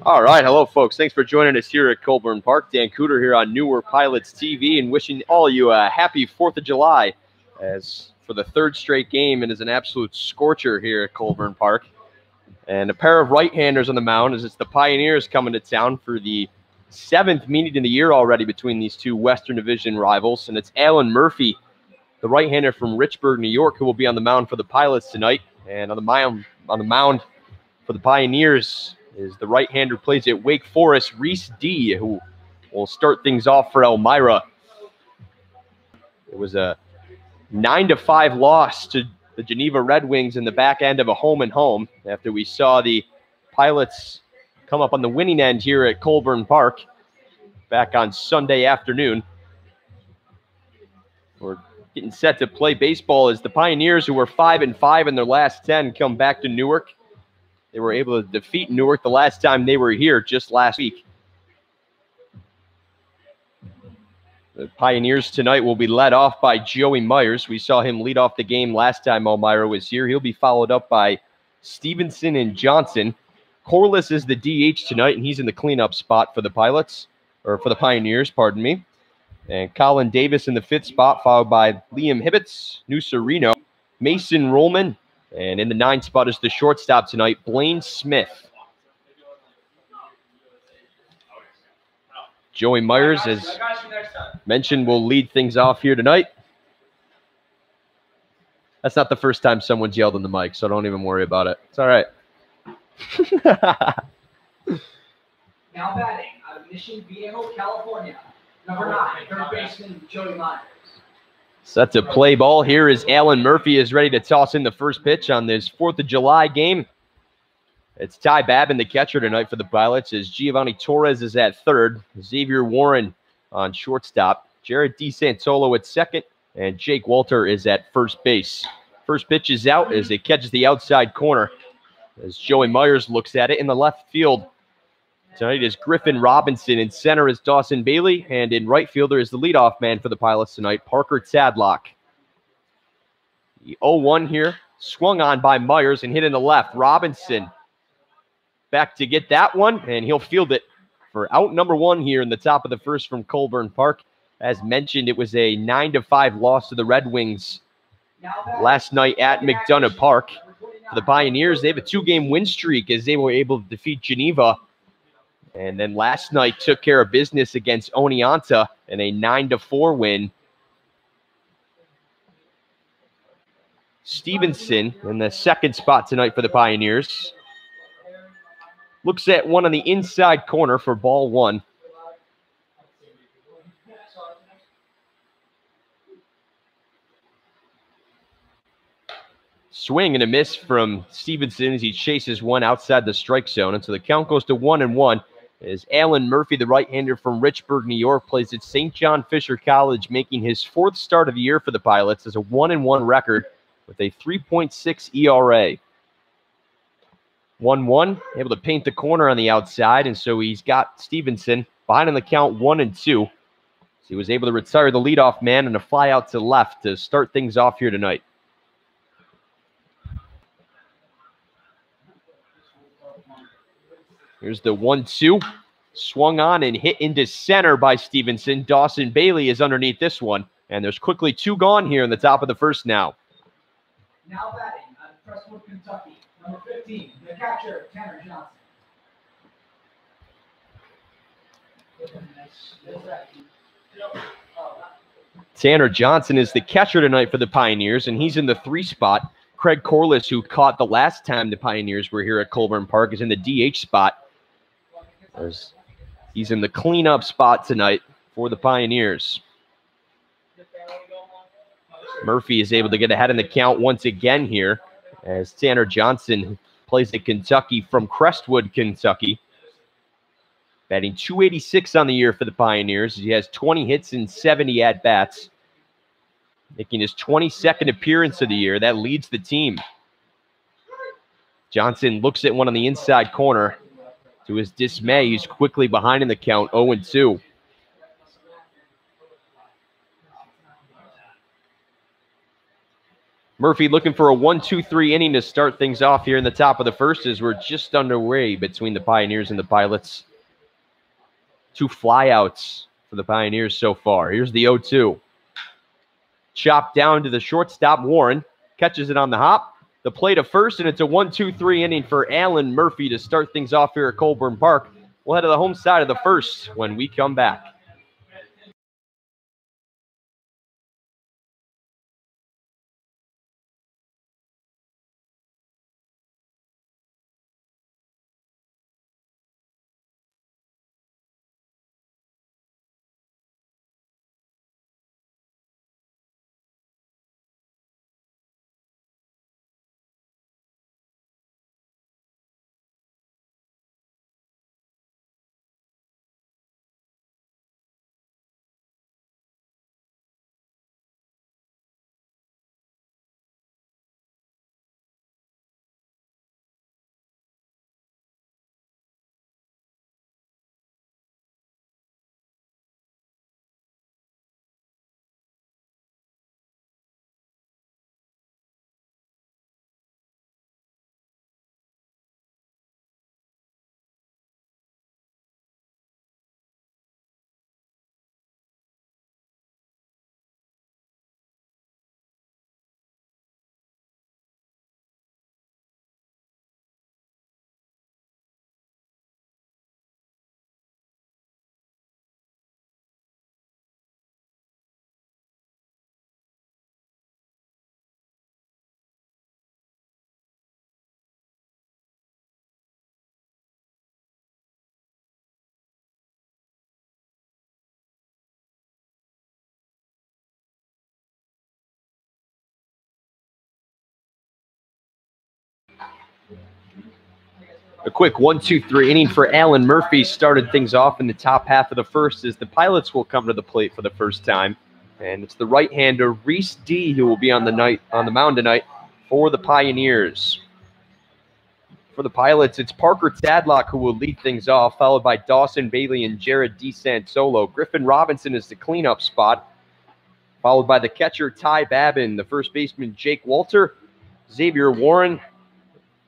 All right, hello, folks. Thanks for joining us here at Colburn Park. Dan Cooter here on NewarkPilots.tv and wishing all of you a happy 4th of July as for the third straight game. It is an absolute scorcher here at Colburn Park. And a pair of right-handers on the mound as it's the Pioneers coming to town for the 7th meeting in the year already between these two Western Division rivals. And it's Alan Murphy, the right-hander from Richburg, New York, who will be on the mound for the Pilots tonight. And on the mound for the Pioneers is the right-hander plays at Wake Forest, Reese D., who will start things off for Elmira. It was a 9-5 loss to the Geneva Red Wings in the back end of a home-and-home after we saw the Pilots come up on the winning end here at Colburn Park back on Sunday afternoon. We're getting set to play baseball as the Pioneers, who were 5-5 in their last 10, come back to Newark. They were able to defeat Newark the last time they were here just last week. The Pioneers tonight will be led off by Joey Myers. We saw him lead off the game last time Elmira was here. He'll be followed up by Stevenson and Johnson. Corliss is the DH tonight, and he's in the cleanup spot for the Pioneers, pardon me. And Colin Davis in the 5th spot, followed by Liam Hibbets, Nucerino, Mason Rollman, and in the 9th spot is the shortstop tonight, Blaine Smith. Joey Myers, as mentioned, will lead things off here tonight. That's not the first time someone's yelled in the mic, so don't even worry about it. It's all right. Now batting out of Mission Viejo, California, number 9, third baseman Joey Myers. Set to play ball here as Alan Murphy is ready to toss in the first pitch on this 4th of July game. It's Ty Babin, the catcher tonight for the Pilots, as Giovanni Torres is at third, Xavier Warren on shortstop, Jared DeSantolo at second, and Jake Walter is at first base. First pitch is out as it catches the outside corner as Joey Myers looks at it in the left field. Tonight is Griffin Robinson. In center is Dawson Bailey. And in right fielder is the leadoff man for the Pilots tonight, Parker Tadlock. The 0-1 here, swung on by Myers and hit in the left. Robinson back to get that one, and he'll field it for out number 1 here in the top of the first from Colburn Park. As mentioned, it was a 9-5 loss to the Red Wings last night at McDonough Park. For the Pioneers, they have a 2-game win streak as they were able to defeat Geneva. And then last night took care of business against Oneonta in a 9-4 win. Stevenson in the 2nd spot tonight for the Pioneers. Looks at one on the inside corner for ball 1. Swing and a miss from Stevenson as he chases one outside the strike zone. And so the count goes to 1-1. As Alan Murphy, the right-hander from Richburg, New York, plays at St. John Fisher College, making his 4th start of the year for the Pilots as a 1-1 record with a 3.6 ERA. 1-1, able to paint the corner on the outside, and so he's got Stevenson behind on the count 1-2. So he was able to retire the leadoff man and a fly out to left to start things off here tonight. Here's the 1-2. Swung on and hit into center by Stevenson. Dawson Bailey is underneath this one. And there's quickly 2 gone here in the top of the first now. Now batting out of Crestwood, Kentucky, number 15, the catcher, Tanner Johnson. Tanner Johnson is the catcher tonight for the Pioneers, and he's in the 3 spot. Craig Corliss, who caught the last time the Pioneers were here at Colburn Park, is in the DH spot. He's in the cleanup spot tonight for the Pioneers. Murphy is able to get ahead in the count once again here as Tanner Johnson plays at Kentucky from Crestwood, Kentucky. Batting .286 on the year for the Pioneers. He has 20 hits and 70 at-bats. Making his 22nd appearance of the year. That leads the team. Johnson looks at one on the inside corner. To his dismay, he's quickly behind in the count, 0-2. Murphy looking for a 1-2-3 inning to start things off here in the top of the first as we're just underway between the Pioneers and the Pilots. 2 flyouts for the Pioneers so far. Here's the 0-2. Chopped down to the shortstop, Warren. Catches it on the hop. The play to first, and it's a 1-2-3 inning for Alan Murphy to start things off here at Colburn Park. We'll head to the home side of the first when we come back. A quick 1-2-3 inning for Alan Murphy started things off in the top half of the first as the Pilots will come to the plate for the first time. And it's the right-hander Reese D who will be on the mound tonight for the Pioneers. For the Pilots, it's Parker Tadlock who will lead things off, followed by Dawson Bailey and Jared DeSantolo. Griffin Robinson is the cleanup spot, followed by the catcher Ty Babin, the first baseman Jake Walter, Xavier Warren,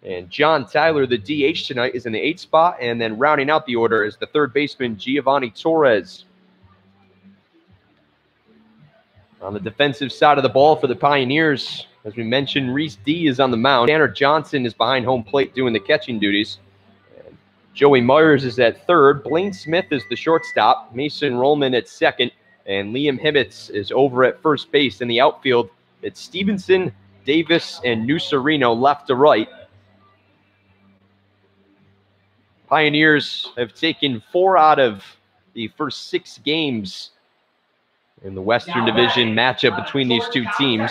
and John Tyler, the DH tonight, is in the 8th spot. And then rounding out the order is the third baseman, Giovanni Torres. On the defensive side of the ball for the Pioneers, as we mentioned, Reese D is on the mound. Tanner Johnson is behind home plate doing the catching duties. And Joey Myers is at third. Blaine Smith is the shortstop. Mason Rollman at second. And Liam Hibbets is over at first base. In the outfield, it's Stevenson, Davis, and Nucerino left to right. Pioneers have taken 4 out of the first 6 games in the Western Division matchup between these two teams.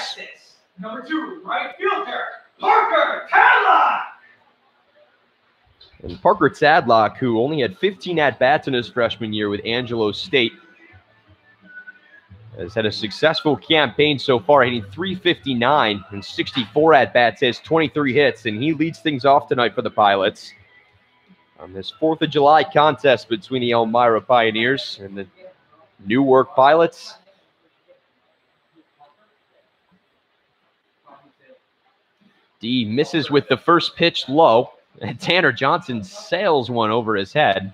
Number 2, right fielder, Parker Tadlock. And Parker Tadlock, who only had 15 at-bats in his freshman year with Angelo State, has had a successful campaign so far, hitting .359 and 64 at-bats, has 23 hits, and he leads things off tonight for the Pilots on this 4th of July contest between the Elmira Pioneers and the Newark Pilots. D misses with the first pitch low, and Tanner Johnson sails one over his head.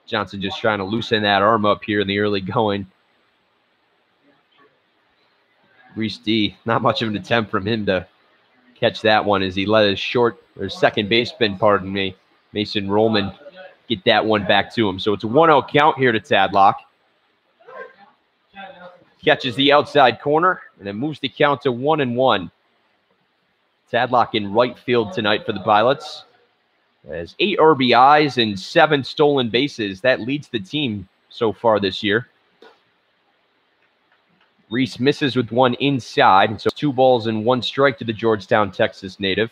Johnson just trying to loosen that arm up here in the early going. Reese D, not much of an attempt from him to catch that one as he let his second baseman, pardon me, Mason Rollman, get that one back to him. So it's a 1-0 count here to Tadlock. Catches the outside corner, and it moves the count to 1-1. Tadlock in right field tonight for the Pilots. Has 8 RBIs and 7 stolen bases. That leads the team so far this year. Reese misses with one inside, so 2 balls and 1 strike to the Georgetown, Texas native.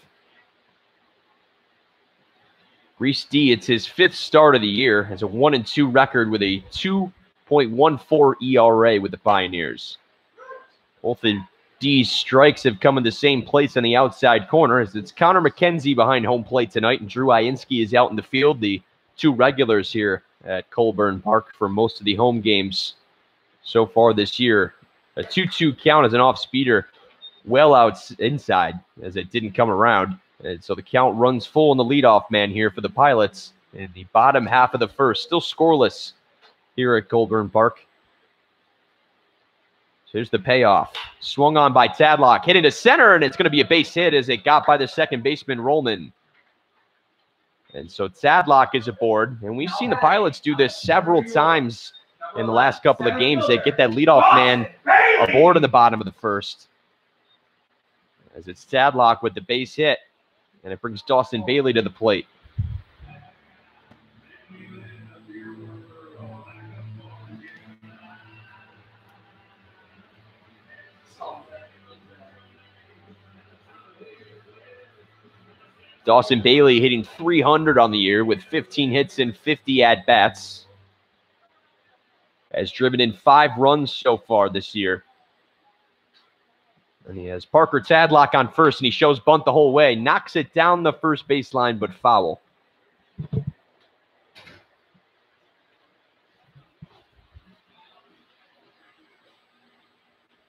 Reese D, it's his 5th start of the year, has a 1-2 record with a 2.14 ERA with the Pioneers. Both of D's strikes have come in the same place on the outside corner, as it's Connor McKenzie behind home plate tonight, and Drew Iinski is out in the field, the 2 regulars here at Colburn Park for most of the home games so far this year. A 2-2 count as an off-speeder well out inside as it didn't come around. And so the count runs full in the leadoff man here for the Pilots in the bottom half of the first. Still scoreless here at Goulburn Park. So here's the payoff. Swung on by Tadlock, hit into center, and it's going to be a base hit as it got by the second baseman, Rollman. And so Tadlock is aboard, and we've seen the Pilots do this several times in the last couple of games. They get that leadoff man aboard in the bottom of the first, as it's Tadlock with the base hit, and it brings Dawson Bailey to the plate. Dawson Bailey hitting .300 on the year with 15 hits and 50 at-bats. Has driven in 5 runs so far this year. And he has Parker Tadlock on first, and he shows bunt the whole way. Knocks it down the first baseline, but foul.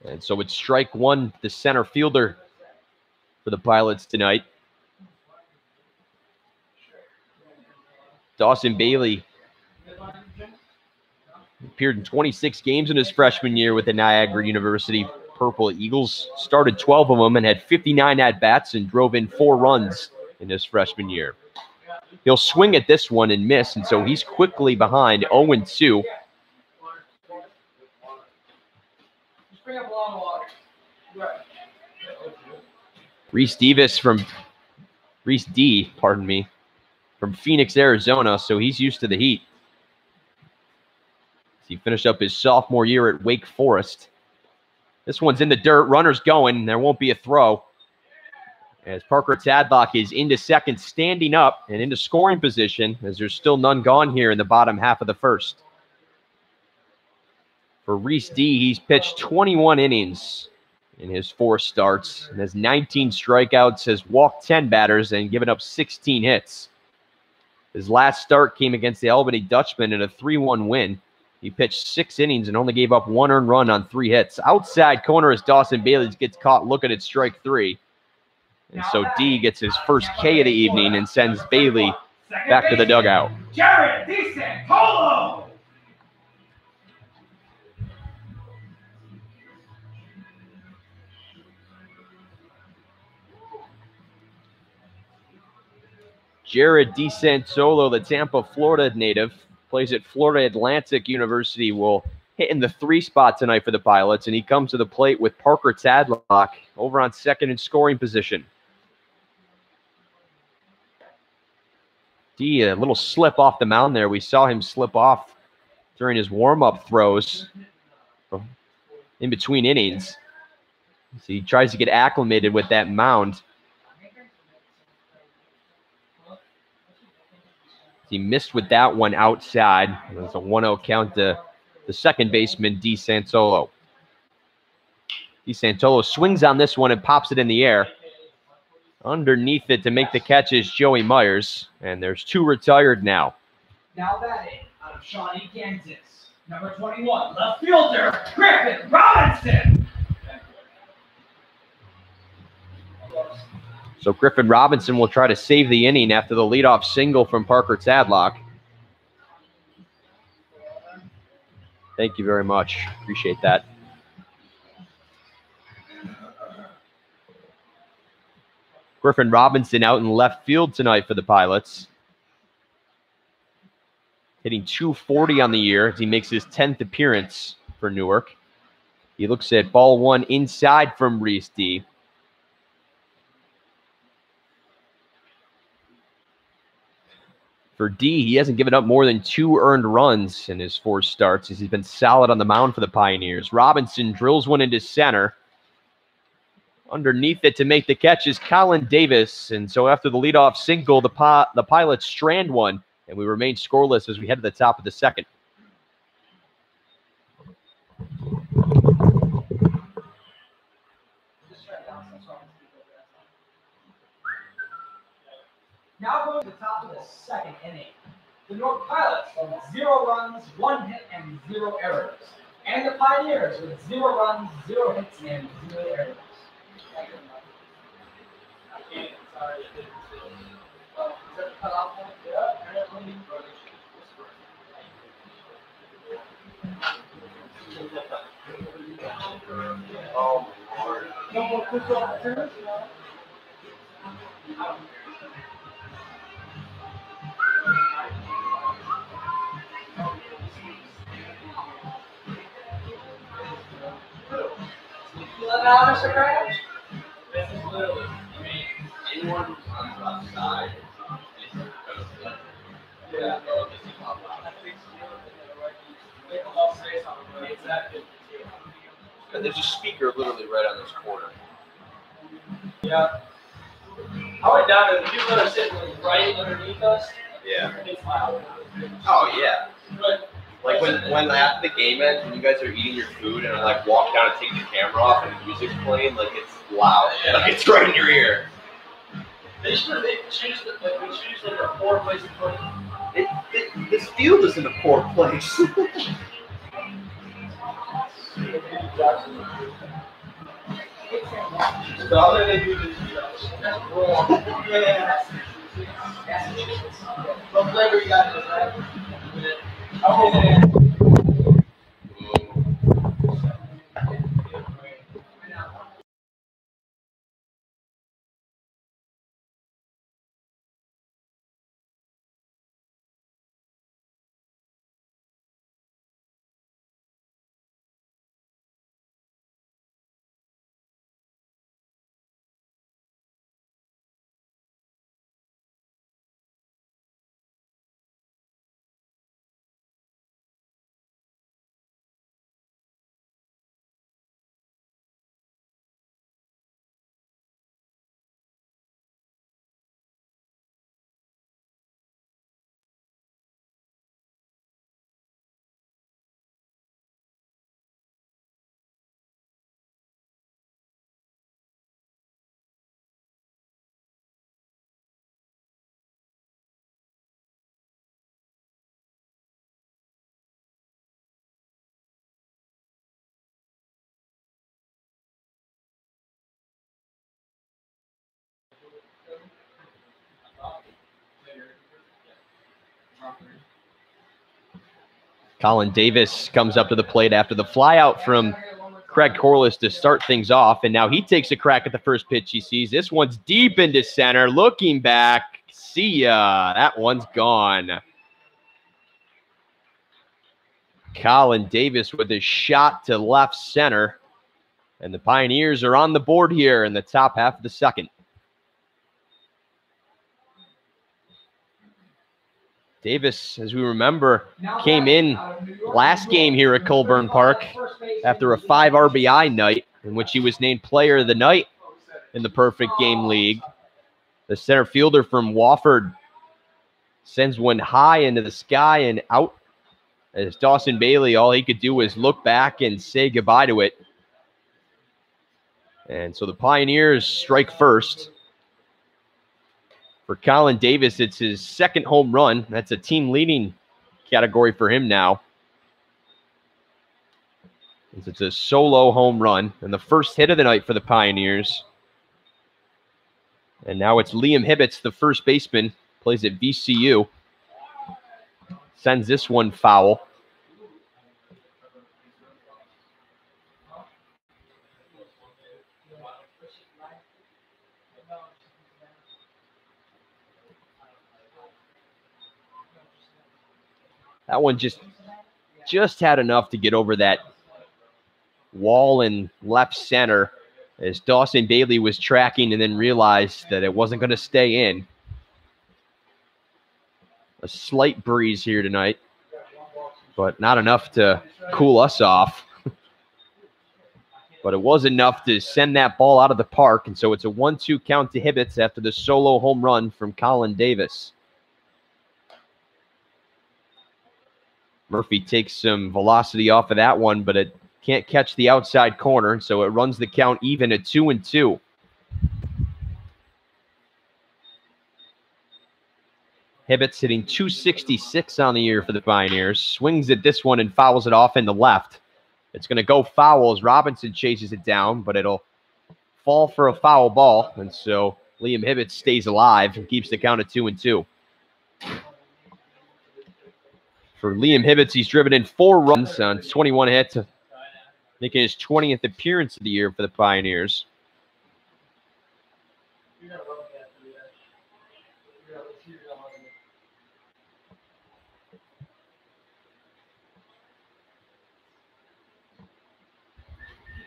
And so it's strike one, the center fielder for the Pilots tonight. Dawson Bailey appeared in 26 games in his freshman year with the Niagara University Purple Eagles. Started 12 of them and had 59 at-bats and drove in 4 runs in his freshman year. He'll swing at this one and miss, and so he's quickly behind 0-2. Reese D, from Phoenix, Arizona, so he's used to the heat. He finished up his sophomore year at Wake Forest. This one's in the dirt. Runner's going. There won't be a throw. As Parker Tadlock is into second, standing up and into scoring position, as there's still none gone here in the bottom half of the first. For Reese D, he's pitched 21 innings in his 4 starts and has 19 strikeouts, has walked 10 batters, and given up 16 hits. His last start came against the Albany Dutchmen in a 3-1 win. He pitched 6 innings and only gave up 1 earned run on 3 hits. Outside corner as Dawson Bailey gets caught looking at strike 3. And so D gets his first K of the evening and sends Bailey back to the dugout. Jared DeSantolo. Jared DeSantolo, the Tampa, Florida native, plays at Florida Atlantic University, will hit in the 3 spot tonight for the Pilots, and he comes to the plate with Parker Tadlock over on second in scoring position. D, a little slip off the mound there. We saw him slip off during his warm-up throws in between innings. So he tries to get acclimated with that mound. He missed with that one outside. It was a 1-0 count to the second baseman, DeSantolo. DeSantolo swings on this one and pops it in the air. Underneath it to make the catch is Joey Myers, and there's 2 retired now. Now batting out of Shawnee, Kansas, number 21, left fielder, Griffin Robinson. So Griffin Robinson will try to save the inning after the leadoff single from Parker Tadlock. Thank you very much. Appreciate that. Griffin Robinson out in left field tonight for the Pilots. Hitting .240 on the year as he makes his 10th appearance for Newark. He looks at ball 1 inside from Reese D. For D, he hasn't given up more than 2 earned runs in his 4 starts as he's been solid on the mound for the Pioneers. Robinson drills one into center. Underneath it to make the catch is Colin Davis. And so after the leadoff single, the Pilots strand one, and we remain scoreless as we head to the top of the second. Now going to the top of the second inning. The Newark Pilots with 0 runs, 1 hit, and 0 errors. And the Pioneers with 0 runs, 0 hits, and 0 errors. Mr. Crash? There's a speaker literally right on this corner. Yeah. I went down and the people that are sitting right underneath us. Yeah. It's loud. Oh yeah. But Like when after the game ends, when you guys are eating your food and I like walk down and take the camera off and the music's playing, like it's loud. Yeah. Like it's right in your ear. they changed it. Like we changed like our 4 places to put. This field is in a poor place. So how do they do this? That's wrong. Yeah. What flavor you got in this, right? Colin Davis comes up to the plate after the flyout from Craig Corliss to start things off, and now he takes a crack at the first pitch he sees. This one's deep into center, looking back. See ya. That one's gone. Colin Davis with a shot to left center, and the Pioneers are on the board here in the top half of the second. Davis, as we remember, came in last game here at Colburn Park after a 5 RBI night in which he was named Player of the Night in the Perfect Game League. The center fielder from Wofford sends one high into the sky and out as Dawson Bailey, all he could do was look back and say goodbye to it. And so the Pioneers strike first. For Colin Davis, it's his second home run. That's a team-leading category for him now. It's a solo home run and the first hit of the night for the Pioneers. And now it's Liam Hibbets, the first baseman, plays at VCU. Sends this one foul. That one just had enough to get over that wall in left center as Dawson Bailey was tracking and then realized that it wasn't going to stay in. A slight breeze here tonight, but not enough to cool us off. But it was enough to send that ball out of the park, and so it's a 1-2 count to Hibbets after the solo home run from Colin Davis. Murphy takes some velocity off of that one, but it can't catch the outside corner, so it runs the count even at 2-2. Hibbets hitting .266 on the year for the Pioneers. Swings at this one and fouls it off in the left. It's going to go foul as Robinson chases it down, but it'll fall for a foul ball, and so Liam Hibbett stays alive and keeps the count at 2-2. For Liam Hibbett, he's driven in 4 runs on 21 hits, making his 20th appearance of the year for the Pioneers.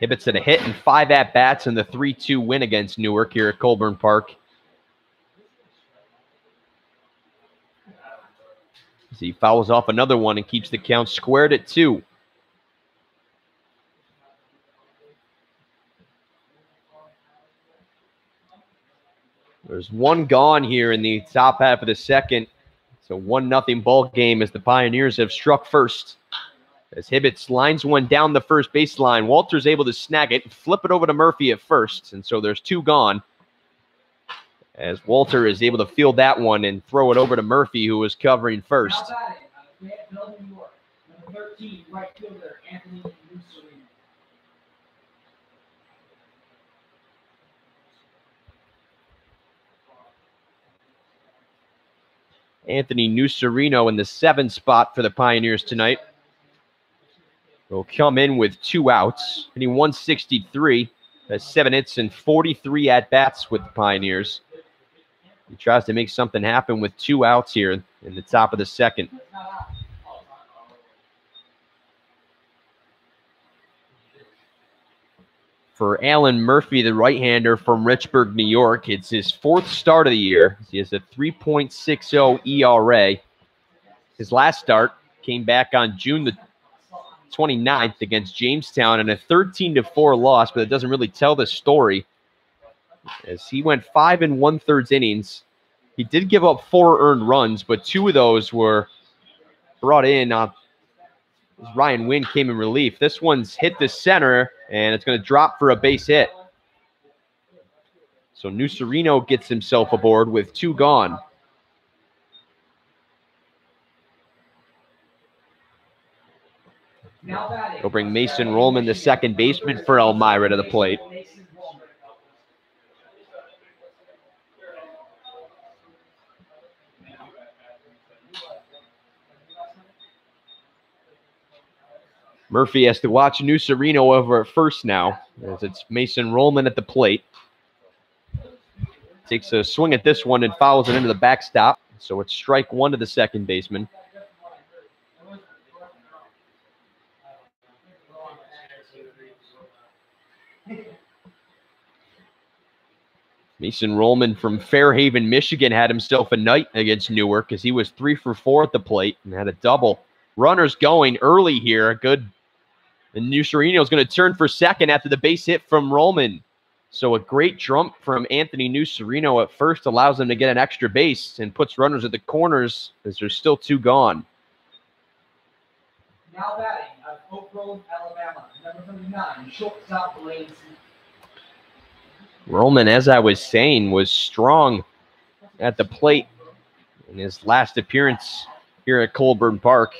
Hibbett's at a hit and 5 at-bats in the 3-2 win against Newark here at Colburn Park. As he fouls off another one and keeps the count squared at 2. There's 1 gone here in the top half of the second. It's a 1-0 ball game as the Pioneers have struck first. As Hibbett lines one down the first baseline, Walter's able to snag it and flip it over to Murphy at first. And so there's 2 gone. As Walter is able to field that one and throw it over to Murphy, who was covering first. Number 13, right fielder, Anthony Nucerino. Anthony Nucerino in the 7th spot for the Pioneers tonight. Will come in with 2 outs. Hitting 163, has 7 hits and 43 at-bats with the Pioneers. He tries to make something happen with 2 outs here in the top of the second. For Alan Murphy, the right-hander from Richburg, New York, it's his 4th start of the year. He has a 3.60 ERA. His last start came back on June the 29th against Jamestown in a 13-4 loss, but it doesn't really tell the story. As he went 5 1/3 innings, he did give up 4 earned runs, but 2 of those were brought in. Ryan Wynn came in relief. This one's hit the center, and it's going to drop for a base hit. So Nucerino gets himself aboard with 2 gone. He'll bring Mason Rollman, the second baseman for Elmira, to the plate. Murphy has to watch Nucerino over at first now, as it's Mason Rollman at the plate. Takes a swing at this one and fouls it into the backstop. So it's strike 1 to the second baseman. Mason Rollman from Fairhaven, Michigan had himself a night against Newark as he was 3 for 4 at the plate and had a double. Runners going early here. Good. And Nucerino is going to turn for second after the base hit from Rollman. So a great jump from Anthony Nucerino at first allows him to get an extra base and puts runners at the corners as there's still 2 gone. Now batting out of Oak Grove, Alabama, number 39, shortstop Blaine Smith. Rollman, as I was saying, was strong at the plate in his last appearance here at Colburn Park.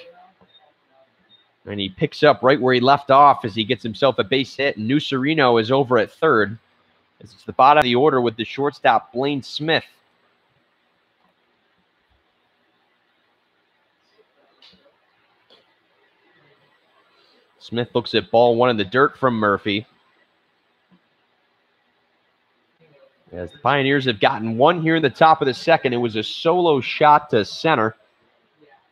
And he picks up right where he left off as he gets himself a base hit. And Nucerino is over at third. As it's the bottom of the order with the shortstop, Blaine Smith. Smith looks at ball 1 in the dirt from Murphy. As the Pioneers have gotten 1 here in the top of the second. It was a solo shot to center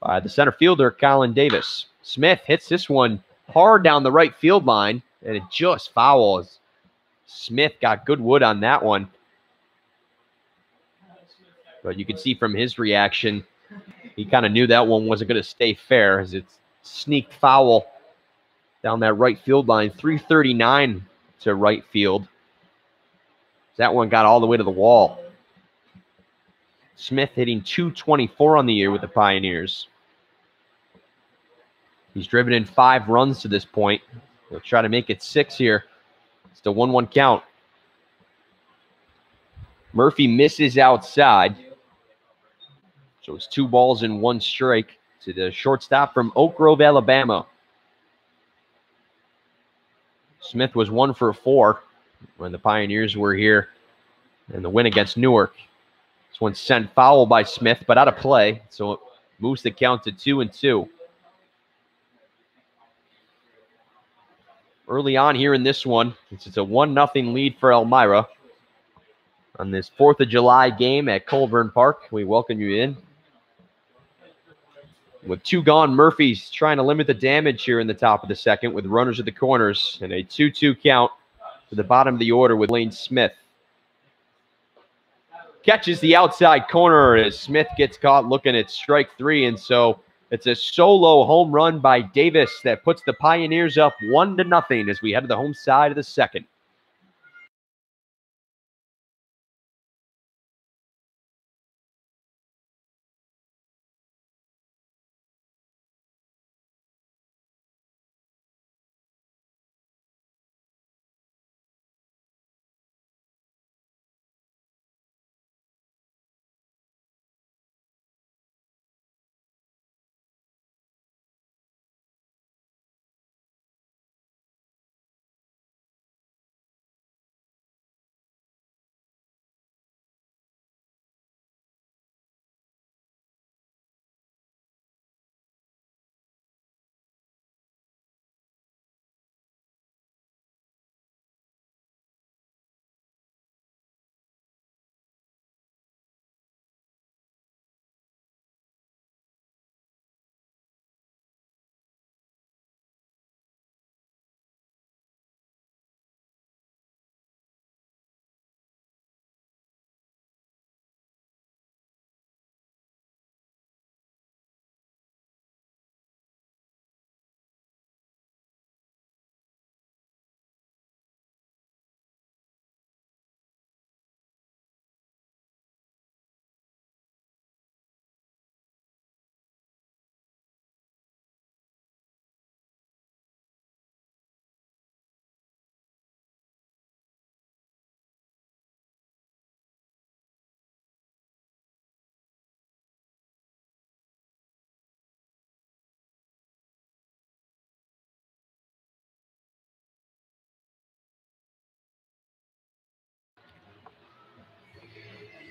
by the center fielder, Colin Davis. Smith hits this one hard down the right field line, and it just fouls. Smith got good wood on that one. But you can see from his reaction, he kind of knew that one wasn't going to stay fair as it sneaked foul down that right field line. 339 to right field. That one got all the way to the wall. Smith hitting .224 on the year with the Pioneers. He's driven in 5 runs to this point. He'll try to make it 6 here. It's the 1-1 count. Murphy misses outside. So it's 2 balls and 1 strike to the shortstop from Oak Grove, Alabama. Smith was 1 for 4. when the Pioneers were here in the win against Newark. This one sent foul by Smith, but out of play, so it moves the count to 2-2. Early on here in this one, it's a 1-0 lead for Elmira. On this 4th of July game at Colburn Park, we welcome you in. With 2 gone, Murphy's trying to limit the damage here in the top of the second with runners at the corners, and a 2-2 count to the bottom of the order with Lane Smith. Catches the outside corner as Smith gets caught looking at strike 3, and so it's a solo home run by Davis that puts the Pioneers up 1-0 as we head to the home side of the second.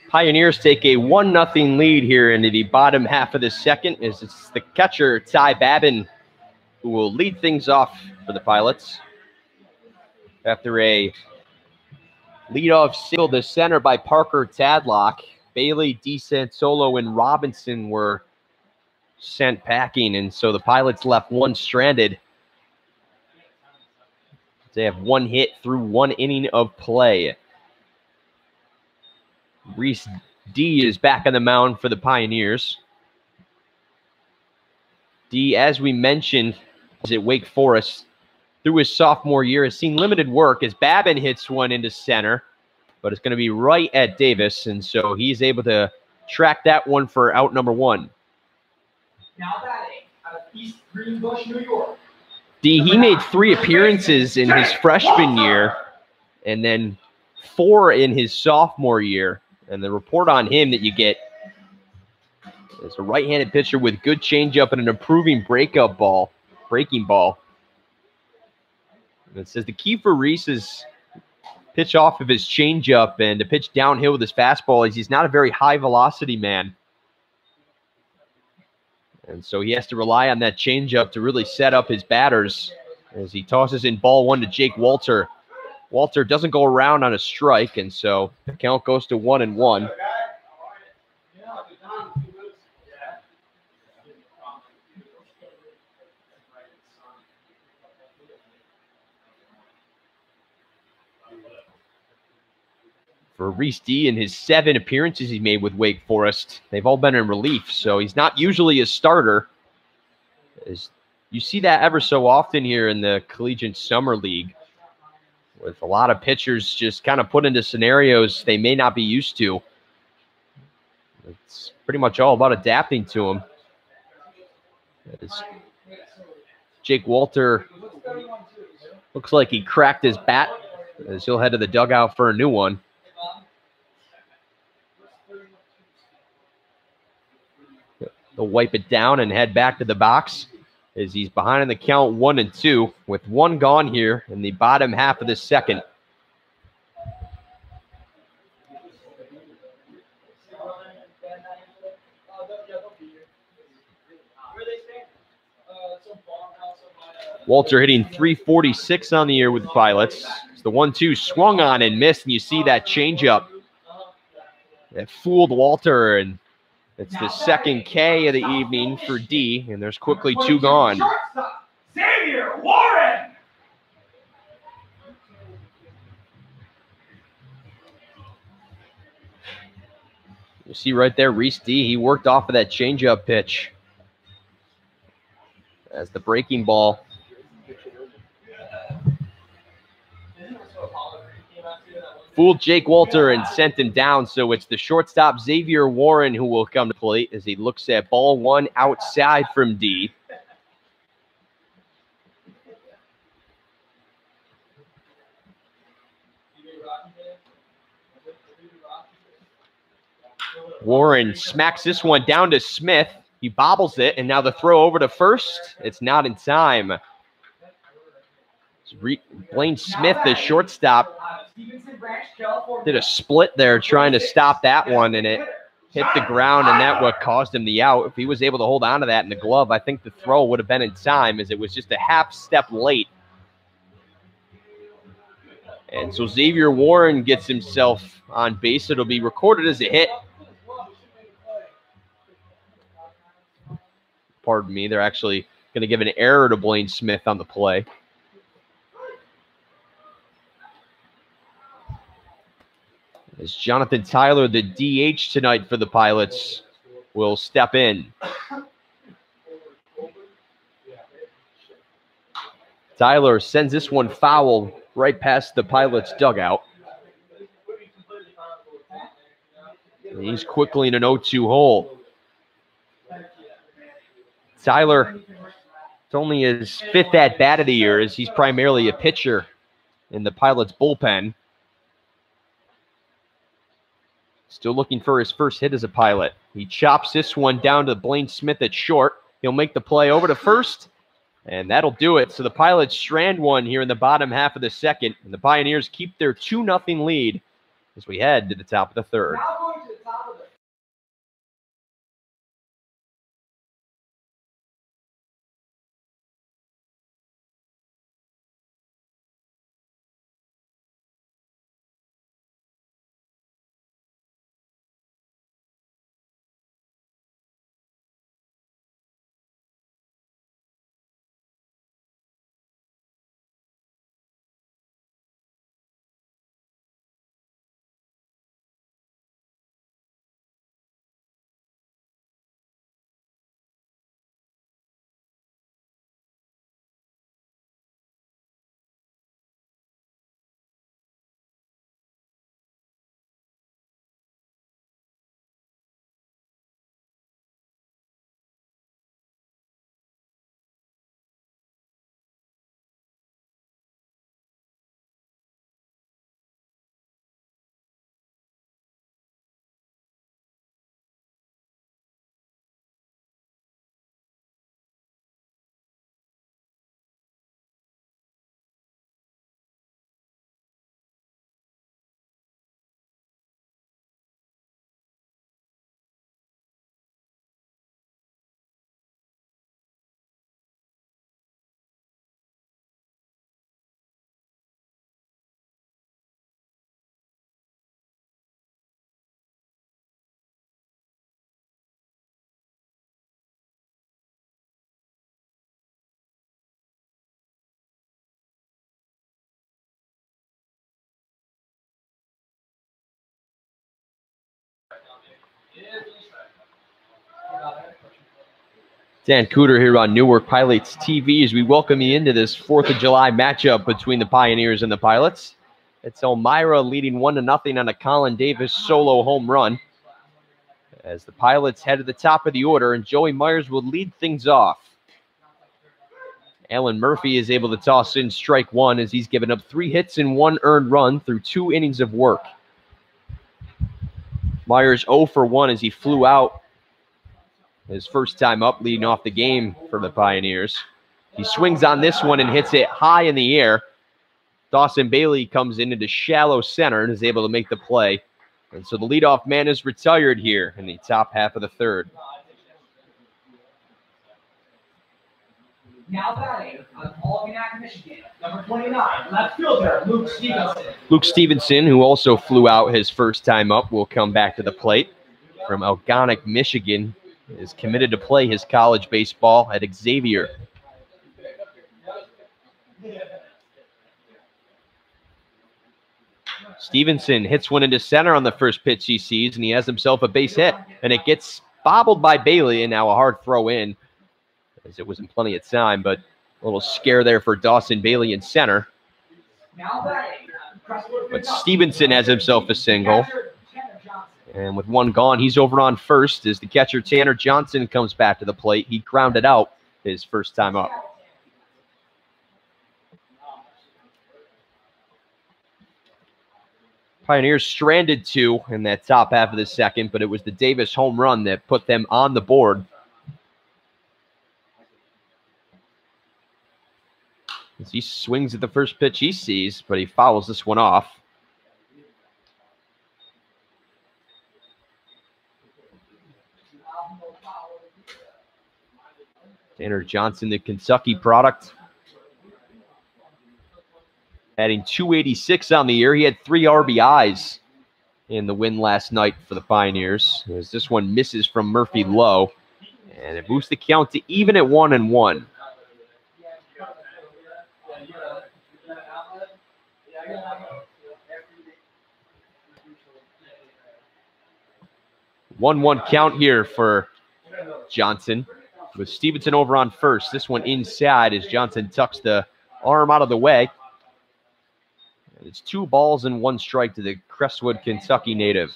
Pioneers take a 1-0 lead here into the bottom half of the second as it's the catcher, Ty Babin, who will lead things off for the Pilots. After a leadoff single to center by Parker Tadlock, Bailey, DeSantolo, and Robinson were sent packing, and so the Pilots left one stranded. They have 1 hit through 1 inning of play. Reese D is back on the mound for the Pioneers. D, as we mentioned, is at Wake Forest through his sophomore year, has seen limited work as Babin hits one into center, but it's going to be right at Davis, and so he's able to track that one for out number 1. Now batting out of East Greenbush, New York. D, he made 3 appearances in his freshman year and then 4 in his sophomore year. And the report on him that you get is a right-handed pitcher with good changeup and an improving breaking ball. And it says the key for Reese is pitch off of his changeup and to pitch downhill with his fastball is he's not a very high-velocity man. And so he has to rely on that changeup to really set up his batters as he tosses in ball 1 to Jake Walter. Walter doesn't go around on a strike, and so the count goes to 1-1. For Reese D, in his 7 appearances he made with Wake Forest, they've all been in relief, so he's not usually a starter. You see that ever so often here in the Collegiate Summer League, with a lot of pitchers just kind of put into scenarios they may not be used to. It's pretty much all about adapting to them. Jake Walter looks like he cracked his bat as he'll head to the dugout for a new one. He'll wipe it down and head back to the box as he's behind in the count 1-2 with 1 gone here in the bottom half of the second. Walter hitting .346 on the year with the Pilots. It's the 1-2 swung on and missed, and you see that changeup. It fooled Walter, and it's the second K of the evening for D, and there's quickly 2 gone. Xavier Warren. You see right there, Reese D, he worked off of that changeup pitch as the breaking ball. Fooled Jake Walter and sent him down, so it's the shortstop Xavier Warren who will come to plate as he looks at ball 1 outside from D. Warren smacks this one down to Smith. He bobbles it, and now the throw over to first. It's not in time. Blaine Smith, the shortstop, did a split there trying to stop that one, and it hit the ground, and that what caused him the out. If he was able to hold on to that in the glove, I think the throw would have been in time, as it was just a half step late. And so Xavier Warren gets himself on base. It'll be recorded as a hit. Pardon me, they're actually going to give an error to Blaine Smith on the play. As Jonathan Tyler, the DH tonight for the Pilots, will step in. Tyler sends this one foul right past the Pilots' dugout. And he's quickly in an 0-2 hole. Tyler, it's only his 5th at-bat of the year, as he's primarily a pitcher in the Pilots' bullpen. Still looking for his first hit as a Pilot. He chops this one down to Blaine Smith at short. He'll make the play over to first, and that'll do it. So the Pilots strand one here in the bottom half of the second, and the Pioneers keep their 2-0 lead as we head to the top of the third. Dan Cooter here on NewarkPilots.tv as we welcome you into this 4th of July matchup between the Pioneers and the Pilots. It's Elmira leading 1-0 on a Colin Davis solo home run, as the Pilots head to the top of the order, and Joey Myers will lead things off. Alan Murphy is able to toss in strike 1 as he's given up 3 hits and 1 earned run through 2 innings of work. Myers 0 for 1 as he flew out his first time up, leading off the game for the Pioneers. He swings on this one and hits it high in the air. Dawson Bailey comes into shallow center and is able to make the play. And so the leadoff man is retired here in the top half of the third. Now batting out of Algonac, Michigan, number 29, left fielder Luke Stevenson. Luke Stevenson, who also flew out his first time up, will come back to the plate from Algonac, Michigan, is committed to play his college baseball at Xavier. Stevenson hits one into center on the first pitch he sees, and he has himself a base hit. And it gets bobbled by Bailey, and now a hard throw in, as it was in plenty of time, but a little scare there for Dawson Bailey in center. But Stevenson has himself a single. And with one gone, he's over on first as the catcher Tanner Johnson comes back to the plate. He grounded out his first time up. Pioneers stranded 2 in that top half of the second, but it was the Davis home run that put them on the board. As he swings at the first pitch he sees, but he fouls this one off. Tanner Johnson, the Kentucky product, adding 286 on the year. He had 3 RBIs in the win last night for the Pioneers, as this one misses from Murphy low, and it boosts the count to even at 1-1. One count here for Johnson, with Stevenson over on first. This one inside as Johnson tucks the arm out of the way. And it's 2 balls and 1 strike to the Crestwood, Kentucky native.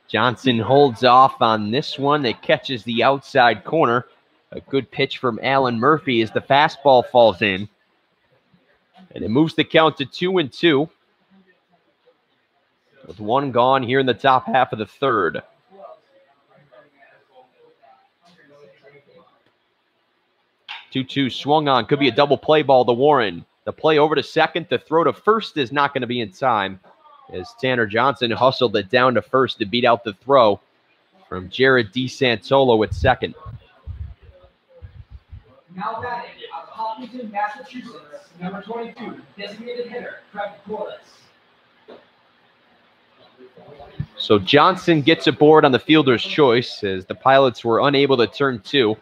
Johnson holds off on this one. It catches the outside corner. A good pitch from Alan Murphy as the fastball falls in. And it moves the count to 2-2. With 1 gone here in the top half of the third. Two-two swung on. Could be a double play ball to Warren. The play over to second. The throw to first is not going to be in time, as Tanner Johnson hustled it down to first to beat out the throw from Jared DeSantolo at second. Now batting out of Hopkinton, Massachusetts, number 22, designated hitter Craig Corliss. So Johnson gets aboard on the fielder's choice as the Pilots were unable to turn 2.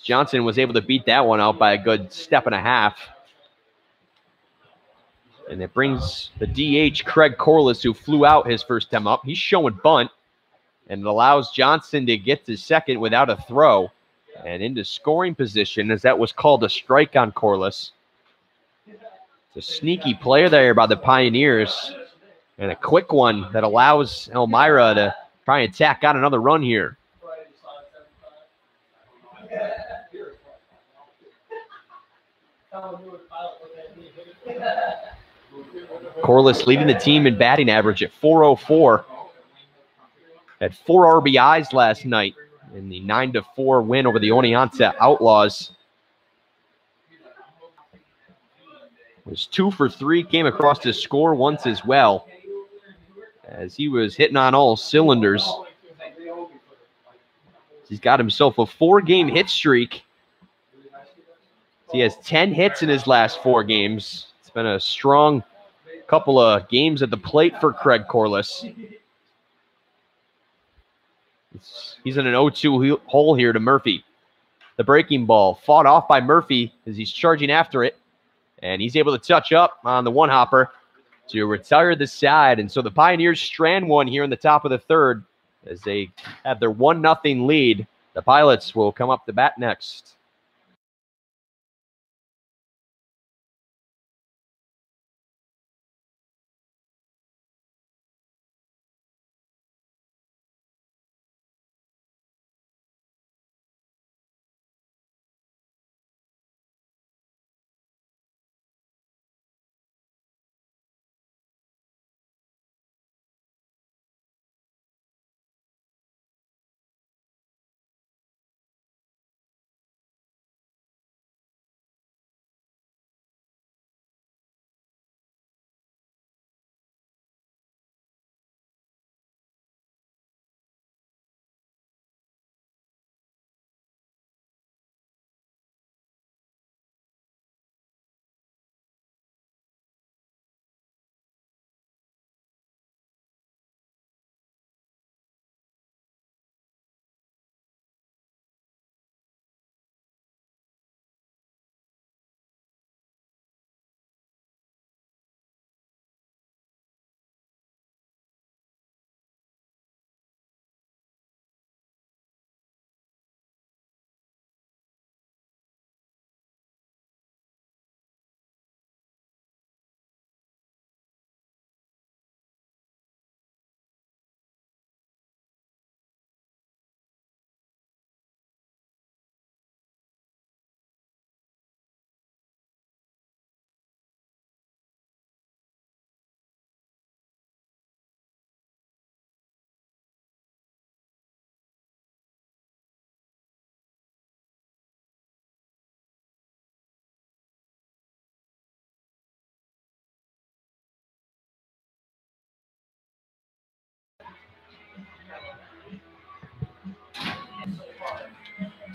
Johnson was able to beat that one out by a good 1.5 steps. And it brings the DH, Craig Corliss, who flew out his first time up. He's showing bunt, and it allows Johnson to get to second without a throw and into scoring position, as that was called a strike on Corliss. It's a sneaky player there by the Pioneers, and a quick one that allows Elmira to try and tack on another run here. Corliss leading the team in batting average at .404. Had 4 RBIs last night in the 9-4 win over the Oneonta Outlaws. Was 2 for 3, came across to score once as well, as he was hitting on all cylinders. He's got himself a 4-game hit streak. He has 10 hits in his last 4 games. It's been a strong couple of games at the plate for Craig Corliss. He's in an 0-2 hole here to Murphy. The breaking ball fought off by Murphy as he's charging after it. And he's able to touch up on the one-hopper to retire the side. And so the Pioneers strand 1 here in the top of the third as they have their 1-0 lead. The Pilots will come up to bat next.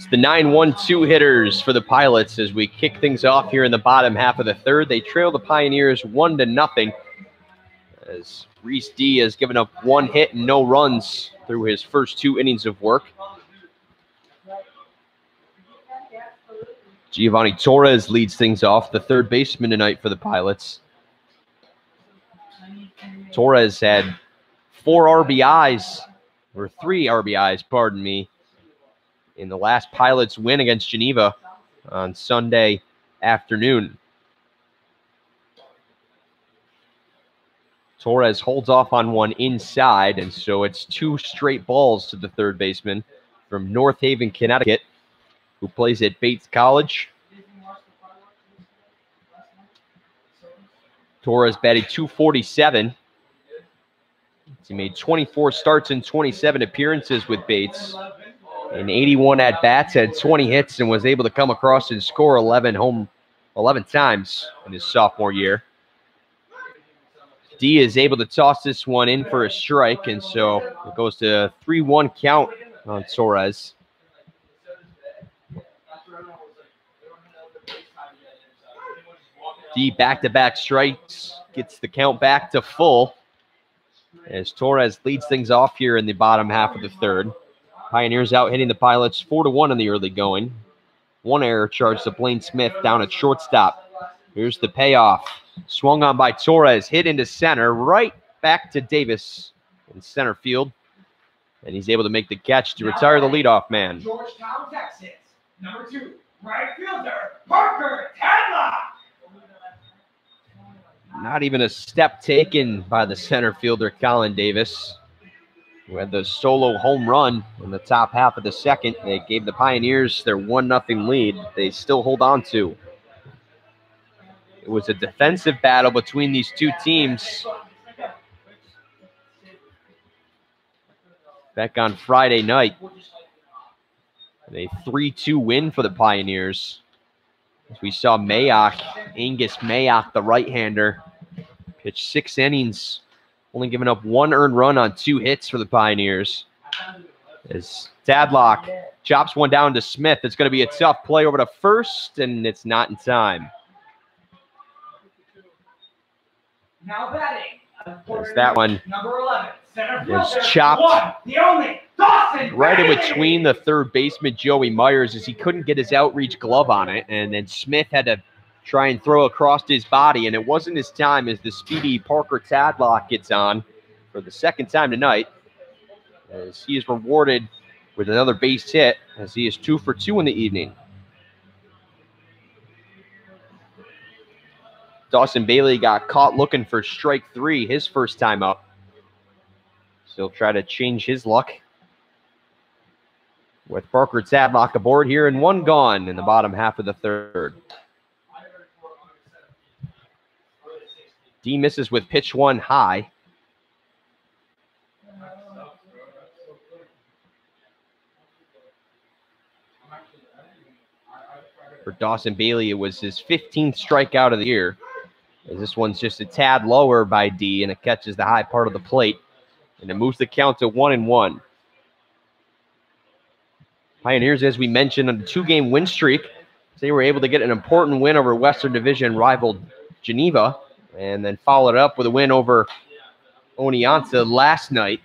It's the 9-1-2 hitters for the Pilots as we kick things off here in the bottom half of the third. They trail the Pioneers 1-0 as Reese D has given up 1 hit and no runs through his first 2 innings of work. Giovanni Torres leads things off, the third baseman tonight for the Pilots. Torres had 4 RBIs, or 3 RBIs, pardon me, in the last Pilots win against Geneva on Sunday afternoon. Torres holds off on one inside, and so it's 2 straight balls to the third baseman from North Haven, Connecticut, who plays at Bates College. Torres batted .247. He made 24 starts and 27 appearances with Bates. In 81 at-bats, had 20 hits, and was able to come across and score 11 times in his sophomore year. D is able to toss this one in for a strike, and so it goes to a 3-1 count on Torres. D back-to-back strikes, gets the count back to full as Torres leads things off here in the bottom half of the third. Pioneers out hitting the Pilots 4-1 in the early going. 1 error charged to Blaine Smith down at shortstop. Here's the payoff. Swung on by Torres, hit into center, right back to Davis in center field. And he's able to make the catch to retire the leadoff man. Georgetown, Texas. Number 2, right fielder, Parker Tadlock. Not even a step taken by the center fielder, Colin Davis, who had the solo home run in the top half of the second. They gave the Pioneers their 1-0 lead. They still hold on to. It was a defensive battle between these 2 teams back on Friday night. A 3-2 win for the Pioneers. As we saw Angus Mayock, the right-hander, pitch 6 innings, only giving up 1 earned run on 2 hits for the Pioneers. As Tadlock chops one down to Smith, it's going to be a tough play over to first, and it's not in time. Now batting. As that one Number 11, center fielder, is chopped the only Dawson right in Bailey. between the third baseman, Joey Myers, as he couldn't get his outreach glove on it, and then Smith had to try and throw across his body, and it wasn't his time as the speedy Parker Tadlock gets on for the second time tonight, as he is rewarded with another base hit, as he is 2 for 2 in the evening. Dawson Bailey got caught looking for strike 3 his first time up. So he'll try to change his luck with Parker Tadlock aboard here and 1 gone in the bottom half of the third. D misses with pitch 1 high. For Dawson Bailey, it was his 15th strikeout of the year. As this one's just a tad lower by D, and it catches the high part of the plate. And it moves the count to 1-1. Pioneers, as we mentioned, on a 2-game win streak. They were able to get an important win over Western Division rival Geneva, and then followed up with a win over Oneonta last night.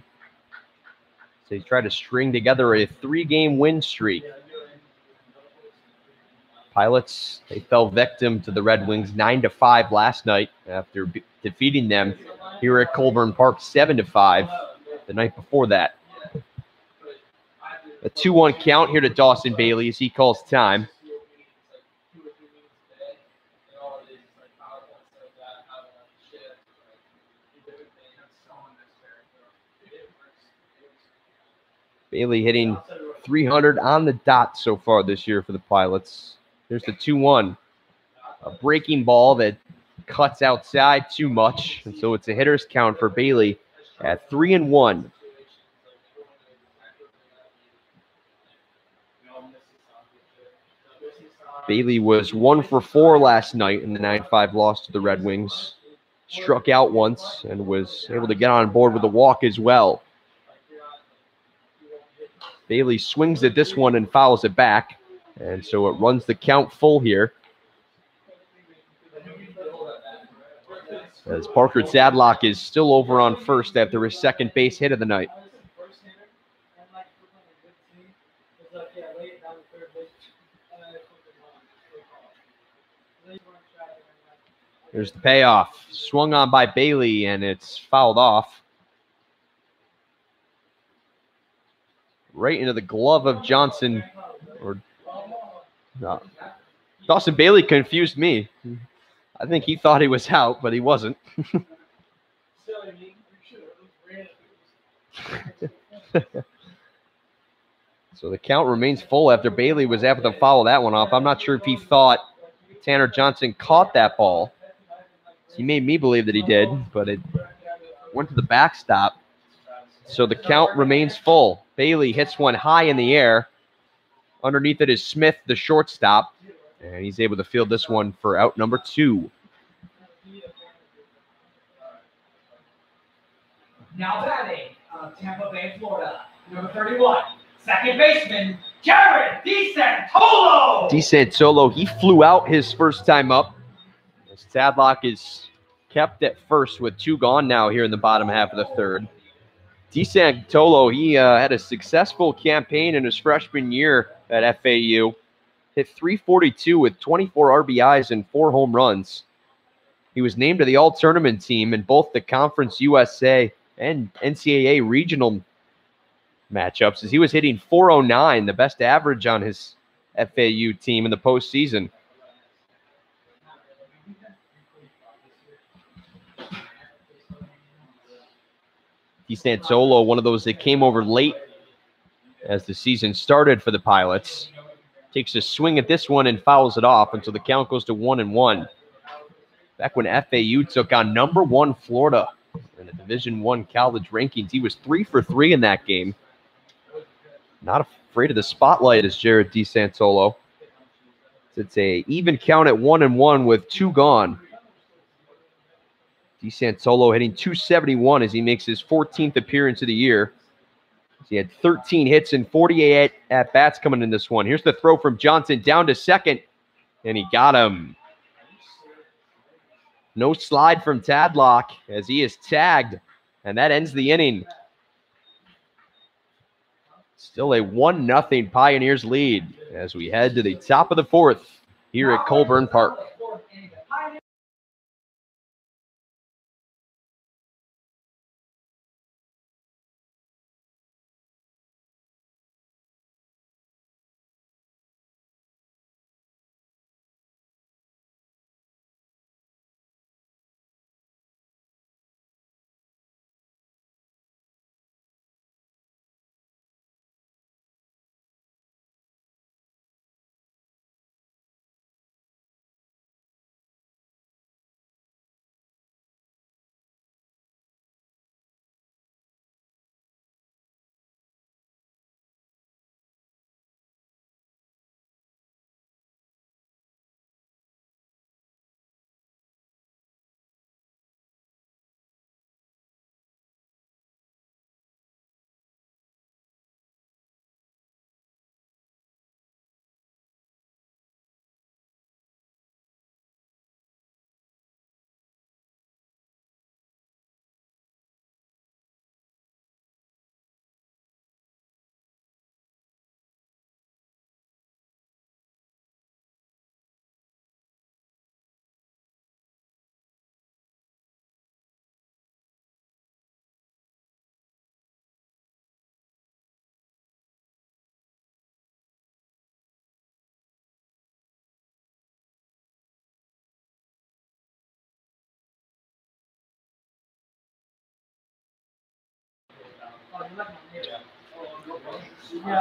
So he tried to string together a 3-game win streak. Pilots, they fell victim to the Red Wings 9-5 last night after defeating them here at Colburn Park 7-5 the night before that. A 2-1 count here to Dawson Bailey as he calls time. Bailey hitting 300 on the dot so far this year for the Pilots. There's the 2-1. A breaking ball that cuts outside too much, and so it's a hitter's count for Bailey at 3-1. Bailey was 1 for 4 last night in the 9-5 loss to the Red Wings. Struck out once and was able to get on board with a walk as well. Bailey swings at this one and fouls it back. And so it runs the count full here. As Parker Tadlock is still over on first after his second base hit of the night. There's the payoff. Swung on by Bailey, and it's fouled off. Right into the glove of Johnson. No. Dawson Bailey confused me. I think he thought he was out, but he wasn't. So the count remains full after Bailey was able to foul that one off. I'm not sure if he thought Tanner Johnson caught that ball. He made me believe that he did, but it went to the backstop. So the count remains full. Bailey hits one high in the air. Underneath it is Smith, the shortstop, and he's able to field this one for out number 2. Now batting out of Tampa Bay, Florida, number 31, second baseman, Jared DeSantolo. DeSantolo, he flew out his first time up. As Tadlock is kept at first with 2 gone now here in the bottom half of the third. DeSantolo, he had a successful campaign in his freshman year at FAU. Hit .342 with 24 RBIs and 4 home runs. He was named to the All-Tournament team in both the Conference USA and NCAA regional matchups, as he was hitting .409, the best average on his FAU team in the postseason. DeSantolo, one of those that came over late as the season started for the Pilots. Takes a swing at this one and fouls it off until the count goes to 1-1. Back when FAU took on number 1 Florida in the Division I college rankings, he was 3 for 3 in that game. Not afraid of the spotlight as Jared DeSantolo. It's a even count at 1-1 with 2 gone. DeSantolo hitting .271 as he makes his 14th appearance of the year. He had 13 hits and 48 at-bats coming in this one. Here's the throw from Johnson down to second, and he got him. No slide from Tadlock as he is tagged, and that ends the inning. Still a 1-0 Pioneers lead as we head to the top of the 4th here at Colburn Park.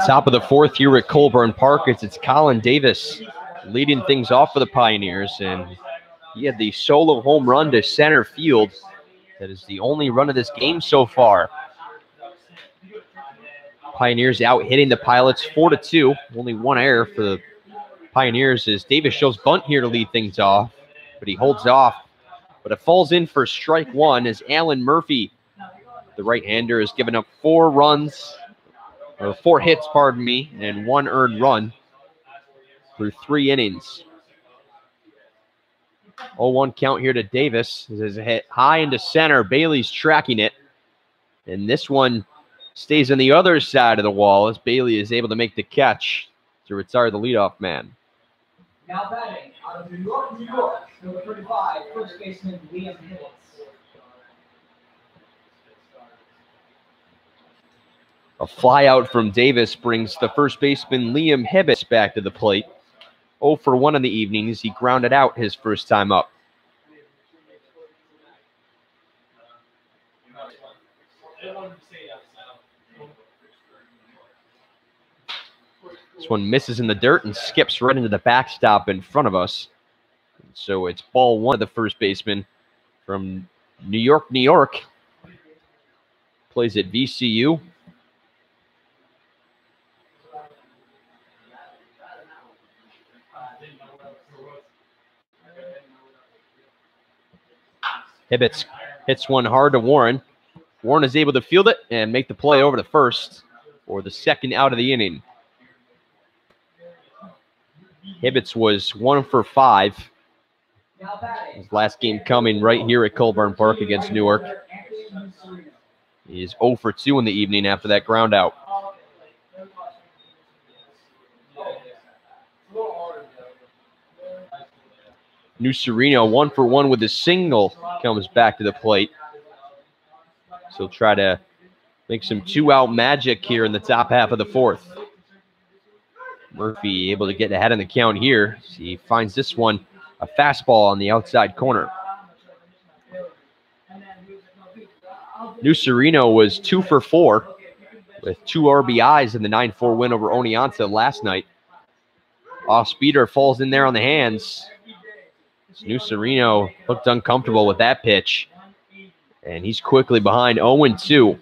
Top of the 4th here at Colburn Park. It's Colin Davis leading things off for the Pioneers, and he had the solo home run to center field. That is the only run of this game so far. Pioneers out hitting the Pilots 4-2. Only 1 error for the Pioneers as Davis shows bunt here to lead things off, but he holds off. But it falls in for strike 1 as Alan Murphy, the right-hander, has given up 4 runs or 4 hits, pardon me, and 1 earned run through 3 innings. 0-1 count here to Davis. This is a hit high into center. Bailey's tracking it. And this one stays on the other side of the wall as Bailey is able to make the catch to retire the leadoff man. Now batting out of New York, number 35, first baseman Liam Hibbets. A fly out from Davis brings the first baseman Liam Hibbets back to the plate. 0 for 1 in the evening as he grounded out his first time up. This one misses in the dirt and skips right into the backstop in front of us. So it's ball 1 of the first baseman from New York. Plays at VCU. Hibbets hits one hard to Warren. Warren is able to field it and make the play over to first for the second out of the inning. Hibbets was 1 for 5. His last game coming right here at Colburn Park against Newark. He is 0 for 2 in the evening after that ground out. New Sereno 1 for 1 with a single comes back to the plate. So he'll try to make some 2-out magic here in the top half of the 4th. Murphy able to get ahead in the count here. He finds this one, a fastball on the outside corner. New Sereno was 2 for 4 with 2 RBIs in the 9-4 win over Oneonta last night. Off-speeder falls in there on the hands. New Sereno looked uncomfortable with that pitch, and he's quickly behind 0-2.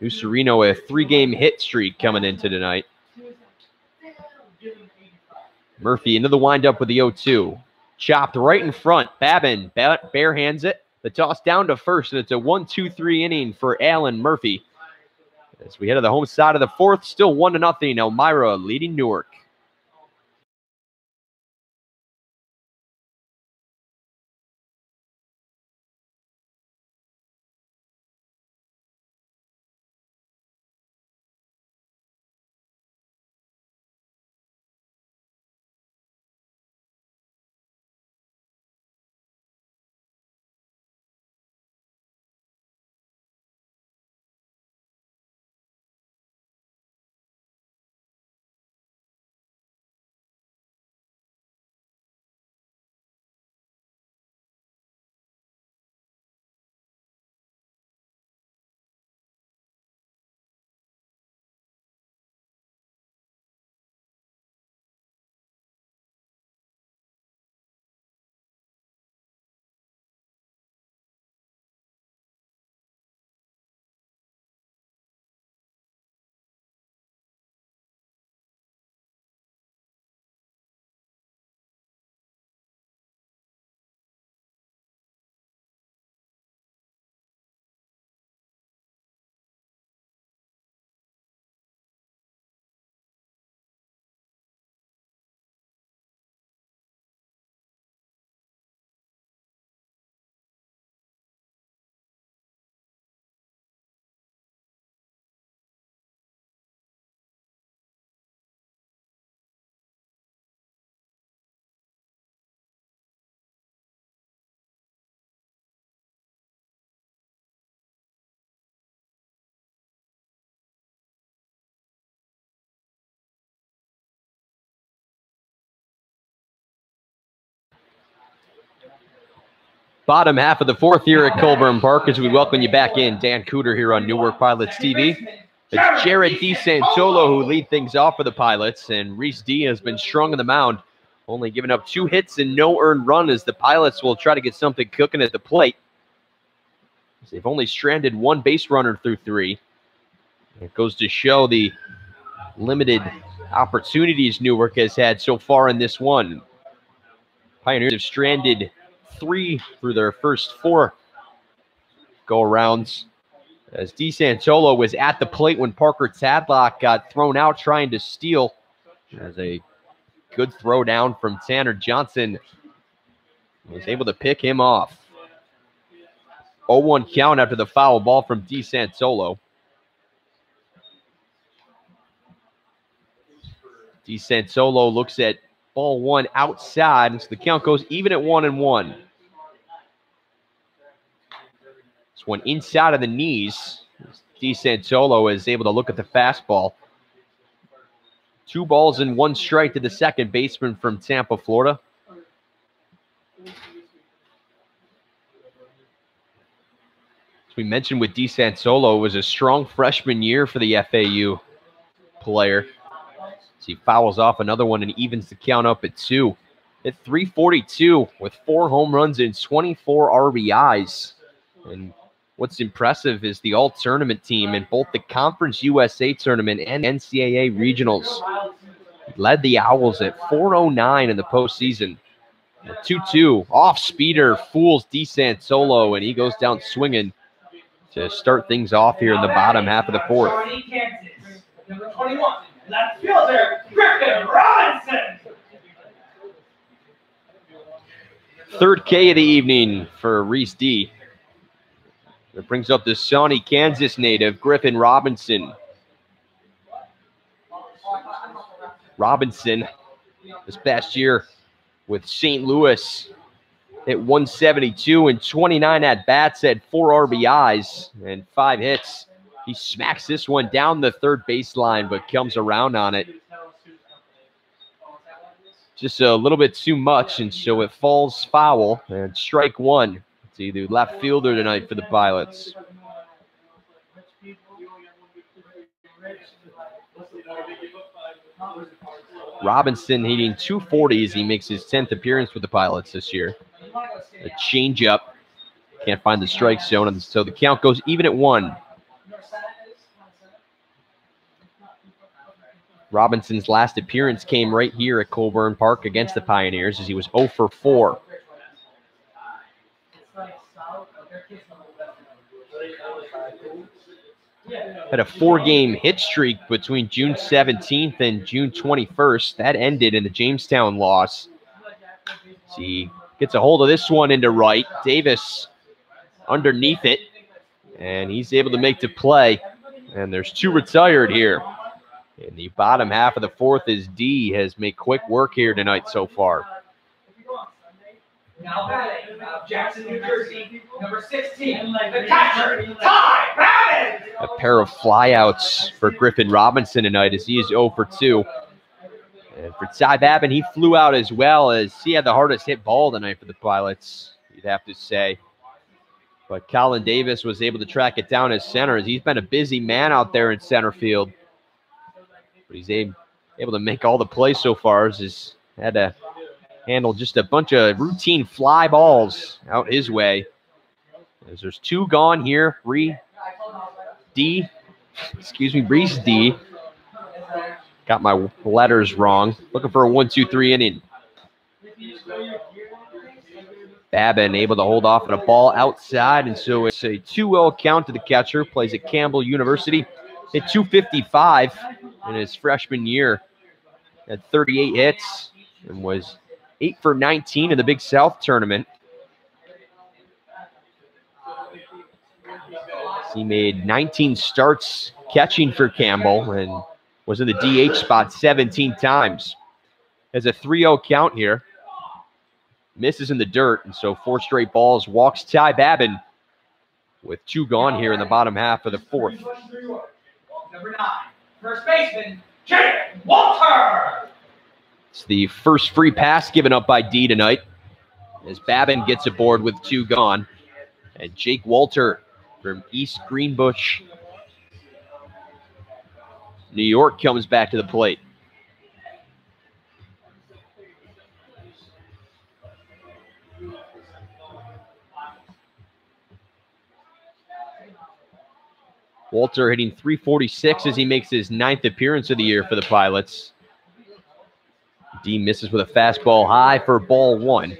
New Sereno a 3-game hit streak coming into tonight. Murphy into the windup with the 0-2. Chopped right in front. Babin bare hands it. The toss down to first, and it's a 1-2-3 inning for Alan Murphy. As we head to the home side of the 4th, still 1-0. Elmira leading Newark. Bottom half of the 4th here at Colburn Park as we welcome you back in. Dan Cooter here on NewarkPilots.tv. It's Jared DeSantolo who lead things off for the Pilots, and Reese D has been strong on the mound, only giving up 2 hits and no earned run as the Pilots will try to get something cooking at the plate. They've only stranded 1 base runner through 3. It goes to show the limited opportunities Newark has had so far in this one. Pioneers have stranded 3 through their first 4 go-arounds as DeSantolo was at the plate when Parker Tadlock got thrown out trying to steal. As a good throw down from Tanner Johnson. He was able to pick him off. 0-1 count after the foul ball from DeSantolo. DeSantolo looks at ball one outside, and so the count goes even at 1-1. This one inside of the knees. DeSantolo is able to look at the fastball. 2 balls and 1 strike to the second baseman from Tampa, Florida. As we mentioned with DeSantolo, it was a strong freshman year for the FAU player. So he fouls off another one and evens the count up at 2. At 342 with 4 home runs and 24 RBIs. And what's impressive is the all-tournament team in both the Conference USA Tournament and NCAA Regionals. He led the Owls at 409 in the postseason. 2-2 off-speeder fools DeSantolo, and he goes down swinging to start things off here in the bottom half of the fourth. Number 21, left fielder, Griffin Robinson. Third K of the evening for Reese D. That brings up the Shawnee, Kansas native, Griffin Robinson. Robinson, this past year with St. Louis, hit 172 and 29 at-bats, had 4 RBIs and 5 hits. He smacks this one down the third baseline, but comes around on it. Just a little bit too much, and so it falls foul. And strike 1 to the left fielder tonight for the Pilots. Robinson hitting 240 as he makes his 10th appearance with the Pilots this year. A changeup. Can't find the strike zone, and so the count goes even at 1. Robinson's last appearance came right here at Colburn Park against the Pioneers as he was 0 for 4. Had a 4-game hit streak between June 17th and June 21st. That ended in the Jamestown loss. He gets a hold of this one into right. Davis underneath it, and he's able to make the play. And there's 2 retired here. In the bottom half of the fourth is D has made quick work here tonight so far. Now batting, Jackson, New Jersey, number 16, the catcher, Ty Babin. A pair of flyouts for Griffin Robinson tonight as he is 0 for 2. And for Ty Babin, he flew out as well as he had the hardest hit ball tonight for the Pilots, you'd have to say. But Colin Davis was able to track it down as center as he's been a busy man out there in center field. But he's able to make all the plays so far as he's had to handle just a bunch of routine fly balls out his way. As there's 2 gone here. Reese D. Got my letters wrong. Looking for a 1-2-3 inning. Babin able to hold off on a ball outside, and so it's a 2-0 count to the catcher. Plays at Campbell University. Hit 255 in his freshman year. Had 38 hits and was 8 for 19 in the Big South tournament. He made 19 starts catching for Campbell and was in the DH spot 17 times. Has a 3-0 count here. Misses in the dirt, and so 4 straight balls. Walks Ty Babin with 2 gone here in the bottom half of the fourth. Number 9, first baseman, Jake Walter. It's the first free pass given up by D tonight as Babin gets aboard with 2 gone. And Jake Walter from East Greenbush, New York, comes back to the plate. Walter hitting 346 as he makes his 9th appearance of the year for the Pilots. D misses with a fastball high for ball 1.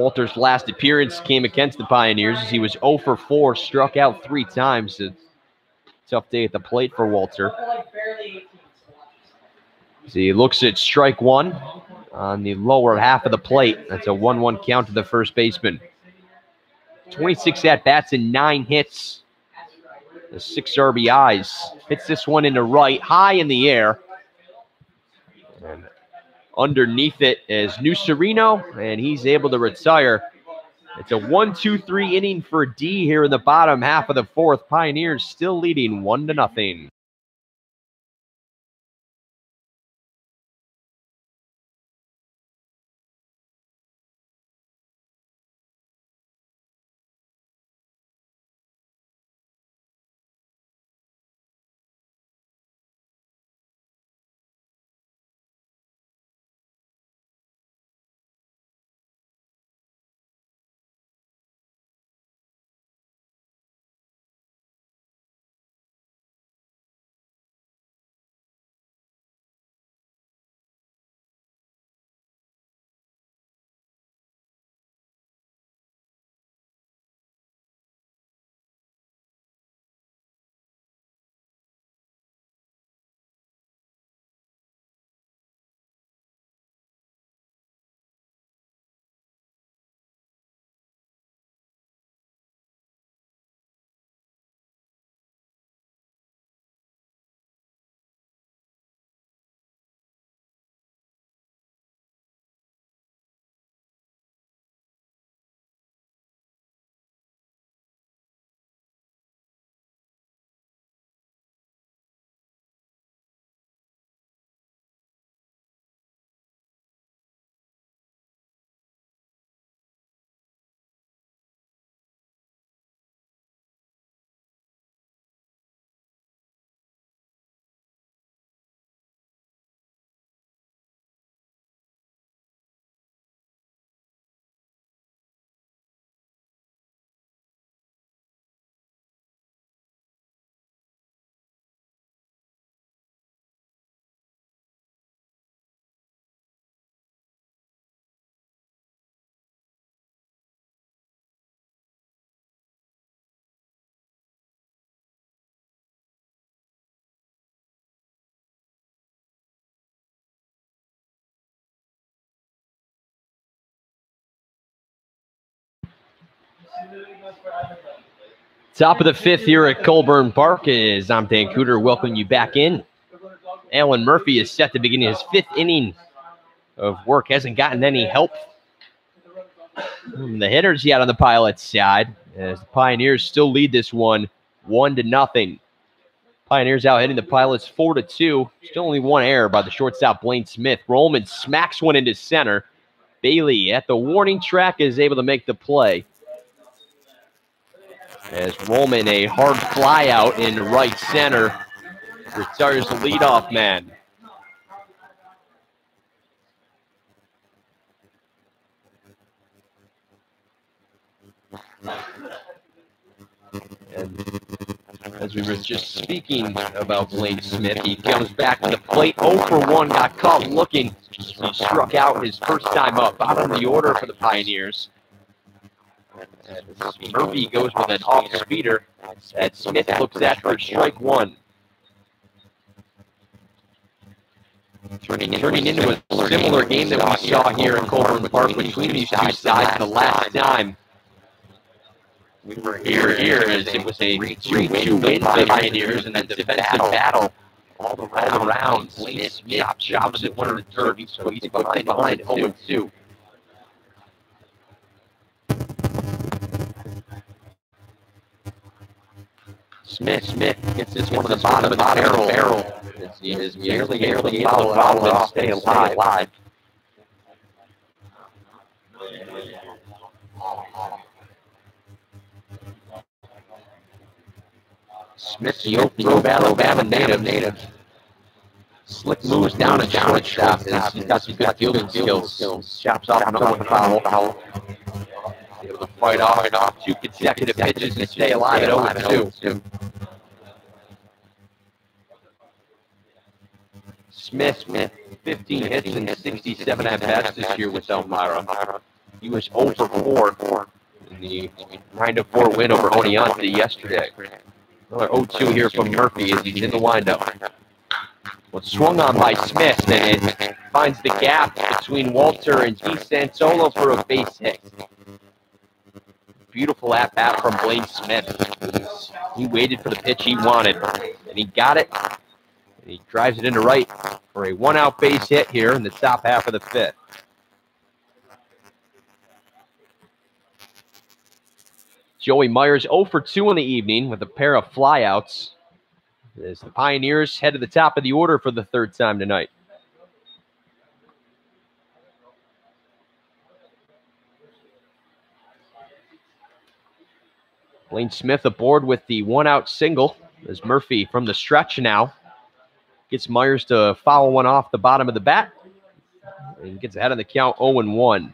Walter's last appearance came against the Pioneers as he was 0 for 4, struck out 3 times. A tough day at the plate for Walter. As he looks at strike one on the lower half of the plate. That's a 1-1 count to the first baseman. 26 at-bats and 9 hits. The 6 RBIs. Hits this one into right, high in the air. And underneath it is Nucerino, and he's able to retire. It's a 1-2-3 inning for D here in the bottom half of the fourth. Pioneers still leading 1-0. Top of the fifth here at Colburn Park is I'm Dan Cooter welcoming you back in. Alan Murphy is set to begin his 5th inning of work. Hasn't gotten any help from the hitters yet on the Pilots side, as the Pioneers still lead this one 1-0. Pioneers out hitting the Pilots 4-2. Still only 1 error by the shortstop Blaine Smith. Rollman smacks one into center. Bailey at the warning track is able to make the play. As Rollman, a hard fly out in right center, retires the leadoff man. And as we were just speaking about Blaine Smith, he comes back to the plate. 0 for 1, got caught looking. He struck out his first time up. Bottom of the order for the Pioneers. And Murphy goes with an off-speeder that Smith looks at for strike one. Turning into a similar game that we saw here in Colburn Park between these two sides the last time we were here as it was a 3-2 win for the Pioneers in that defensive battle all around. Smith chops at one of the turns, so he's behind 0-2. Smith gets this one to the bottom of the barrel. He is barely able to follow and stay alive. Smith, the Alabama native. Slick moves down and shortstop. He's got some good fielding skills. Chops off another foul. Able to fight off 2 consecutive pitches and stay alive at 0-2. Smith, 15 hits and 67 at-bats this year with Elmira. He was 0 for 4 in the 9-4 win over Oneonta yesterday. Another 0-2 here from Murphy as he's in the windup. Well, swung on by Smith, and it finds the gap between Walter and DeSantolo for a base hit. Beautiful at-bat from Blaine Smith. He waited for the pitch he wanted, and he got it. And he drives it into right for a one-out base hit here in the top half of the fifth. Joey Myers 0 for 2 in the evening with a pair of flyouts as the Pioneers head to the top of the order for the third time tonight. Blaine Smith aboard with the one-out single as Murphy from the stretch now gets Myers to foul one off the bottom of the bat and gets ahead of the count 0-1.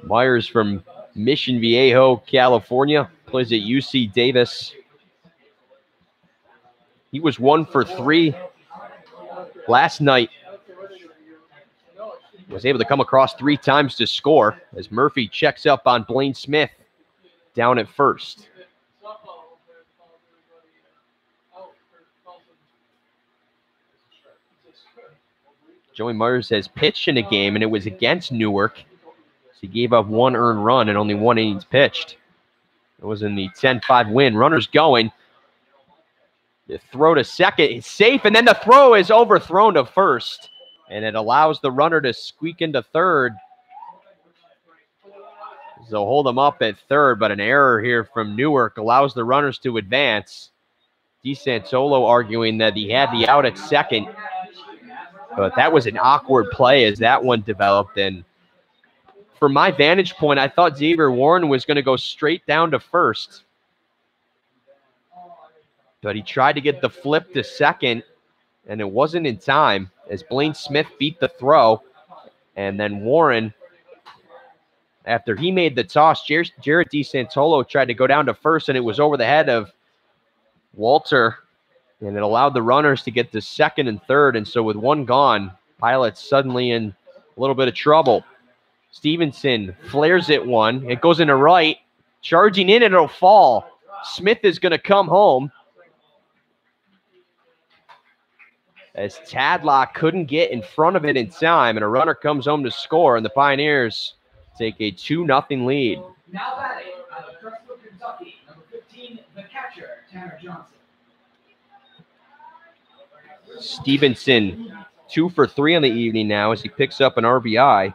Myers from Mission Viejo, California, plays at UC Davis. He was 1 for 3 last night. Was able to come across 3 times to score as Murphy checks up on Blaine Smith down at first. Joey Myers has pitched in a game, and it was against Newark. So he gave up 1 earned run and only 1 innings pitched. It was in the 10-5 win. Runners going. The throw to second is safe, and then the throw is overthrown to first. And it allows the runner to squeak into third. So hold him up at third, but an error here from Newark allows the runners to advance. DeSantolo arguing that he had the out at second. But that was an awkward play as that one developed. And from my vantage point, I thought Xavier Warren was going to go straight down to first. But he tried to get the flip to second, and it wasn't in time as Blaine Smith beat the throw. And then Warren, after he made the toss, Jared DeSantolo tried to go down to first, and it was over the head of Walter. And it allowed the runners to get to second and third. And so with 1 gone, Pilots suddenly in a little bit of trouble. Stevenson flares it 1. It goes into right. Charging in, and it'll fall. Smith is going to come home as Tadlock couldn't get in front of it in time. And a runner comes home to score. And the Pioneers take a 2-0 lead. Now batting out of Crestwood, Kentucky, number 15, the catcher, Tanner Johnson. Stevenson 2 for 3 on the evening now as he picks up an RBI.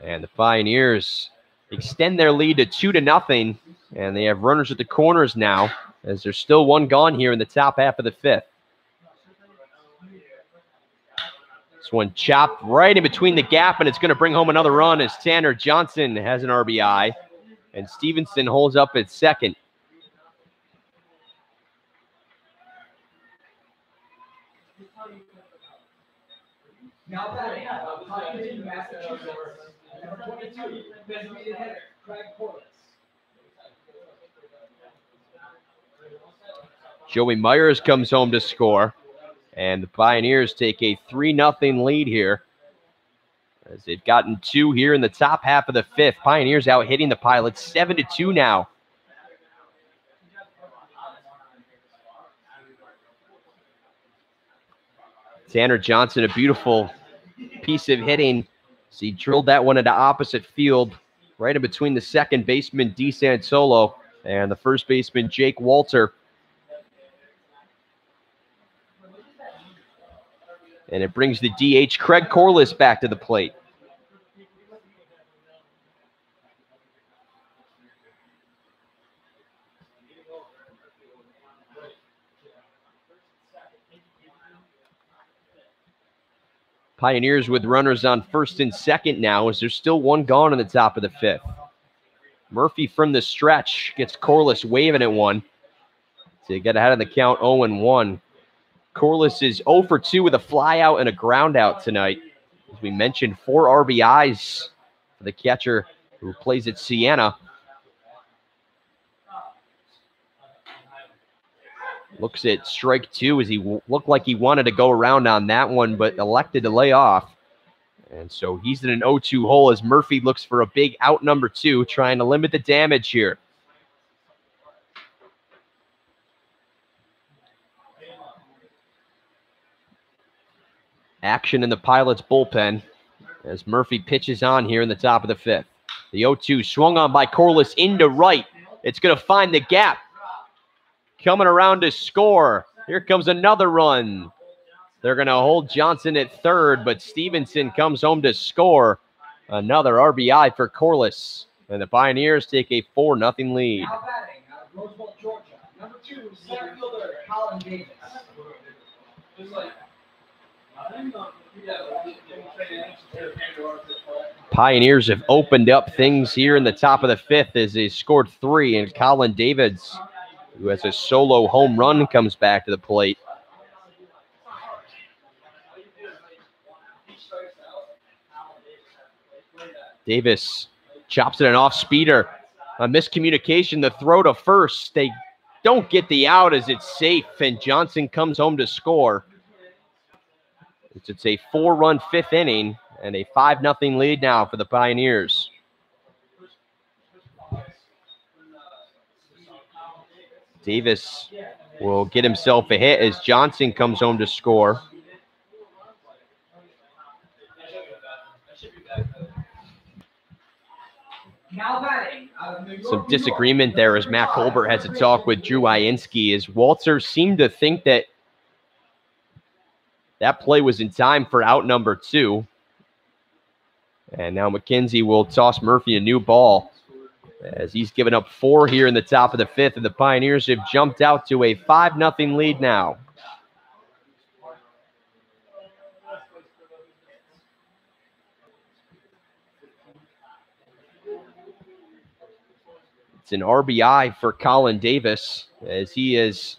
And the Pioneers extend their lead to 2-0, and they have runners at the corners now as there's still 1 gone here in the top half of the fifth. This one chopped right in between the gap, and it's going to bring home another run as Tanner Johnson has an RBI, and Stevenson holds up at second. Now batting out of Hopkins, Massachusetts, number 22, designated hitter, Craig Corliss. Joey Myers comes home to score, and the Pioneers take a 3-0 lead here as they've gotten 2 here in the top half of the fifth. Pioneers out hitting the Pilots 7-2 now. Tanner Johnson, a beautiful piece of hitting. So he drilled that one into opposite field, right in between the second baseman, DeSantolo, and the first baseman, Jake Walter. And it brings the DH, Craig Corliss, back to the plate. Pioneers with runners on first and second now as there's still 1 gone in the top of the fifth. Murphy from the stretch gets Corliss waving at 1 to get ahead of the count 0-1. Corliss is 0 for 2 with a fly out and a ground out tonight. As we mentioned, 4 RBIs for the catcher who plays at Siena. Looks at strike two as he looked like he wanted to go around on that one, but elected to lay off. And so he's in an 0-2 hole as Murphy looks for a big out number two, trying to limit the damage here. Action in the Pilots bullpen as Murphy pitches on here in the top of the fifth. The 0-2 swung on by Corliss into right. It's going to find the gap. Coming around to score. Here comes another run. They're going to hold Johnson at third, but Stevenson comes home to score. Another RBI for Corliss. And the Pioneers take a 4-0 lead. Now batting out of Roseville, Georgia. Number 2, center fielder, Colin Davis. Pioneers have opened up things here in the top of the fifth as they scored 3, and Colin Davis, who has a solo home run, comes back to the plate. Davis chops it an off-speeder. A miscommunication, the throw to first. They don't get the out as it's safe, and Johnson comes home to score. It's a 4-run fifth inning and a 5-0 lead now for the Pioneers. Davis will get himself a hit as Johnson comes home to score. Now batting out of New York, Some disagreement there as Matt Colbert has a talk with Drew Ianski as Walter seemed to think that play was in time for out number 2. And now McKenzie will toss Murphy a new ball as he's given up 4 here in the top of the fifth, and the Pioneers have jumped out to a 5-0 lead now. It's an RBI for Colin Davis as he is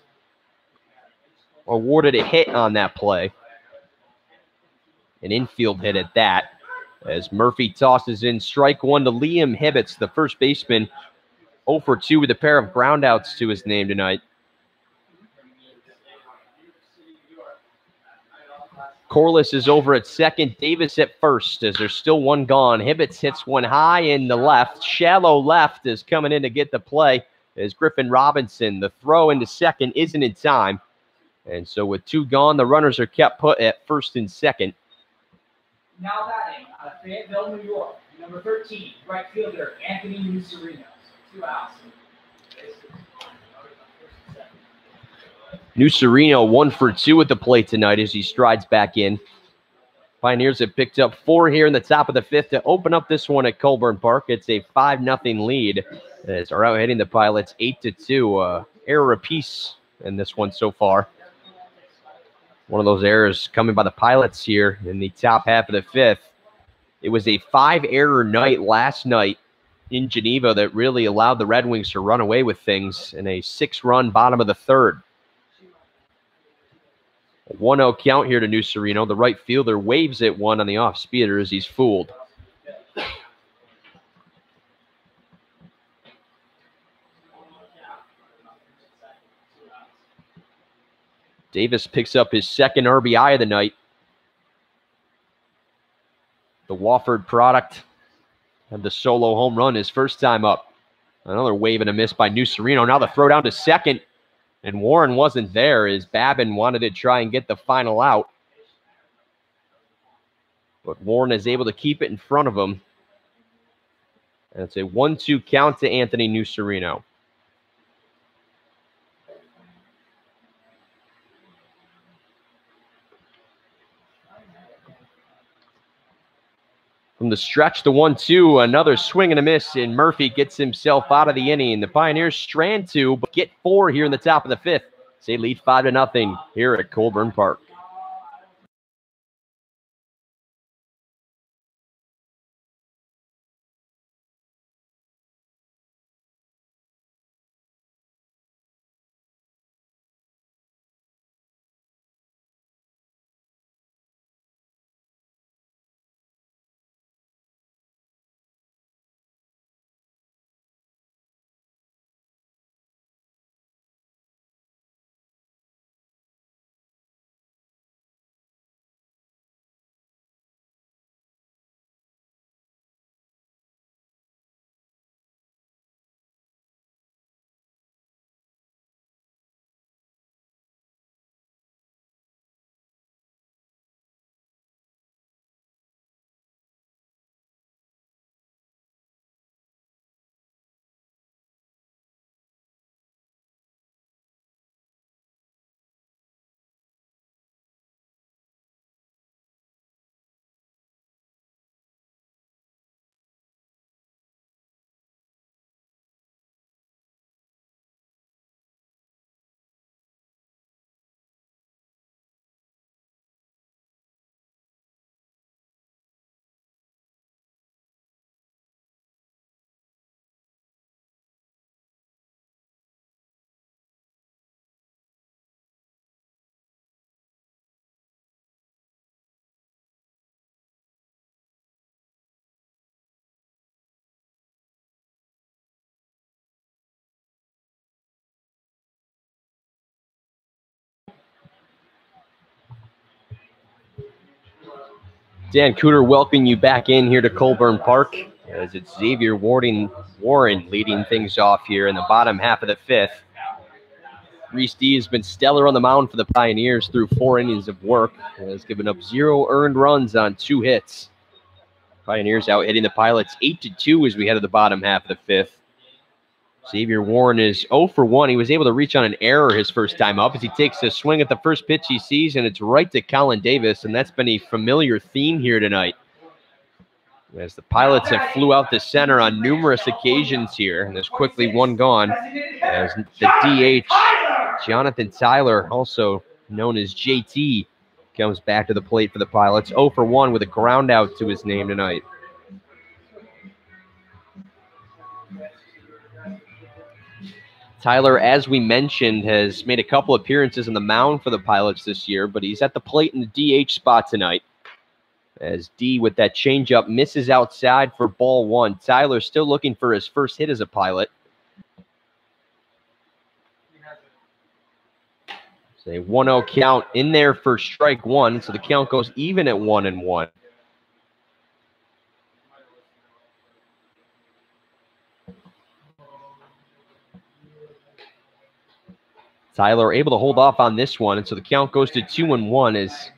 awarded a hit on that play. An infield hit at that, as Murphy tosses in strike one to Liam Hibbets, the first baseman, 0 for 2 with a pair of groundouts to his name tonight. Corliss is over at second, Davis at first as there's still one gone. Hibbets hits one high in the left. Shallow left is coming in to get the play as Griffin Robinson. The throw into second isn't in time. And so with 2 gone, the runners are kept put at first and second. Now batting out of Fayetteville, New York. Number 13, right fielder, Anthony Nucerino. 2 outs. Nucerino 1 for 2 at the plate tonight as he strides back in. Pioneers have picked up 4 here in the top of the fifth to open up this one at Colburn Park. It's a 5-0 lead as they're out hitting the Pilots 8-2. Error apiece in this one so far. One of those errors coming by the Pilots here in the top half of the fifth. It was a 5-error night last night in Geneva that really allowed the Red Wings to run away with things in a 6-run bottom of the third. A 1-0 count here to Nucerino. The right fielder waves at one on the off-speeder as he's fooled. Davis picks up his second RBI of the night. The Wofford product had the solo home run his first time up. Another wave and a miss by Nucerino. Now the throw down to second. And Warren wasn't there as Babin wanted to try and get the final out. But Warren is able to keep it in front of him. And it's a 1-2 count to Anthony Nucerino. From the stretch, the 1-2, another swing and a miss, and Murphy gets himself out of the inning. The Pioneers strand 2, but get 4 here in the top of the fifth. They lead 5-0 here at Colburn Park. Dan Cooter welcoming you back in here to Colburn Park as it's Xavier Warren leading things off here in the bottom half of the fifth. Reese D has been stellar on the mound for the Pioneers through 4 innings of work. Has given up 0 earned runs on 2 hits. Pioneers out hitting the Pilots 8-2 as we head to the bottom half of the fifth. Xavier Warren is 0 for 1. He was able to reach on an error his first time up as he takes a swing at the first pitch he sees, and it's right to Colin Davis, and that's been a familiar theme here tonight. As the Pilots have flew out the center on numerous occasions here, and there's quickly one gone. As the DH, Jonathan Tyler, also known as JT, comes back to the plate for the Pilots. 0 for 1 with a ground out to his name tonight. Tyler, as we mentioned, has made a couple appearances on the mound for the Pilots this year, but he's at the plate in the DH spot tonight. As D with that changeup misses outside for ball 1. Tyler still looking for his first hit as a Pilot. It's a 1-0 count in there for strike 1, so the count goes even at 1-1. Tyler able to hold off on this one, and so the count goes to 2-1 as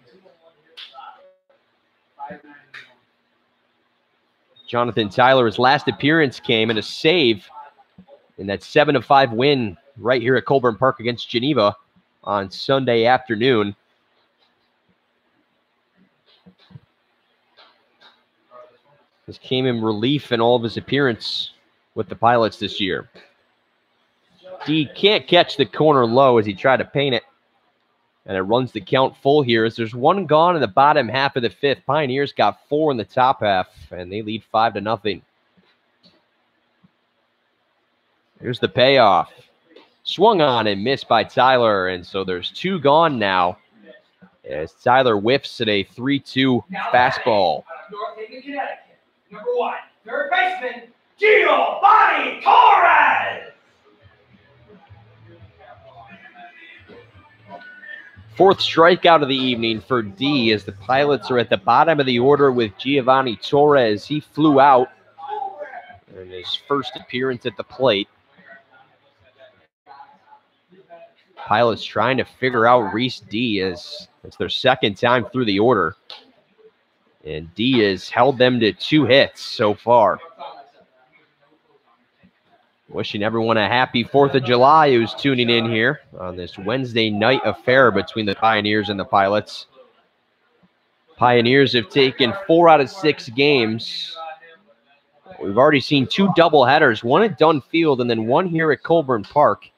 Jonathan Tyler, his last appearance came in a save in that 7-5 win right here at Colburn Park against Geneva on Sunday afternoon. This came in relief in all of his appearance with the Pilots this year. D can't catch the corner low as he tried to paint it. And it runs the count full here as there's one gone in the bottom half of the fifth. Pioneers got 4 in the top half, and they lead 5-0. Here's the payoff. Swung on and missed by Tyler, and so there's 2 gone now as Tyler whiffs at a 3-2 fastball. Number 1, third baseman, Giovanni Torres. Fourth strikeout of the evening for D as the Pilots are at the bottom of the order with Giovanni Torres. He flew out in his first appearance at the plate. Pilots trying to figure out Reese D as it's their second time through the order. And D has held them to 2 hits so far. Wishing everyone a happy 4th of July who's tuning in here on this Wednesday night affair between the Pioneers and the Pilots. Pioneers have taken 4 out of 6 games. We've already seen 2 doubleheaders, one at Dunn Field and then one here at Colburn Park.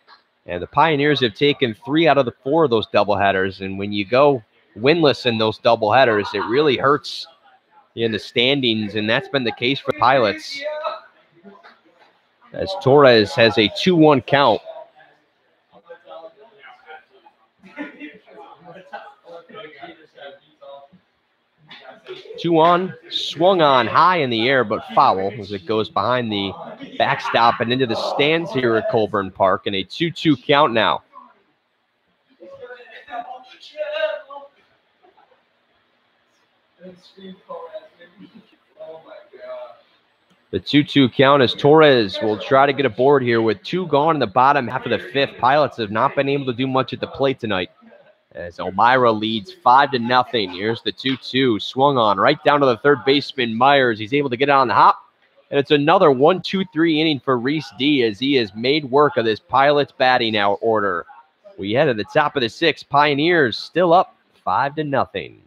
And the Pioneers have taken 3 out of the 4 of those doubleheaders. And when you go winless in those doubleheaders, it really hurts in the standings, and that's been the case for the Pilots. As Torres has a 2-1 count. 2-1, swung on high in the air, but foul as it goes behind the backstop and into the stands here at Colburn Park, and a 2-2 count now. The 2-2 count as Torres will try to get aboard here with 2 gone in the bottom half of the fifth. Pilots have not been able to do much at the plate tonight as Elmira leads 5-0. Here's the 2-2, swung on right down to the third baseman Myers. He's able to get it on the hop, and it's another 1-2-3 inning for Reese D as he has made work of this Pilots batting out order. We head to the top of the 6th. Pioneers still up 5-0.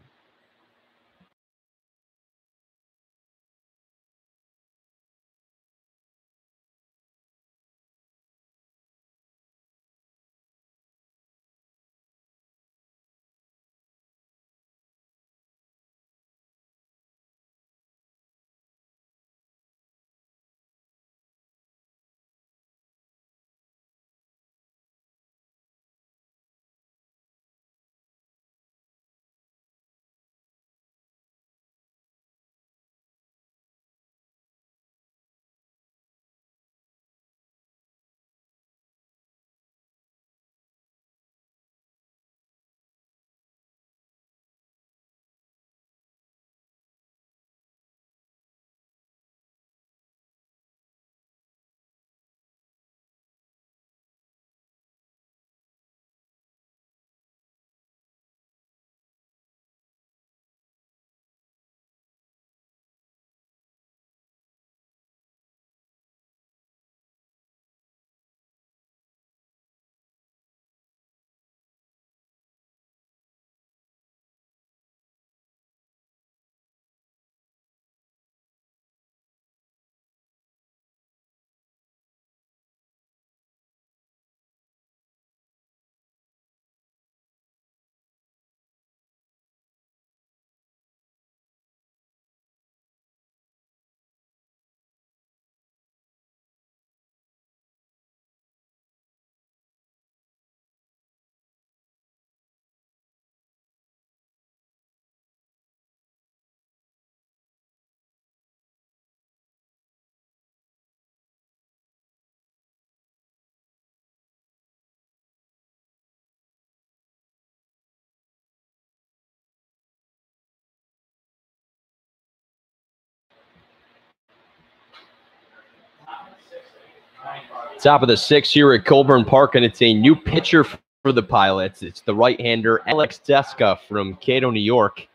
Top of the 6th here at Colburn Park, and it's a new pitcher for the Pilots. It's the right-hander Alex Teska from Cato, New York,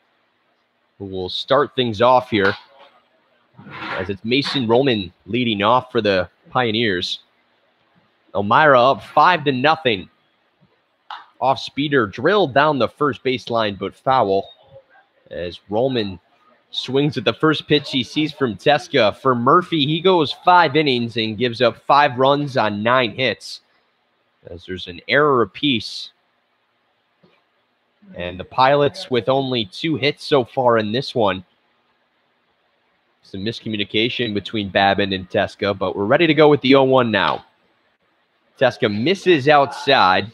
who will start things off here, as it's Mason Roman leading off for the Pioneers. Elmira up 5-0. Off speeder drilled down the first baseline, but foul, as Roman swings at the first pitch he sees from Teska. For Murphy, he goes 5 innings and gives up 5 runs on 9 hits, as there's an error apiece. And the Pilots with only 2 hits so far in this one. Some miscommunication between Babin and Teska, but we're ready to go with the 0-1 now. Teska misses outside.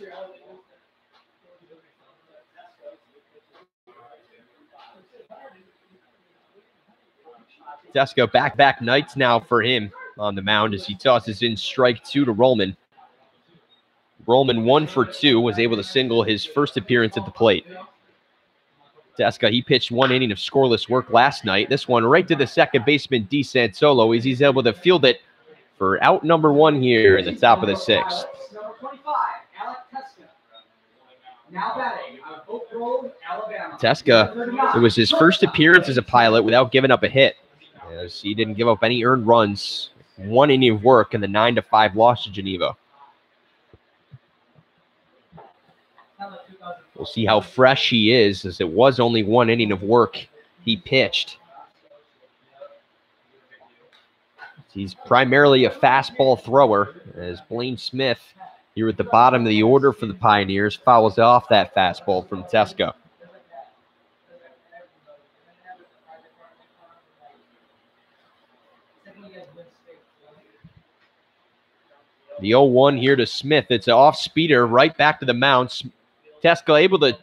Teska back-to-back nights now for him on the mound as he tosses in strike 2 to Roman. Roman 1 for 2, was able to single his first appearance at the plate. Teska, he pitched 1 inning of scoreless work last night. This one right to the second baseman, D. Santolo, as he's able to field it for out number 1 here in the top of the 6th. Number 25, Alex Teska. Now batting on Oak Grove, Alabama. Teska, it was his first appearance as a Pilot without giving up a hit, as he didn't give up any earned runs. 1 inning of work in the 9-5 loss to Geneva. We'll see how fresh he is, as it was only 1 inning of work he pitched. He's primarily a fastball thrower, as Blaine Smith, here at the bottom of the order for the Pioneers, fouls off that fastball from Teska. The 0-1 here to Smith. It's an off-speeder right back to the mound. Teska able to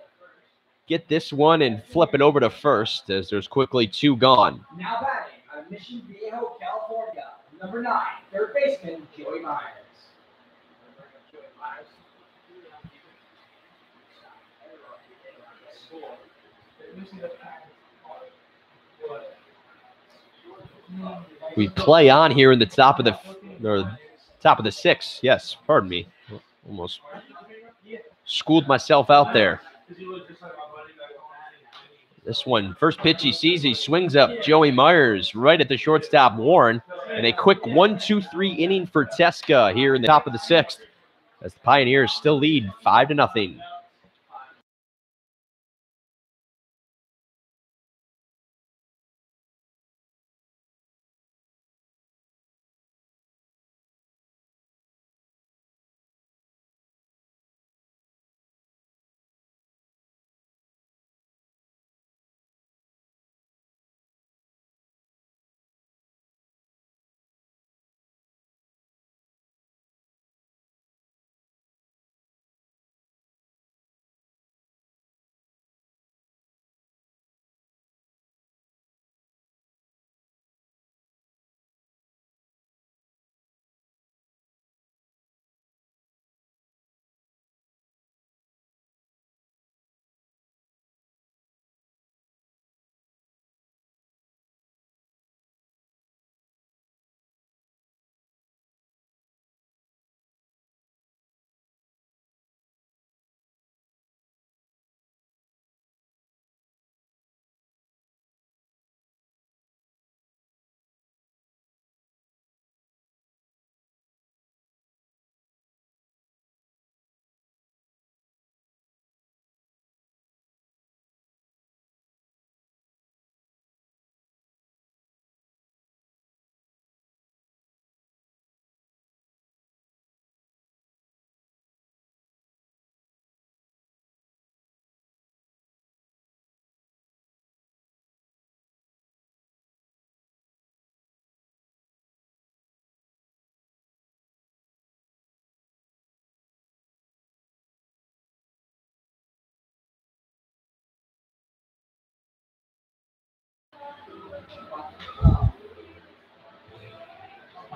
get this one and flip it over to first, as there's quickly 2 gone. Now batting on Mission Viejo, California, number 9, third baseman, Joey Myers. We play on here in the top of the 6th. Yes, pardon me. Almost schooled myself out there. This one, first pitch he sees, he swings up Joey Myers right at the shortstop Warren, and a quick 1-2-3 inning for Teska here in the top of the 6th, as the Pioneers still lead 5-0.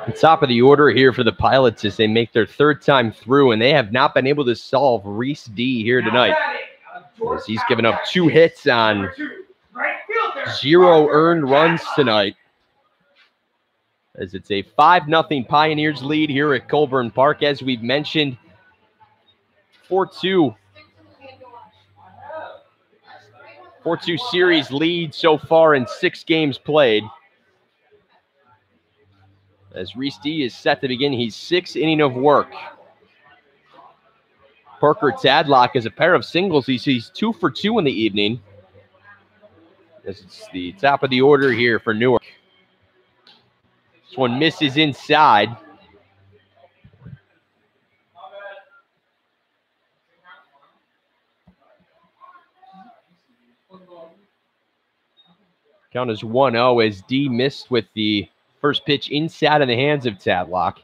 The top of the order here for the Pilots as they make their 3rd time through, and they have not been able to solve Reese D here tonight, as he's given up 2 hits on 0 earned runs tonight, as it's a 5-0 Pioneers lead here at Colburn Park. As we've mentioned, 4-2 series lead so far in 6 games played. As Reese D is set to begin his 6th inning of work. Parker Tadlock is a pair of singles. He's 2 for 2 in the evening. This is the top of the order here for Newark. This one misses inside. Count is 1-0 as D missed with the first pitch inside of the hands of Tadlock.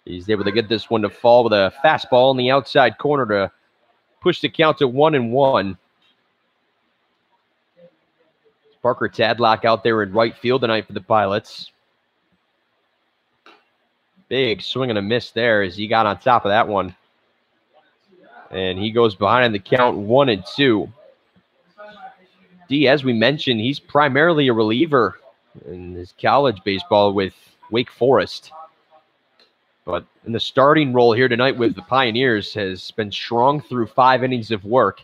He's able to get this one to fall with a fastball in the outside corner to push the count to 1-1. Parker Tadlock out there in right field tonight for the Pilots. Big swing and a miss there as he got on top of that one. And he goes behind in the count 1-2. D, as we mentioned, he's primarily a reliever in his college baseball with Wake Forest. But in the starting role here tonight with the Pioneers has been strong through 5 innings of work.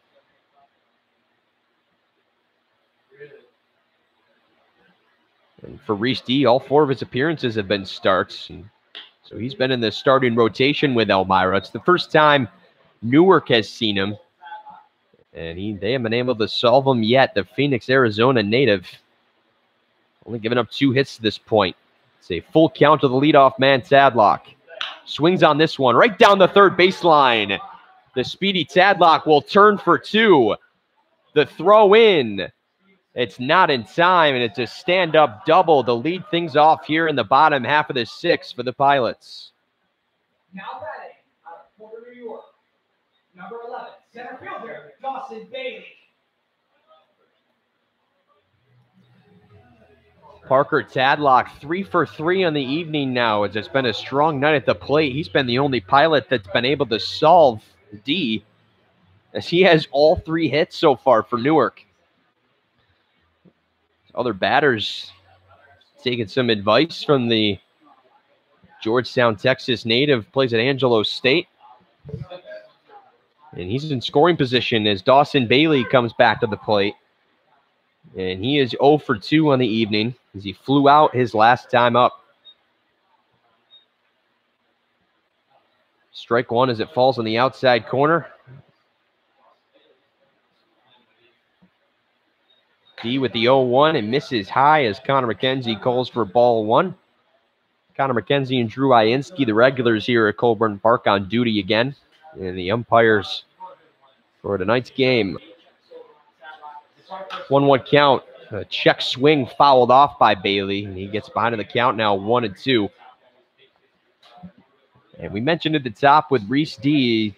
And for Reese D, all 4 of his appearances have been starts. And so he's been in the starting rotation with Elmira. It's the first time Newark has seen him. And they haven't been able to solve him yet. The Phoenix, Arizona native only giving up 2 hits to this point. It's a full count to the leadoff man, Tadlock. Swings on this one right down the third baseline. The speedy Tadlock will turn for 2. The throw in. It's not in time, and it's a stand-up double to lead things off here in the bottom half of the 6th for the Pilots. Now batting out of Porter, New York, number 11, center fielder, Dawson Bailey. Parker Tadlock 3 for 3 on the evening now, as it's been a strong night at the plate. He's been the only Pilot that's been able to solve D, as he has all 3 hits so far for Newark. Other batters taking some advice from the Georgetown, Texas native, plays at Angelo State. And he's in scoring position as Dawson Bailey comes back to the plate. And he is 0 for 2 on the evening as he flew out his last time up. Strike 1 as it falls on the outside corner. D with the 0-1 and misses high as Connor McKenzie calls for ball 1. Connor McKenzie and Drew Iinski, the regulars here at Colburn Park, on duty again. And the umpires for tonight's game. 1-1 count. A check swing fouled off by Bailey. And he gets behind in the count now 1-2. And we mentioned at the top with Reese D,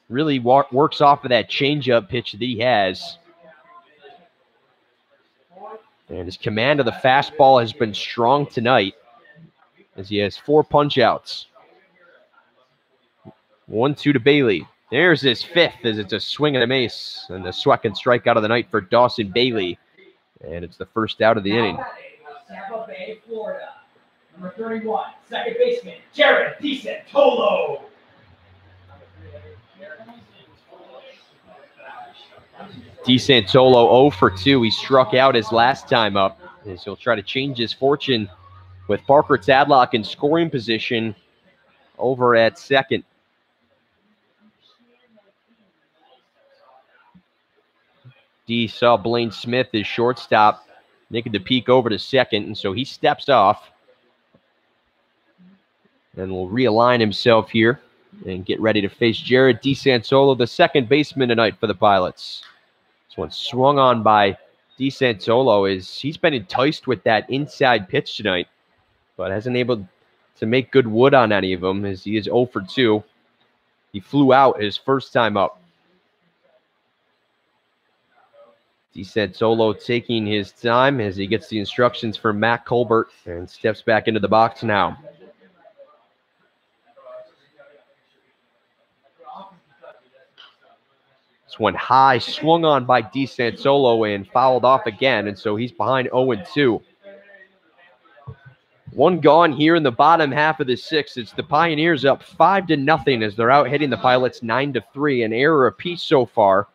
really works off of that changeup pitch that he has. And his command of the fastball has been strong tonight, as he has 4 punch-outs. 1-2 to Bailey. There's his 5th, as it's a swing and a miss. And the second strikeout of the night for Dawson Bailey. And it's the first out of the inning. Tampa Bay, Florida. Number 31, second baseman, Jared DeSantolo. DeSantolo 0 for 2. He struck out his last time up, as he'll try to change his fortune with Parker Tadlock in scoring position over at second. D saw Blaine Smith, his shortstop, making the peek over to second, and so he steps off and will realign himself here and get ready to face Jared DeSantolo, the second baseman tonight for the Pilots. This one swung on by DeSantolo, as he's been enticed with that inside pitch tonight, but hasn't able to make good wood on any of them, as he is 0 for 2. He flew out his first time up. DeSantolo taking his time as he gets the instructions from Matt Colbert and steps back into the box now. This one high, swung on by DeSantolo and fouled off again, and so he's behind 0-2. One gone here in the bottom half of the sixth. It's the Pioneers up 5-0 as they're out hitting the Pilots 9-3. An error apiece so far.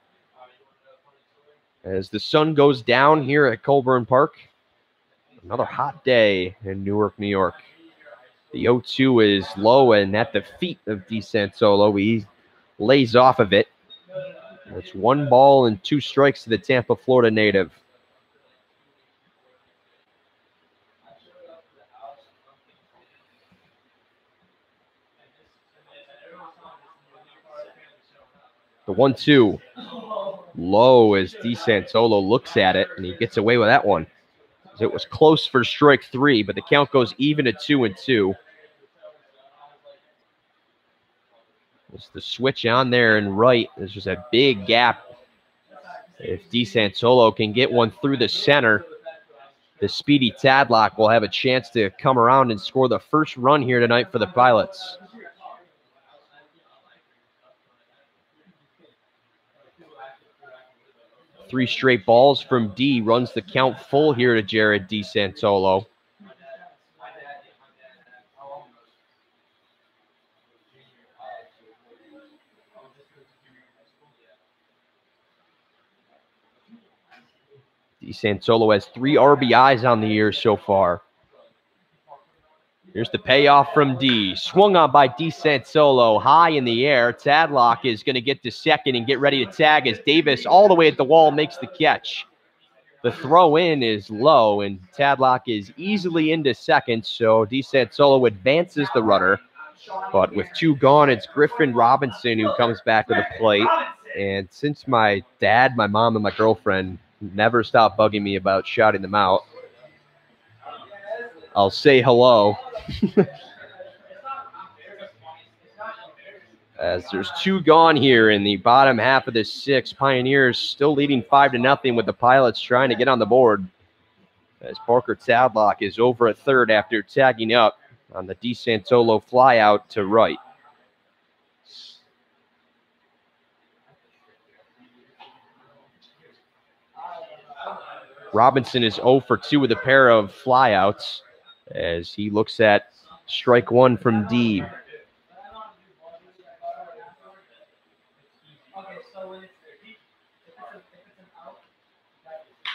As the sun goes down here at Colburn Park. Another hot day in Newark, New York. The 0-2 is low and at the feet of DeSantolo. He lays off of it. It's 1 ball and 2 strikes to the Tampa, Florida native. The 1-2 low as DeSantolo looks at it, and he gets away with that one. It was close for strike 3, but the count goes even at 2-2. It's the switch on there and right. There's just a big gap. If DeSantolo can get one through the center, the speedy Tadlock will have a chance to come around and score the first run here tonight for the Pilots. Three straight balls from D runs the count full here to Jared DeSantolo. DeSantolo has 3 RBIs on the year so far. Here's the payoff from D. Swung on by DeSantolo high in the air. Tadlock is going to get to second and get ready to tag as Davis all the way at the wall makes the catch. The throw in is low, and Tadlock is easily into second, so DeSantolo advances the runner. But with 2 gone, it's Griffin Robinson who comes back to the plate. And since my dad, my mom, and my girlfriend never stop bugging me about shouting them out, I'll say hello. As there's 2 gone here in the bottom half of the 6th. Pioneers still leading 5-0 with the Pilots trying to get on the board. As Parker Tadlock is over at third after tagging up on the DeSantolo fly out to right. Robinson is 0 for 2 with a pair of flyouts as he looks at strike 1 from D.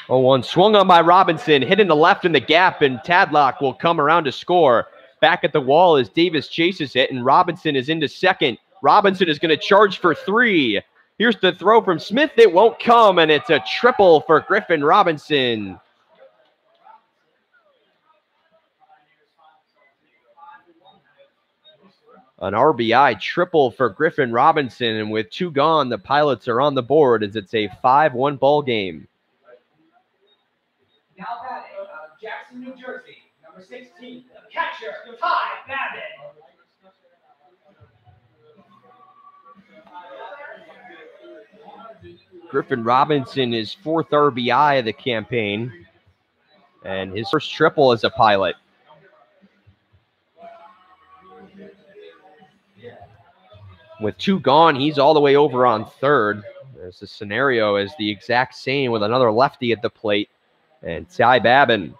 0-1 swung on by Robinson, hit in the left in the gap, and Tadlock will come around to score. Back at the wall as Davis chases it, and Robinson is into second. Robinson is going to charge for 3. Here's the throw from Smith. It won't come, and it's a triple for Griffin Robinson. An RBI triple for Griffin Robinson, and with 2 gone, the Pilots are on the board as it's a 5-1 ball game. Now batting, Jackson, New Jersey, number 16, the catcher, Ty Babin. Griffin Robinson, his 4th RBI of the campaign, and his first triple as a Pilot. With 2 gone, he's all the way over on third. As the scenario is the exact same with another lefty at the plate. And Ty Babin.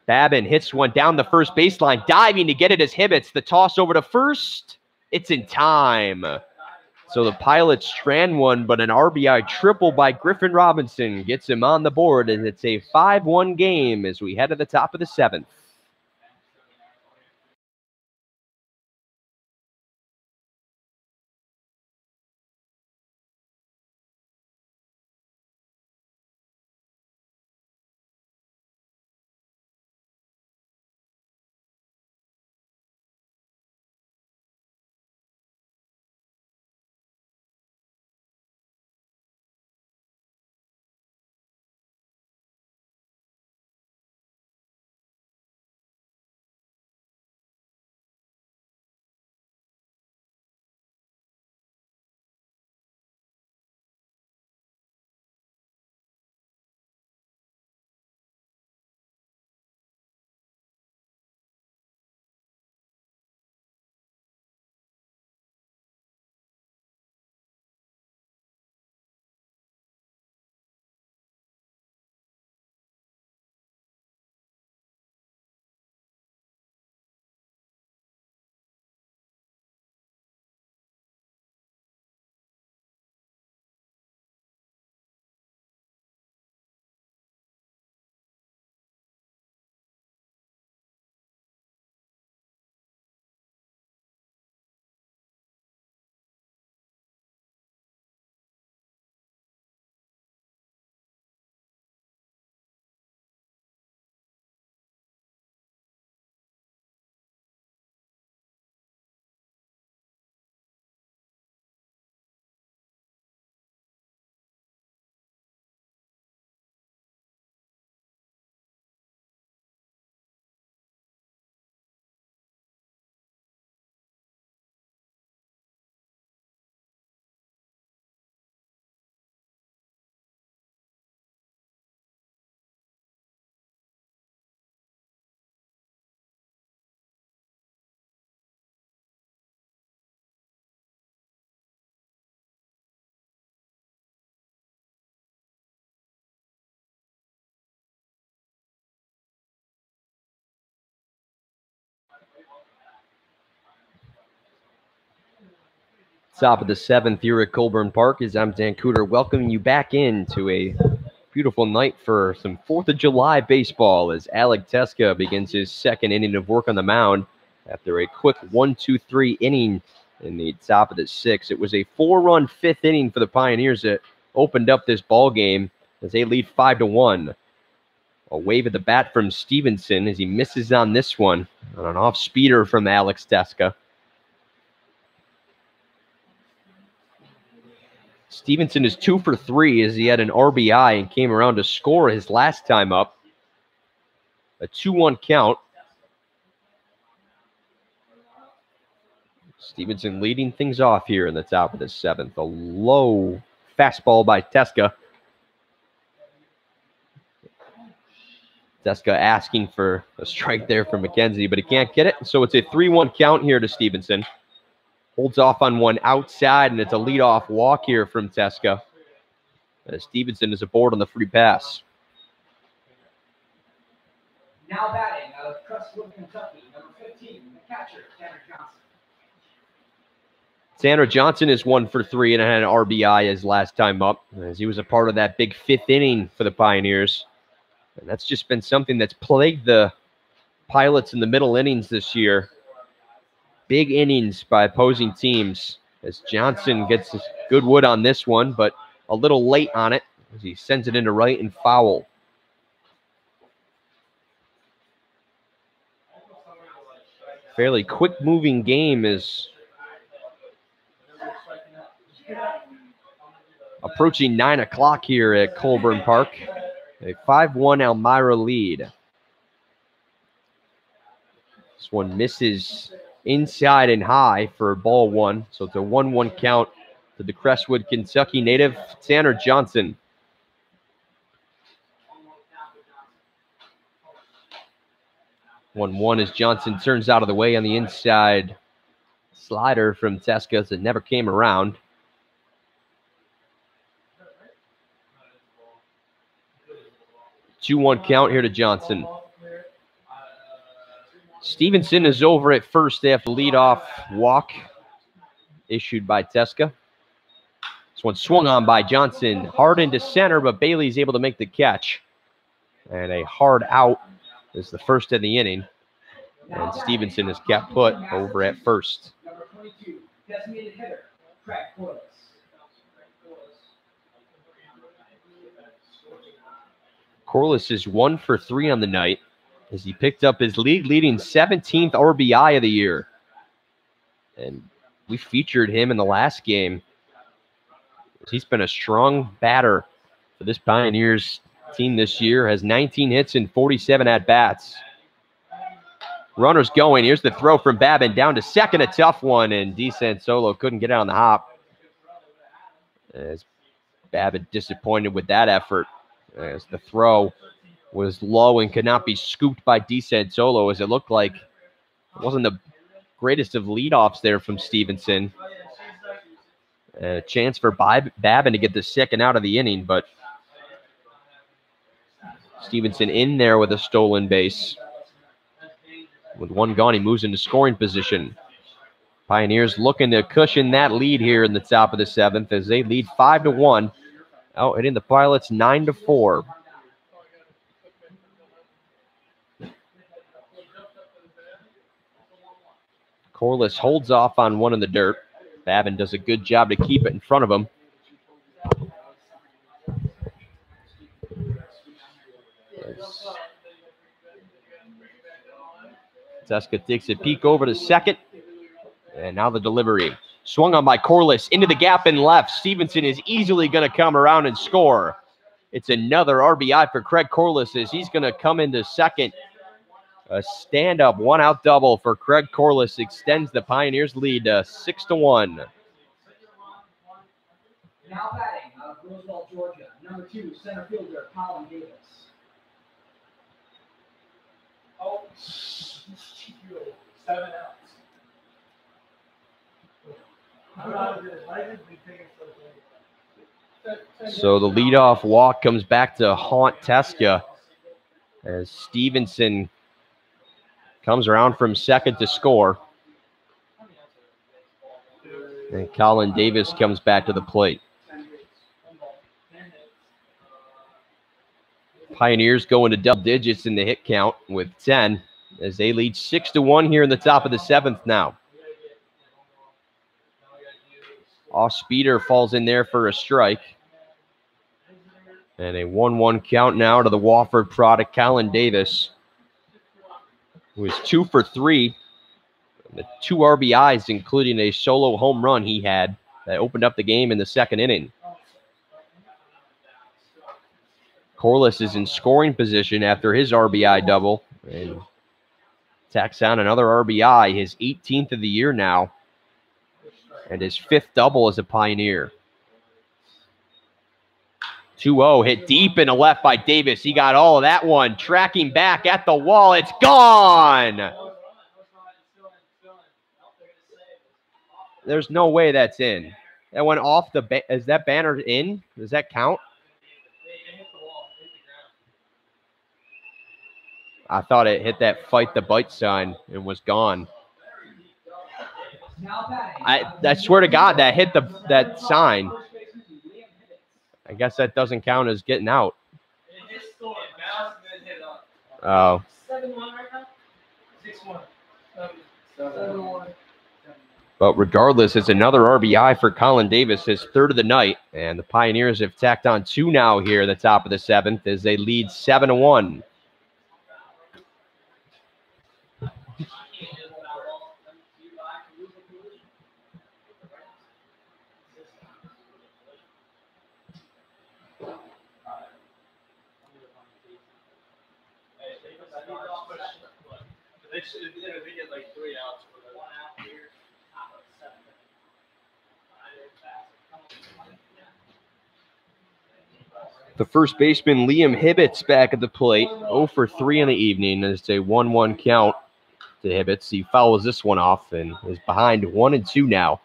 Babin hits one down the first baseline, diving to get it as Hibbets. The toss over to first. It's in time. So the Pilots strand one, but an RBI triple by Griffin Robinson gets him on the board, and it's a 5-1 game as we head to the top of the 7th. Top of the 7th here at Colburn Park as I'm Dan Cooter welcoming you back into a beautiful night for some 4th of July baseball as Alec Teska begins his second inning of work on the mound after a quick 1-2-3 inning in the top of the 6th. It was a 4-run 5th inning for the Pioneers that opened up this ball game as they lead 5-1. A wave at the bat from Stevenson as he misses on this one on an off-speeder from Alex Teska. Stevenson is 2 for 3 as he had an RBI and came around to score his last time up. A 2-1 count. Stevenson leading things off here in the top of the 7th. A low fastball by Teska. Teska asking for a strike there from McKenzie, but he can't get it. So it's a 3-1 count here to Stevenson. Holds off on one outside, and it's a leadoff walk here from Teska. Stevenson is aboard on the free pass. Now batting out of Crestwood, Kentucky, number 15, the catcher, Tanner Johnson. Tanner Johnson is 1 for 3 and had an RBI his last time up, as he was a part of that big 5th inning for the Pioneers. And that's just been something that's plagued the Pilots in the middle innings this year. Big innings by opposing teams as Johnson gets his good wood on this one, but a little late on it as he sends it into right and foul. Fairly quick-moving game is approaching 9 o'clock here at Colburn Park. A 5-1 Elmira lead. This one misses inside and high for ball 1. So it's a 1-1 count to the Crestwood, Kentucky native, Tanner Johnson. One as Johnson turns out of the way on the inside slider from Teska as it never came around. Two-1 count here to Johnson. Stevenson is over at first after the leadoff walk issued by Teska. This one swung on by Johnson, hard into center, but Bailey's able to make the catch. And a hard out is the first of the inning. And Stevenson is kept put over at first. Number 22, designated hitter, Craig Corliss. Corliss is 1 for 3 on the night as he picked up his league-leading 17th RBI of the year. And we featured him in the last game. He's been a strong batter for this Pioneers team this year. Has 19 hits and 47 at-bats. Runners going. Here's the throw from Babin down to second. A tough one, and DeSansolo couldn't get it on the hop. As Babin disappointed with that effort, as the throw was low and could not be scooped by DeSansolo, as it looked like it wasn't the greatest of leadoffs there from Stevenson. A chance for Babin to get the second out of the inning, but Stevenson in there with a stolen base. With one gone, he moves into scoring position. Pioneers looking to cushion that lead here in the top of the 7th as they lead 5-1. Out hitting the Pilots 9-4. Corliss holds off on one in the dirt. Babin does a good job to keep it in front of him. Teska takes a peek over to second. And now the delivery. Swung on by Corliss into the gap and left. Stevenson is easily going to come around and score. It's another RBI for Craig Corliss as he's going to come into second. A stand-up one-out double for Craig Corliss extends the Pioneers' lead to 6-1. Now batting out of Roosevelt, Georgia, number 2, center fielder, Colin Davis. Oh, 7 outs. So the leadoff walk comes back to haunt Teska as Stevenson comes around from second to score. And Colin Davis comes back to the plate. Pioneers go into double digits in the hit count with 10 as they lead 6-1 here in the top of the 7th now. Off speeder falls in there for a strike. And a 1-1 count now to the Wofford product, Colin Davis, who was 2 for 3. The 2 RBIs, including a solo home run he had that opened up the game in the 2nd inning. Corliss is in scoring position after his RBI double and tacks on another RBI, his 18th of the year now, and his 5th double as a Pioneer. 2-0 hit deep in the left by Davis. He got all of that one. Tracking back at the wall. It's gone. There's no way that's in. That went off the is that banner in? Does that count? I thought it hit that fight the bite sign and was gone. I swear to God that hit that sign. I guess that doesn't count as getting out. Oh. 7-1 right now? 6-1. 7-1. But regardless, it's another RBI for Colin Davis, his 3rd of the night. And the Pioneers have tacked on 2 now here at the top of the 7th as they lead 7-1. They get like 3 outs for the 1 out here. The first baseman, Liam Hibbets, back at the plate. 0 for 3 in the evening. It's a 1-1 count to Hibbets. He fouls this one off and is behind 1-2 now.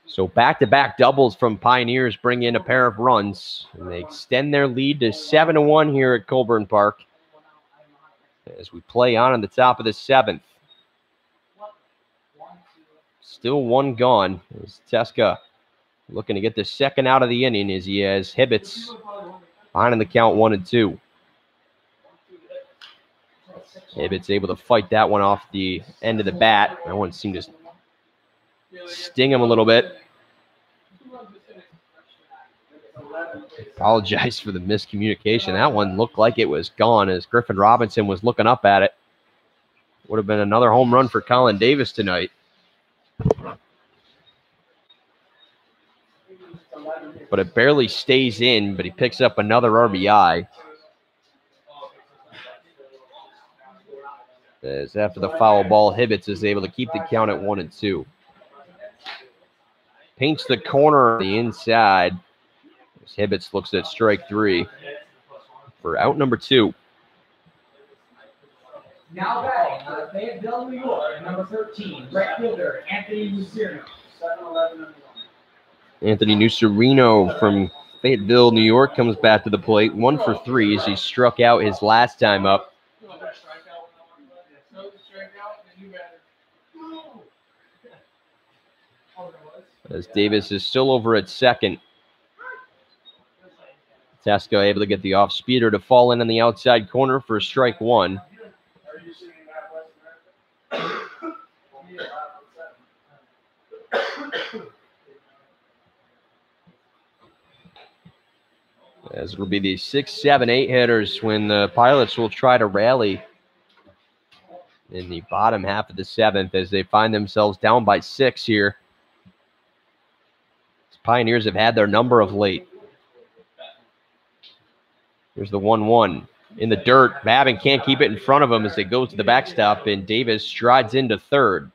So back-to-back doubles from Pioneers bring in a pair of runs, and they extend their lead to 7-1 here at Colburn Park as we play on the top of the 7th. Still 1 gone as Teska looking to get the 2nd out of the inning as he has Hibbets behind in the count 1-2. Hibbets able to fight that one off the end of the bat. That one seemed to sting him a little bit. Apologize for the miscommunication. That one looked like it was gone as Griffin Robinson was looking up at it. Would have been another home run for Colin Davis tonight. But it barely stays in, but he picks up another RBI. As after the foul ball, Hibbets is able to keep the count at 1-2. Paints the corner on the inside. As Hibbets looks at strike 3 for out number 2. Now batting out of Fayetteville, New York, number 13, right fielder Anthony Nucerino. 7-11. Anthony Nucerino from Fayetteville, New York, comes back to the plate. 1 for 3 as he struck out his last time up. As Davis is still over at 2nd. Teska able to get the off-speeder to fall in on the outside corner for strike 1. As it'll be the 6, 7, 8 hitters when the Pilots will try to rally in the bottom half of the 7th as they find themselves down by 6 here. Pioneers have had their number of late. Here's the 1-1 in the dirt. Babin can't keep it in front of him as it goes to the backstop, and Davis strides into 3rd.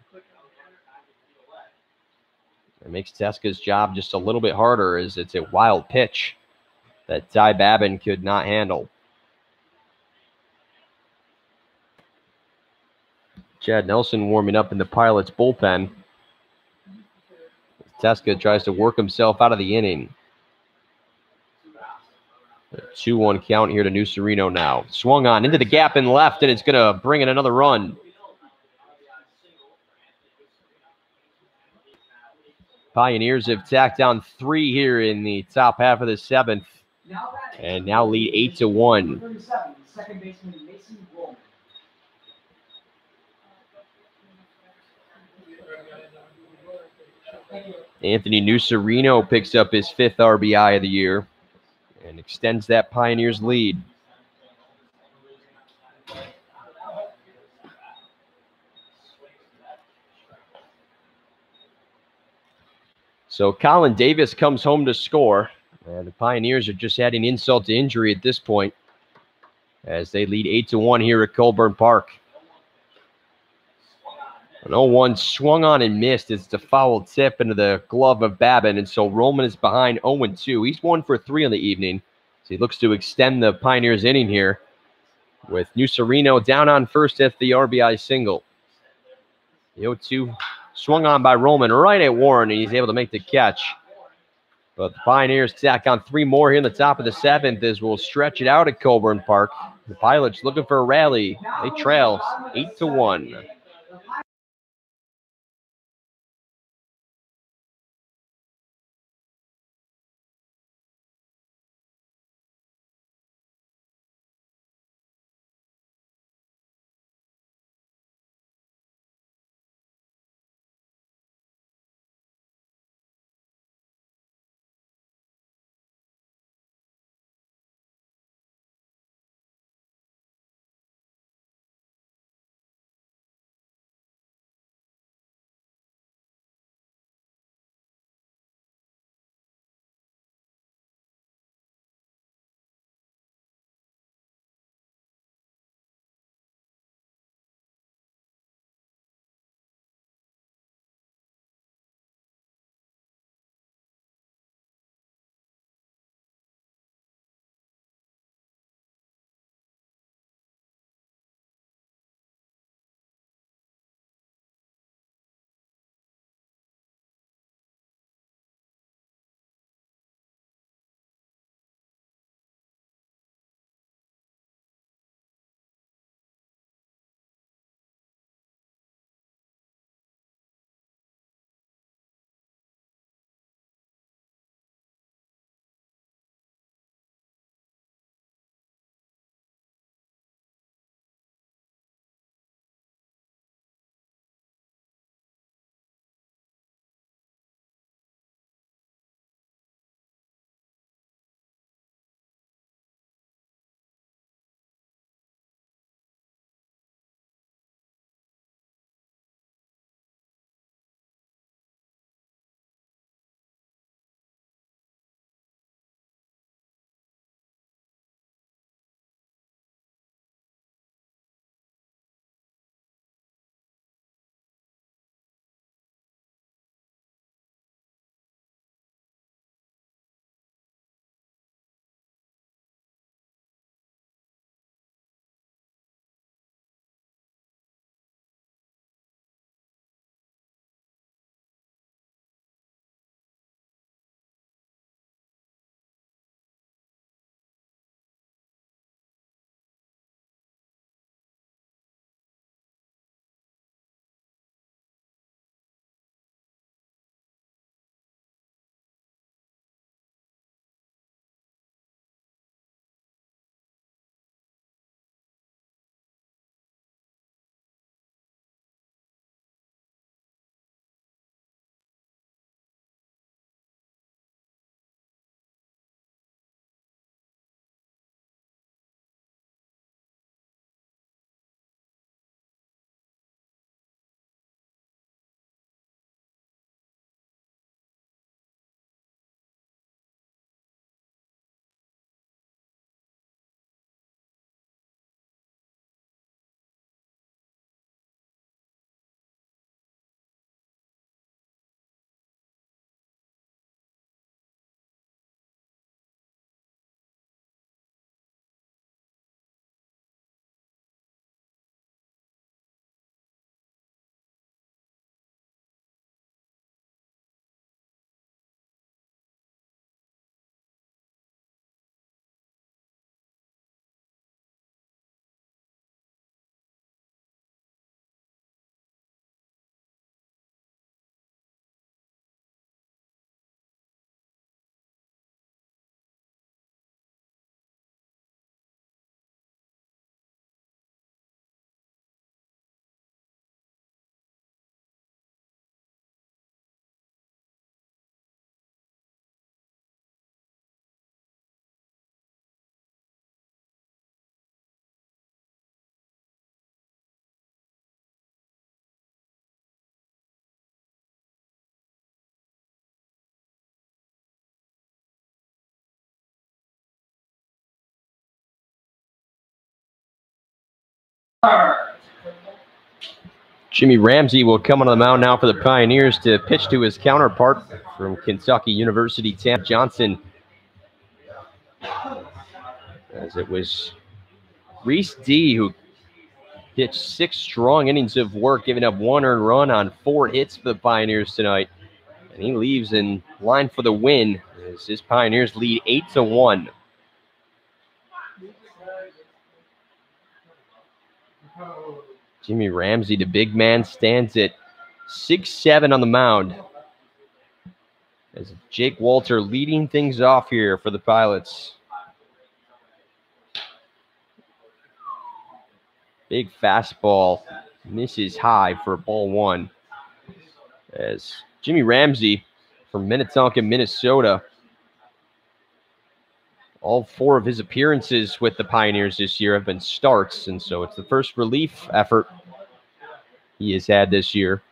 It makes Teska's job just a little bit harder as it's a wild pitch that Ty Babin could not handle. Chad Nelson warming up in the Pilots bullpen. Teska tries to work himself out of the inning. A 2-1 count here to Nucerino now. Swung on into the gap in left, and it's going to bring in another run. Pioneers have tacked on 3 here in the top half of the 7th, and now lead 8-1. 37, second baseman Mason Roman. Anthony Nucerino picks up his 5th RBI of the year and extends that Pioneers lead. So Colin Davis comes home to score, and the Pioneers are just adding insult to injury at this point as they lead 8-1 here at Colburn Park. An 0-1 swung on and missed. It's a foul tip into the glove of Babin, and so Roman is behind 0-2. He's 1 for 3 on the evening, so he looks to extend the Pioneers inning here with Nucerino down on first at the RBI single. The 0-2 swung on by Roman right at Warren, and he's able to make the catch. But the Pioneers tack on 3 more here in the top of the 7th as we'll stretch it out at Colburn Park. The Pilots looking for a rally. They trail 8-1. Jimmy Ramsey will come on the mound now for the Pioneers to pitch to his counterpart from Kentucky University, Tam Johnson. As it was Reese D who pitched 6 strong innings of work, giving up 1 earned run on 4 hits for the Pioneers tonight. And he leaves in line for the win as his Pioneers lead 8-1. Jimmy Ramsey, the big man, stands at 6'7" on the mound. As Jake Walter leading things off here for the Pilots. Big fastball misses high for ball 1. As Jimmy Ramsey from Minnetonka, Minnesota, all 4 of his appearances with the Pioneers this year have been starts, and so it's the first relief effort he has had this year.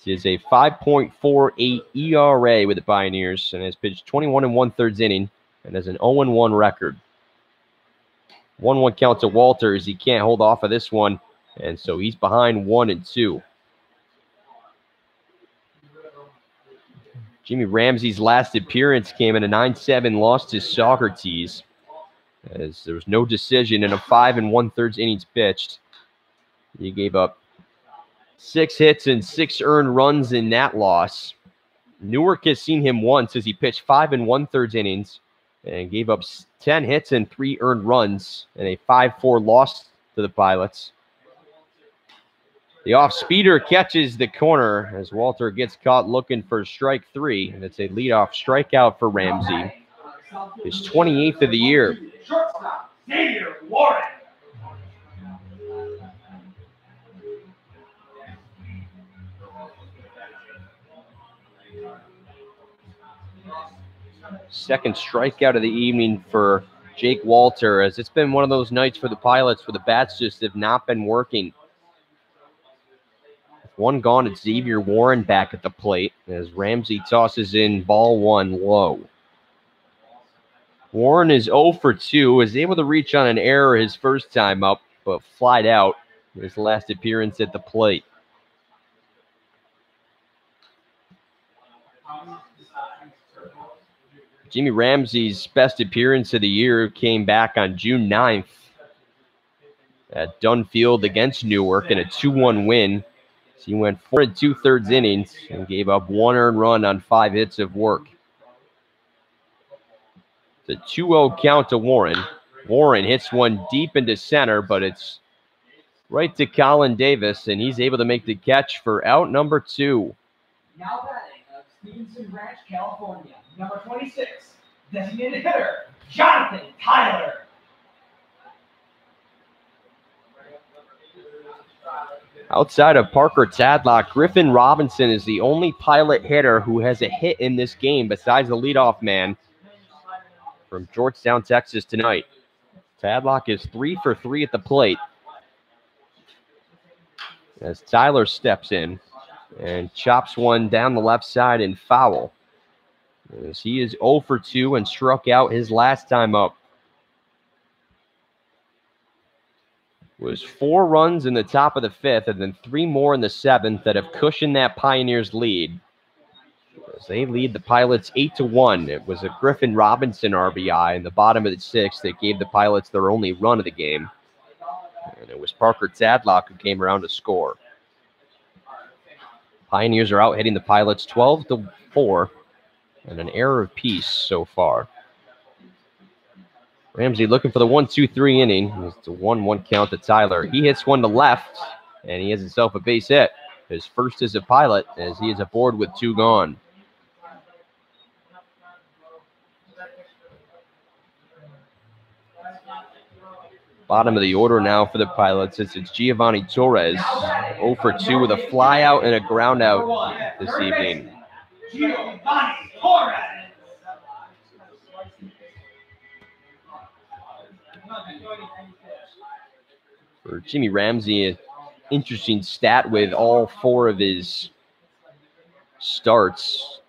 He has a 5.48 ERA with the Pioneers and has pitched 21 1/3 inning and has an 0-1 record. 1-1 count to Walter as he can't hold off of this one, and so he's behind 1-2. Jimmy Ramsey's last appearance came in a 9-7 loss to Socrates, as there was no decision in a 5 1/3 innings pitched. He gave up 6 hits and 6 earned runs in that loss. Newark has seen him once as he pitched 5 1/3 innings and gave up 10 hits and 3 earned runs in a 5-4 loss to the Pilots. The off-speeder catches the corner as Walter gets caught looking for strike 3, and it's a leadoff strikeout for Ramsey. His 28th of the year. Shortstop, Xavier Warren. Second strikeout of the evening for Jake Walter, as it's been one of those nights for the Pilots where the bats just have not been working. With 1 gone, it's Xavier Warren back at the plate as Ramsey tosses in ball 1 low. Warren is 0 for 2, is able to reach on an error his first time up, but flied out his last appearance at the plate. Jimmy Ramsey's best appearance of the year came back on June 9th at Dunfield against Newark in a 2-1 win. So he went 4 2/3 innings and gave up 1 earned run on 5 hits of work. It's a 2-0 count to Warren. Warren hits one deep into center, but it's right to Colin Davis, and he's able to make the catch for out number 2. Now batting of Stevenson Ranch, California. Number 26, designated hitter, Jonathan Tyler. Outside of Parker Tadlock, Griffin Robinson is the only Pilot hitter who has a hit in this game besides the leadoff man from Georgetown, Texas tonight. Tadlock is 3 for 3 at the plate as Tyler steps in and chops one down the left side and foul, as he is 0 for 2 and struck out his last time up. It was 4 runs in the top of the 5th and then 3 more in the 7th that have cushioned that Pioneers lead, as they lead the Pilots 8-1. It was a Griffin Robinson RBI in the bottom of the 6th that gave the Pilots their only run of the game, and it was Parker Tadlock who came around to score. Pioneers are out hitting the Pilots 12-4 and an error apiece so far. Ramsey looking for the 1-2-3 inning. It's a 1-1 count to Tyler. He hits one to left, and he has himself a base hit. His first as a Pilot, as he is aboard with 2 gone. Bottom of the order now for the Pilots. It's Giovanni Torres, 0 for 2 with a fly out and a ground out this evening. Giovanni Torres. For Jimmy Ramsey, an interesting stat with all 4 of his starts.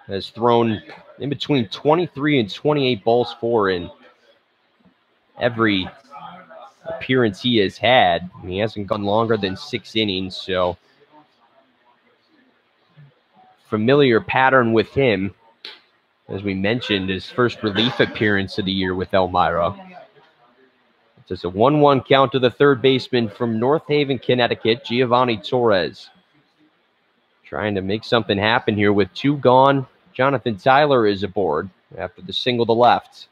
Has thrown in between 23 and 28 balls for in every appearance he has had. He hasn't gone longer than 6 innings, so familiar pattern with him. As we mentioned, his first relief appearance of the year with Elmira. It's just a 1-1 count to the third baseman from North Haven, Connecticut, Giovanni Torres. Trying to make something happen here with 2 gone. Jonathan Tyler is aboard after the single to left.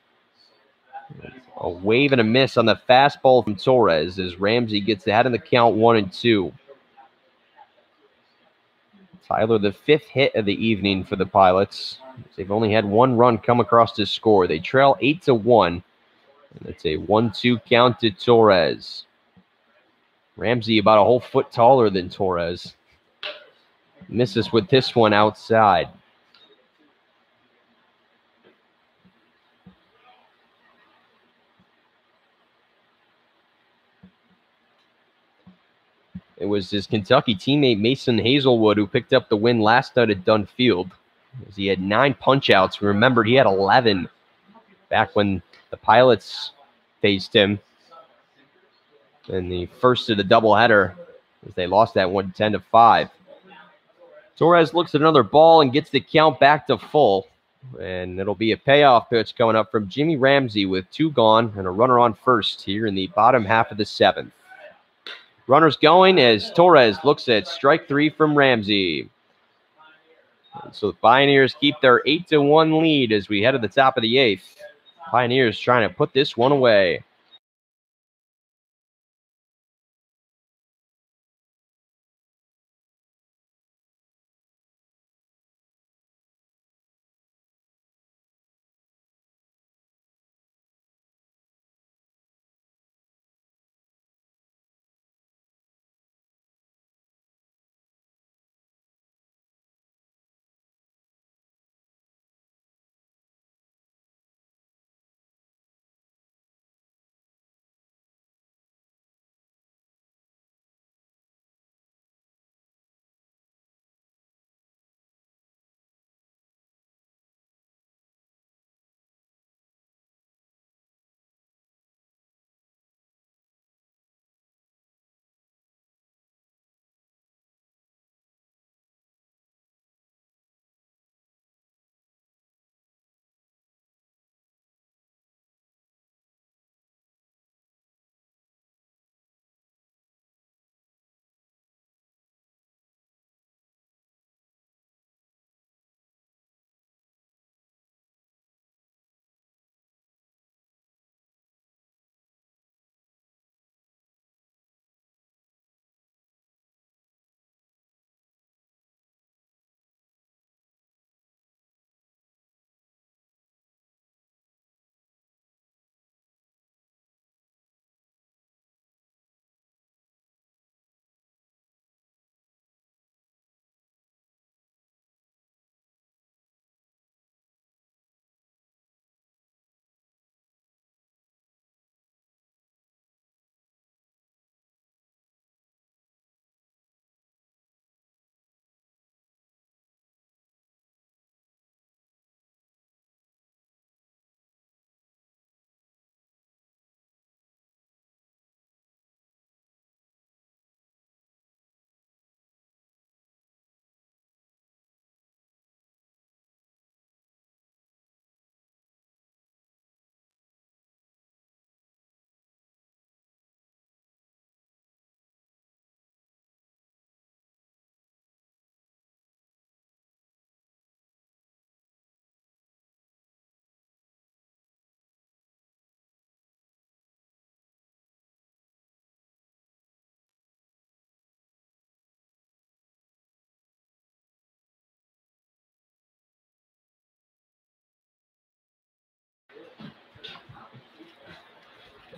A wave and a miss on the fastball from Torres as Ramsey gets ahead in the count 1-2. Tyler, the 5th hit of the evening for the Pilots. They've only had 1 run come across to score. They trail 8-1. And it's a 1-2 count to Torres. Ramsey about a whole foot taller than Torres. Misses with this one outside. It was his Kentucky teammate Mason Hazelwood who picked up the win last night at Dunn Field. As he had 9 punch-outs. Remember, he had 11 back when the Pilots faced him in the first of the doubleheader as they lost that one 10-5. Torres looks at another ball and gets the count back to full. And it'll be a payoff pitch coming up from Jimmy Ramsey with 2 gone and a runner on first here in the bottom half of the 7th. Runners going as Torres looks at strike 3 from Ramsey. And so the Pioneers keep their 8-1 lead as we head to the top of the 8th. Pioneers trying to put this one away.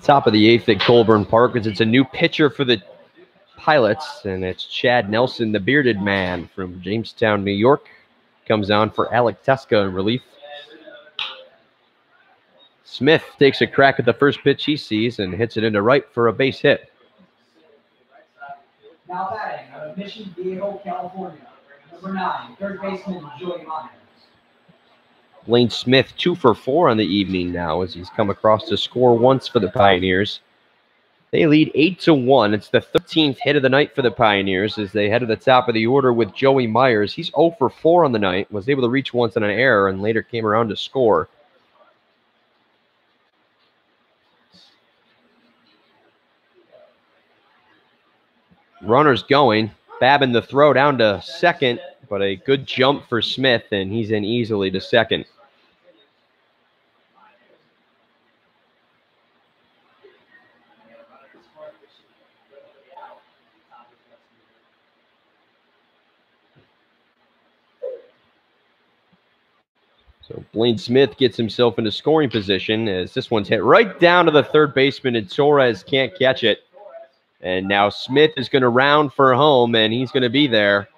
Top of the 8th at Colburn Park as it's a new pitcher for the Pilots, and it's Chad Nelson, the bearded man from Jamestown, New York. Comes on for Alec Teska in relief. Smith takes a crack at the first pitch he sees and hits it into right for a base hit. Now batting out of Mission Viejo, California, number 9, third baseman Joey Myers. Lane Smith 2 for 4 on the evening now as he's come across to score once for the Pioneers. They lead 8-1. It's the 13th hit of the night for the Pioneers as they head to the top of the order with Joey Myers. He's 0 for 4 on the night, was able to reach once on an error, and later came around to score. Runners going. Babin the throw down to second, but a good jump for Smith, and he's in easily to second. So Blaine Smith gets himself into scoring position as this one's hit right down to the third baseman, and Torres can't catch it. And now Smith is going to round for home, and he's going to be there.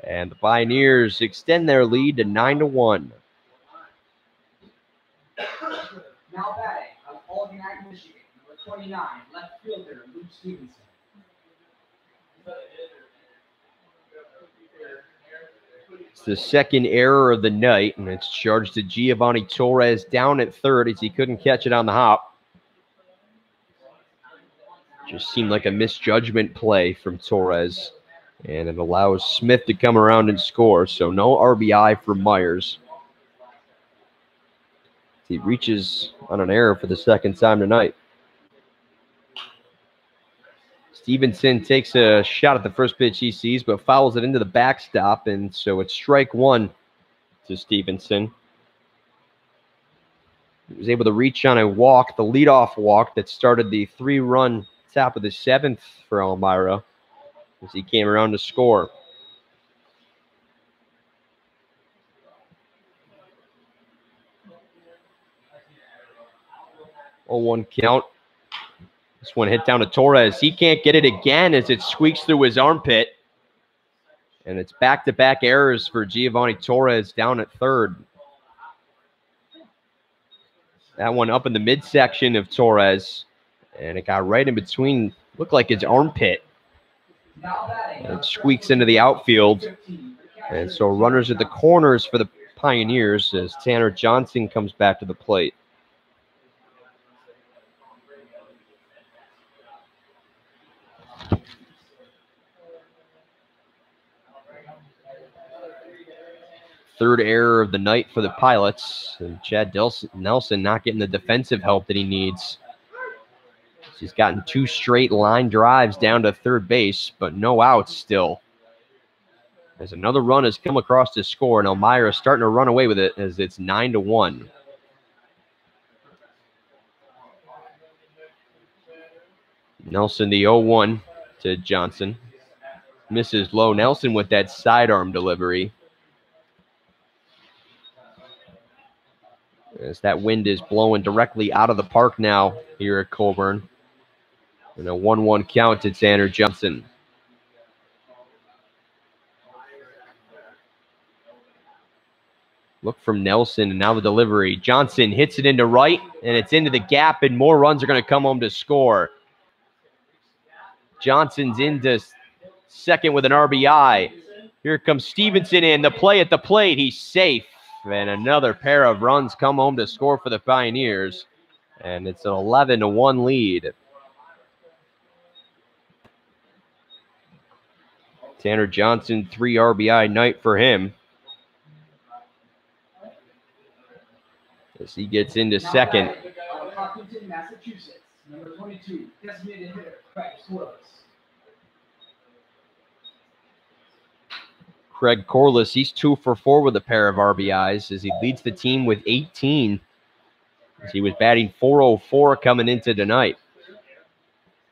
And the Pioneers extend their lead to 9-1. Now batting out of Albany, Michigan, number 29, left fielder Luke Stevenson. It's the second error of the night, and it's charged to Giovanni Torres down at third as he couldn't catch it on the hop. Just seemed like a misjudgment play from Torres, and it allows Smith to come around and score, so no RBI for Myers. He reaches on an error for the second time tonight. Stevenson takes a shot at the first pitch he sees, but fouls it into the backstop, and so it's strike one to Stevenson. He was able to reach on a walk, the leadoff walk that started the 3-run top of the 7th for Elmira as he came around to score. Oh, 1 count. This one hit down to Torres. He can't get it again as it squeaks through his armpit. And it's back-to-back errors for Giovanni Torres down at third. That one up in the midsection of Torres. And it got right in between, looked like his armpit. And it squeaks into the outfield. And so runners at the corners for the Pioneers as Tanner Johnson comes back to the plate. Third error of the night for the Pilots. And Chad Nelson not getting the defensive help that he needs. He's gotten 2 straight line drives down to third base, but no outs still. As another run has come across to score, and Elmira is starting to run away with it as it's 9-1. Nelson the 0-1 to Johnson. Misses low. Nelson with that sidearm delivery. As that wind is blowing directly out of the park now here at Colburn. And a 1-1 count to Tanner Johnson. Look from Nelson, and now the delivery. Johnson hits it into right, and it's into the gap, and more runs are going to come home to score. Johnson's into second with an RBI. Here comes Stevenson in. The play at the plate. He's safe. And another pair of runs come home to score for the Pioneers. And it's an 11-1 lead. Tanner Johnson, 3 RBI night for him. As he gets into second. Massachusetts, number 22, designated hitter, Craig Corliss, he's 2 for 4 with a pair of RBIs as he leads the team with 18. As he was batting .404 coming into tonight.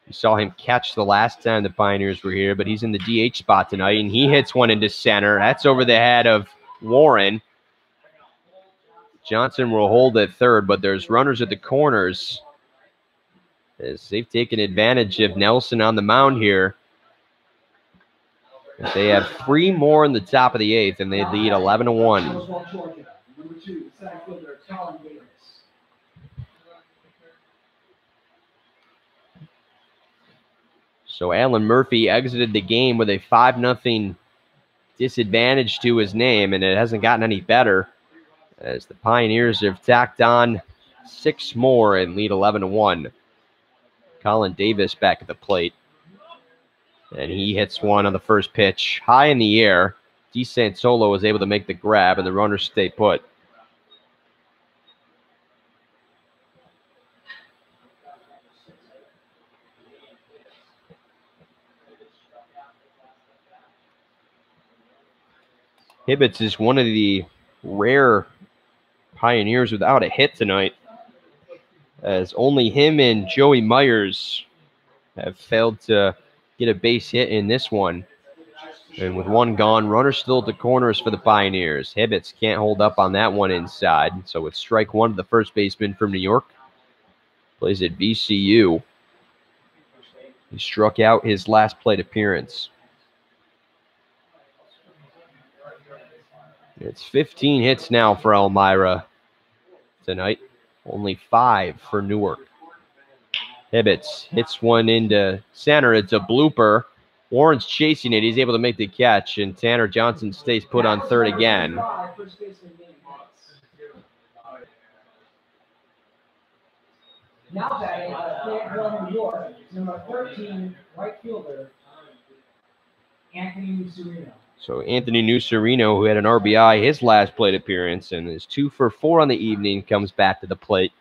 You saw him catch the last time the Pioneers were here, but he's in the DH spot tonight, and he hits one into center. That's over the head of Warren. Johnson will hold at third, but there's runners at the corners as they've taken advantage of Nelson on the mound here. As they have 3 more in the top of the 8th, and they lead 11-1. So Alan Murphy exited the game with a 5-0 disadvantage to his name, and it hasn't gotten any better as the Pioneers have tacked on 6 more and lead 11-1. Colin Davis back at the plate. And he hits one on the first pitch high in the air. DeSantolo was able to make the grab, and the runners stay put. Hibbets is one of the rare Pioneers without a hit tonight, as only him and Joey Myers have failed to get a base hit in this one. And with one gone, runner still at the corners for the Pioneers. Hibbets can't hold up on that one inside. So it's strike one to the first baseman from New York. Plays at VCU. He struck out his last plate appearance. It's 15 hits now for Elmira tonight. Only 5 for Newark. Hibbets hits one into center. It's a blooper. Warren's chasing it. He's able to make the catch, and Tanner Johnson stays put on third again. Now batting Fayetteville, New York, number 13, right fielder, Anthony Nucerino. So Anthony Nucerino, who had an RBI his last plate appearance and is 2 for 4 on the evening, comes back to the plate.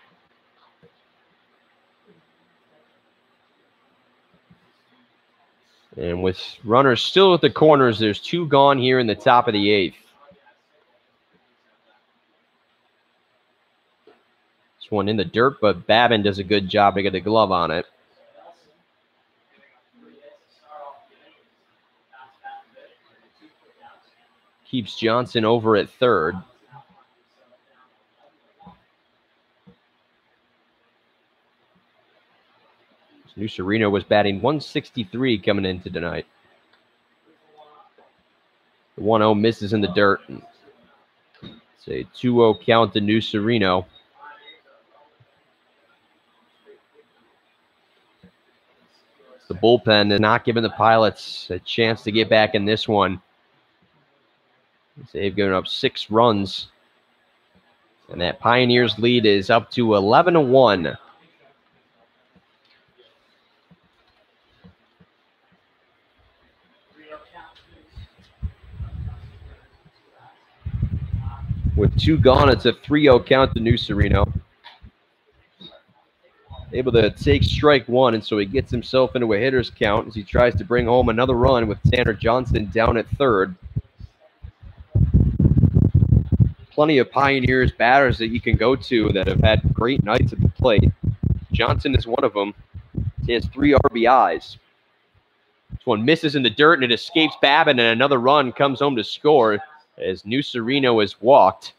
And with runners still at the corners, there's 2 gone here in the top of the 8th. This one in the dirt, but Babin does a good job to get the glove on it. Keeps Johnson over at third. Nucerino was batting 163 coming into tonight. The 1-0 misses in the dirt. It's a 2-0 count to Nucerino. The bullpen is not giving the Pilots a chance to get back in this one. They've given up 6 runs. And that Pioneers lead is up to 11-1. With 2 gone, it's a 3-0 count to Nucerino. Able to take strike 1, and so he gets himself into a hitter's count as he tries to bring home another run with Tanner Johnson down at third. Plenty of Pioneers batters that you can go to that have had great nights at the plate. Johnson is one of them. He has 3 RBIs. This one misses in the dirt, and it escapes Babin, and another run comes home to score as Nucerino is walked.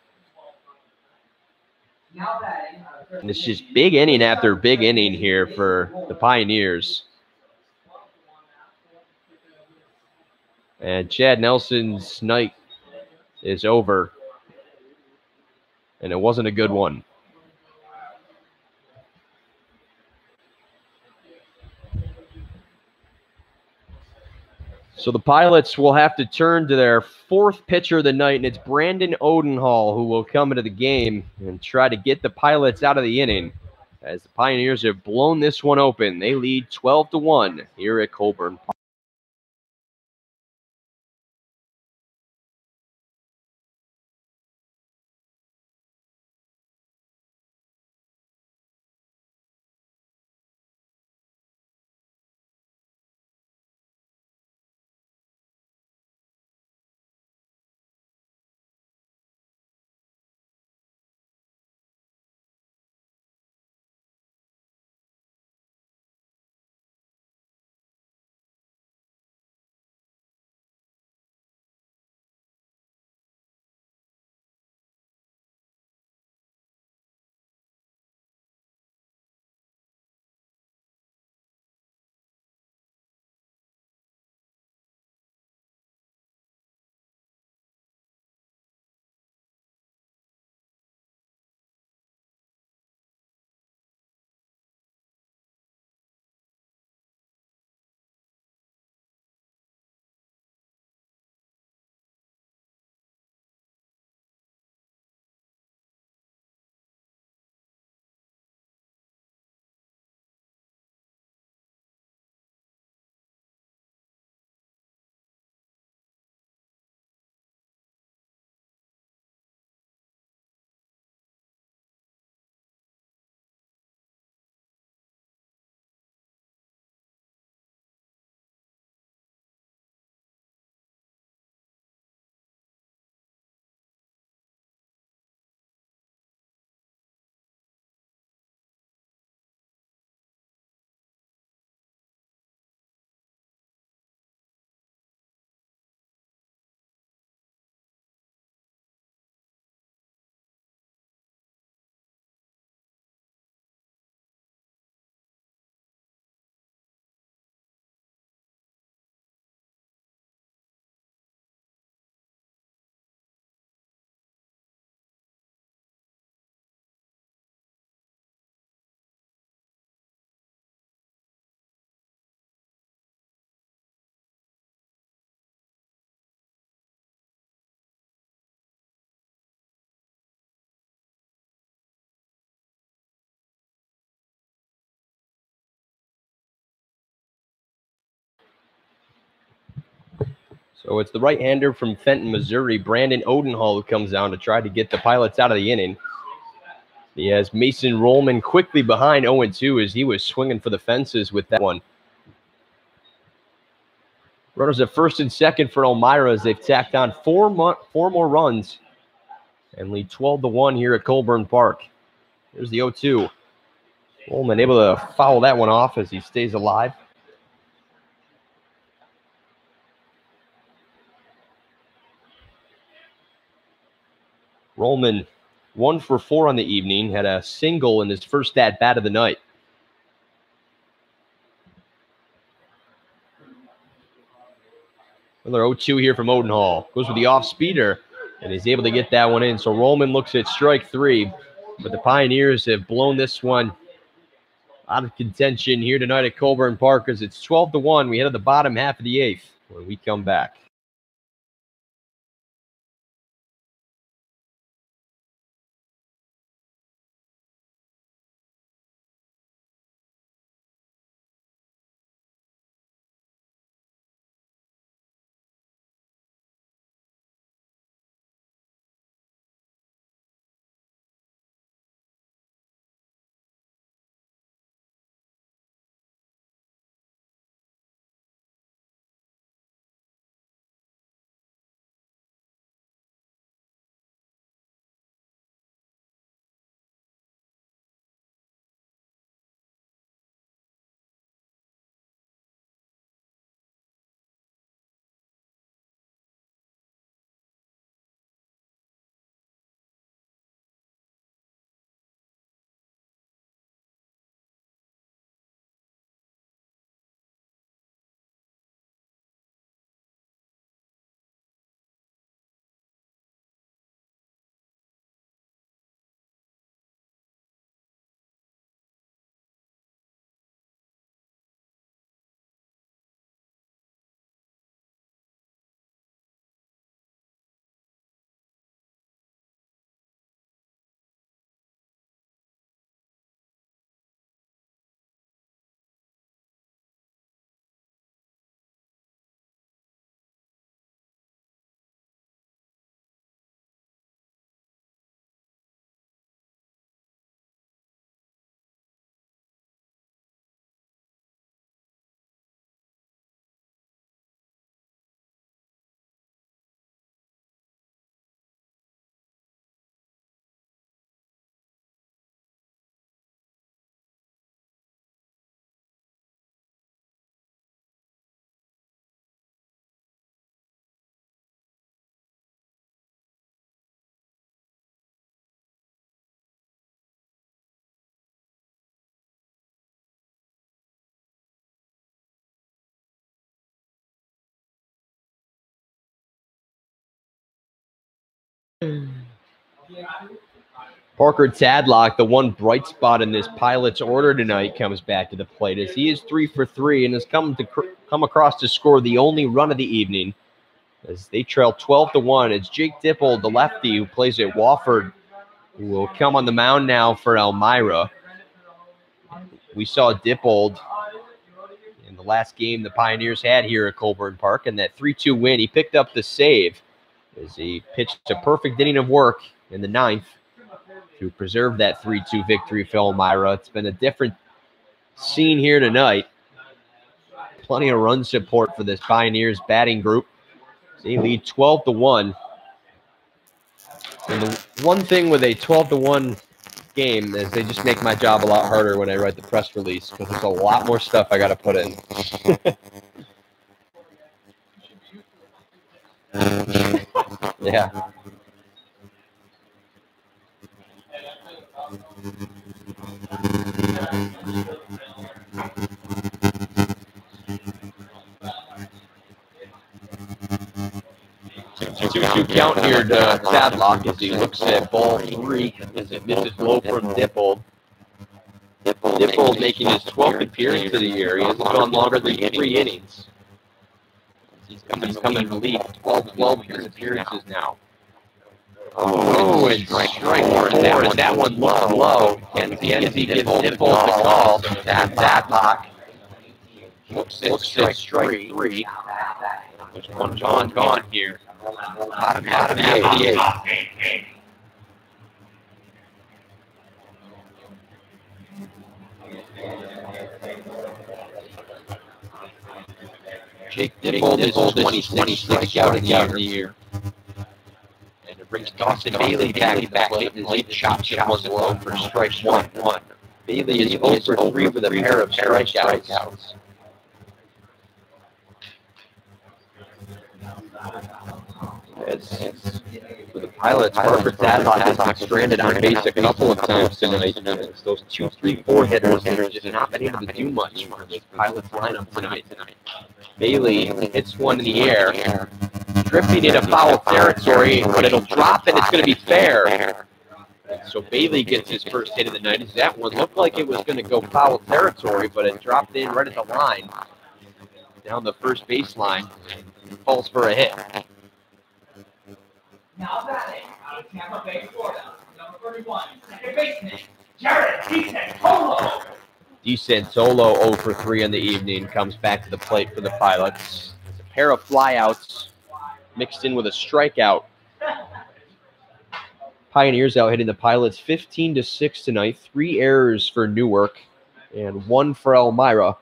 And it's just big inning after big inning here for the Pioneers. And Chad Nelson's night is over. And it wasn't a good one. So the Pilots will have to turn to their 4th pitcher of the night, and it's Brandon Odenhall who will come into the game and try to get the Pilots out of the inning. As the Pioneers have blown this one open, they lead 12-1 here at Colburn Park. So it's the right-hander from Fenton, Missouri, Brandon Odenhall, who comes down to try to get the Pilots out of the inning. He has Mason Rollman quickly behind 0-2 as he was swinging for the fences with that one. Runners at first and second for Elmira as they've tacked on four more runs and lead 12-1 here at Colburn Park. There's the 0-2. Rollman able to foul that one off as he stays alive. Rollman 1 for 4 on the evening, had a single in his first at-bat of the night. Another 0-2 here from Odenhall. Goes with the off-speeder, and he's able to get that one in. So Rollman looks at strike 3, but the Pioneers have blown this one out of contention here tonight at Colburn Park as it's 12-1. We head to the bottom half of the 8th when we come back. Parker Tadlock, the one bright spot in this Pilots order tonight, comes back to the plate as he is 3 for 3 and has come across to score the only run of the evening as they trail 12-1. It's Jake Dippold, the lefty who plays at Wofford, who will come on the mound now for Elmira. We saw Dippold in the last game the Pioneers had here at Colburn Park, and that 3-2 win, he picked up the save as he pitched a perfect inning of work in the 9th to preserve that 3-2 victory for Elmira. It's been a different scene here tonight. Plenty of run support for this Pioneers batting group. They lead 12-1. And the one thing with a 12-1 game is they just make my job a lot harder when I write the press release because there's a lot more stuff I got to put in. Yeah. Two count here to Tadlock as he looks at ball 3 as it misses low from Dippold. Dippold making his 12th appearance of the year. He hasn't gone longer than 3 innings. He's coming to lead 12 his appearances now. Oh, and strike 4, and that one looks low. And as he gives Dippold the call, Tadlock looks at strike 3. There's one gone here. Bottom half of the eighth. Jake Dippold is 26th strikeout in the year. And it brings Dawson Bailey back hitting late chops at 1-0 for strike one. Bailey is 0 for 3 with a pair of strikeouts. For the Pilots, Harper Tadlock has been stranded on base a couple of times tonight. Those 2, 3, 4 hitters have just not been able to do much for the Pilots lineup tonight. Bailey hits one in the air, drifting into foul territory, but it'll drop and it's going to be fair. So Bailey gets his first hit of the night. That one looked like it was going to go foul territory, but it dropped in right at the line, down the first baseline, falls for a hit. Now batting out of Tampa Bay, Florida, number 31, second baseman, Jared DeSantolo. DeSantolo 0 for 3 on the evening, comes back to the plate for the Pilots. A pair of flyouts mixed in with a strikeout. Pioneers out hitting the Pilots 15-6 tonight. 3 errors for Newark and 1 for Elmira.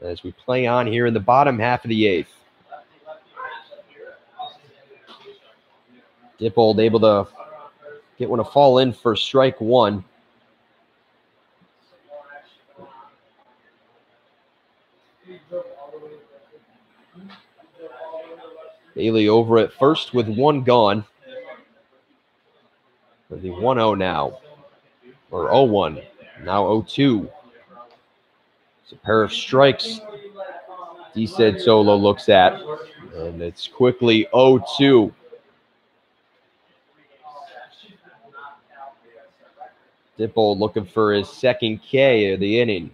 As we play on here in the bottom half of the 8th. Dippold able to get one to fall in for strike 1. Bailey over at first with 1 gone. For the 1-0 now. Or 0-1. Now 0-2. It's a pair of strikes DeSantolo looks at. And it's quickly 0-2. Dippold looking for his second K of the inning.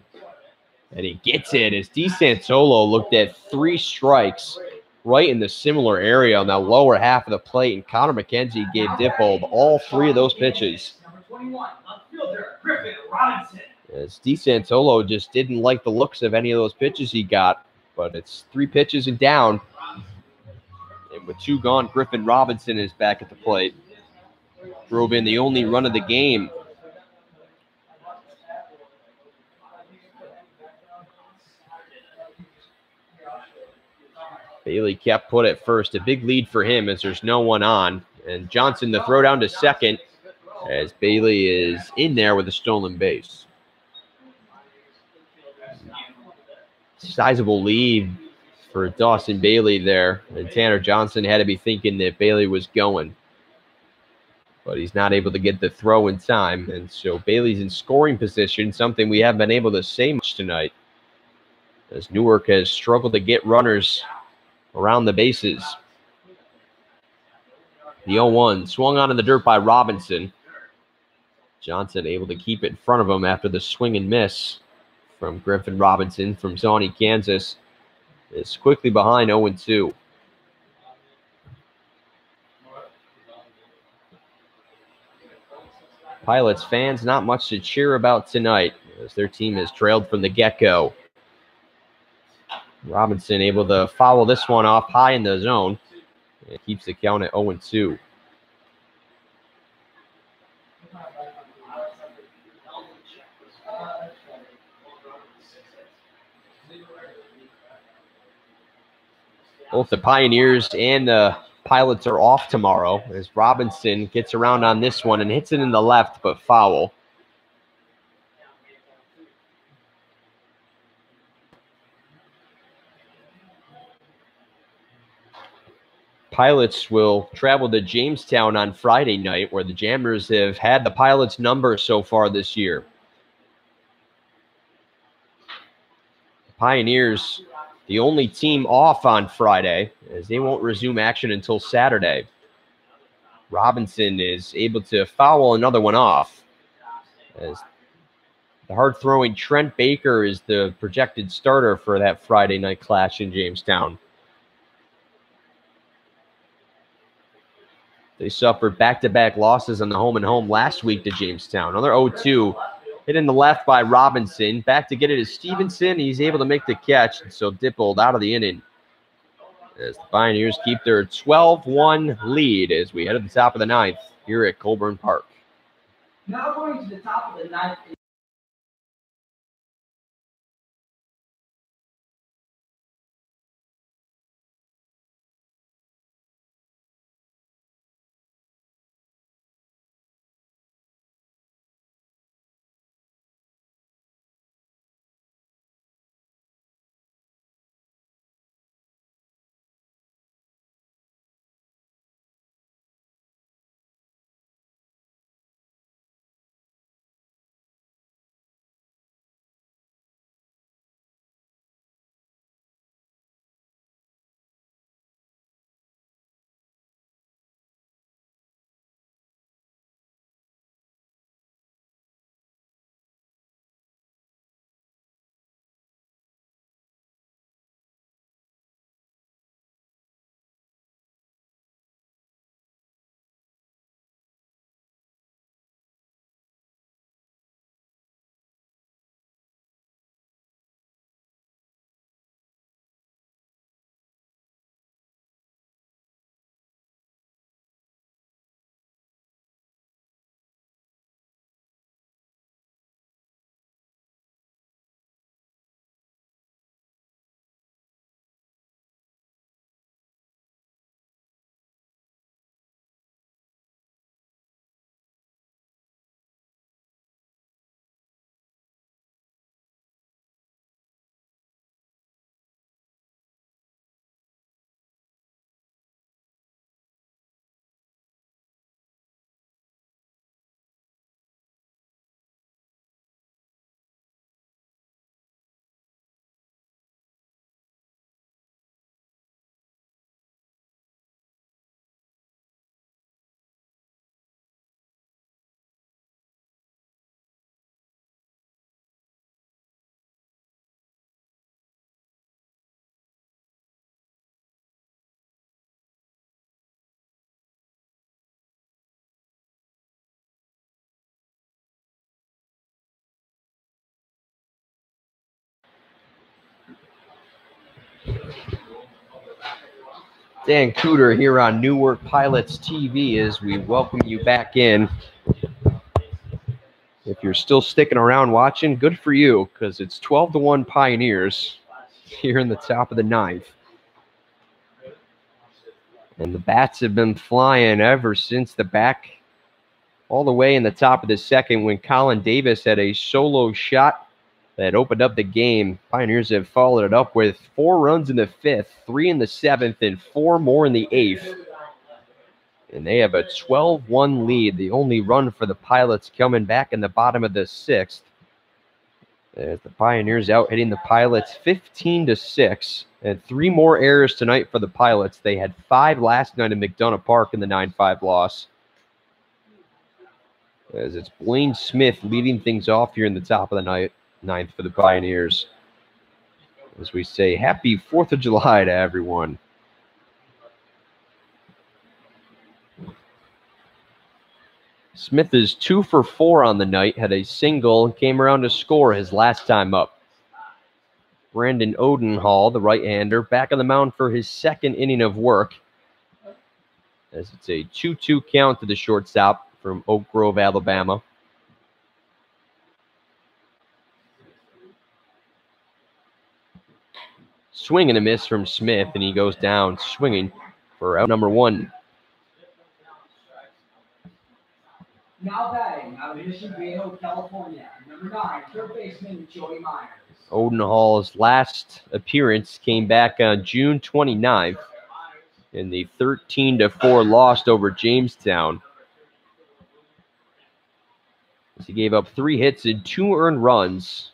And he gets it as DeSantolo looked at 3 strikes right in the similar area on the lower half of the plate. And Connor McKenzie gave Dippold all 3 of those pitches. Number 21, outfielder Griffin Robinson. As DeSantolo just didn't like the looks of any of those pitches he got. But it's 3 pitches and down. And with 2 gone, Griffin Robinson is back at the plate. Drove in the only run of the game. Bailey kept put at first. A big lead for him as there's no one on. And Johnson the throw down to second as Bailey is in there with a stolen base. Sizable lead for Dawson Bailey there. And Tanner Johnson had to be thinking that Bailey was going. But he's not able to get the throw in time. And so Bailey's in scoring position, something we haven't been able to say much tonight. As Newark has struggled to get runners around the bases. The 0-1 swung on in the dirt by Robinson. Johnson able to keep it in front of him after the swing and miss from Griffin Robinson from Shawnee, Kansas. Is quickly behind 0-2. Pilots fans, not much to cheer about tonight as their team has trailed from the get-go. Robinson able to foul this one off high in the zone. It keeps the count at 0-2. Both the Pioneers and the Pilots are off tomorrow as Robinson gets around on this one and hits it in the left, but foul. Pilots will travel to Jamestown on Friday night, where the Jammers have had the Pilots' number so far this year. The Pioneers, the only team off on Friday, as they won't resume action until Saturday. Robinson is able to foul another one off, as the hard-throwing Trent Baker is the projected starter for that Friday night clash in Jamestown. They suffered back-to-back losses on the home-and-home last week to Jamestown. Another 0-2 hit in the left by Robinson. Back to get it is Stevenson. He's able to make the catch, so Dippold out of the inning. as the Pioneers keep their 12-1 lead as we head to the top of the ninth here at Colburn Park. Now going to the top of the ninth. Dan Cooter here on Newark Pilots TV as we welcome you back in. If you're still sticking around watching, good for you, because it's 12-1 Pioneers here in the top of the ninth. And the bats have been flying ever since the back all the way in the top of the second when Colin Davis had a solo shot that opened up the game. Pioneers have followed it up with 4 runs in the 5th, 3 in the 7th, and 4 more in the 8th. And they have a 12-1 lead. The only run for the Pilots coming back in the bottom of the 6th. As the Pioneers out hitting the Pilots 15-6. And 3 more errors tonight for the Pilots. They had 5 last night in McDonough Park in the 9-5 loss. As it's Blaine Smith leading things off here in the top of the ninth for the Pioneers. As we say, happy 4th of July to everyone. Smith is 2 for 4 on the night, had a single, and came around to score his last time up. Brandon Odenhall, the right-hander, back on the mound for his 2nd inning of work. As it's a 2-2 count to the shortstop from Oak Grove, Alabama. Swing and a miss from Smith, and he goes down swinging for out number 1. Now batting out of Mission Viejo, California, number 9, third baseman Joey Myers. Odenhall's last appearance came back on June 29th in the 13-4 loss over Jamestown. He gave up 3 hits and 2 earned runs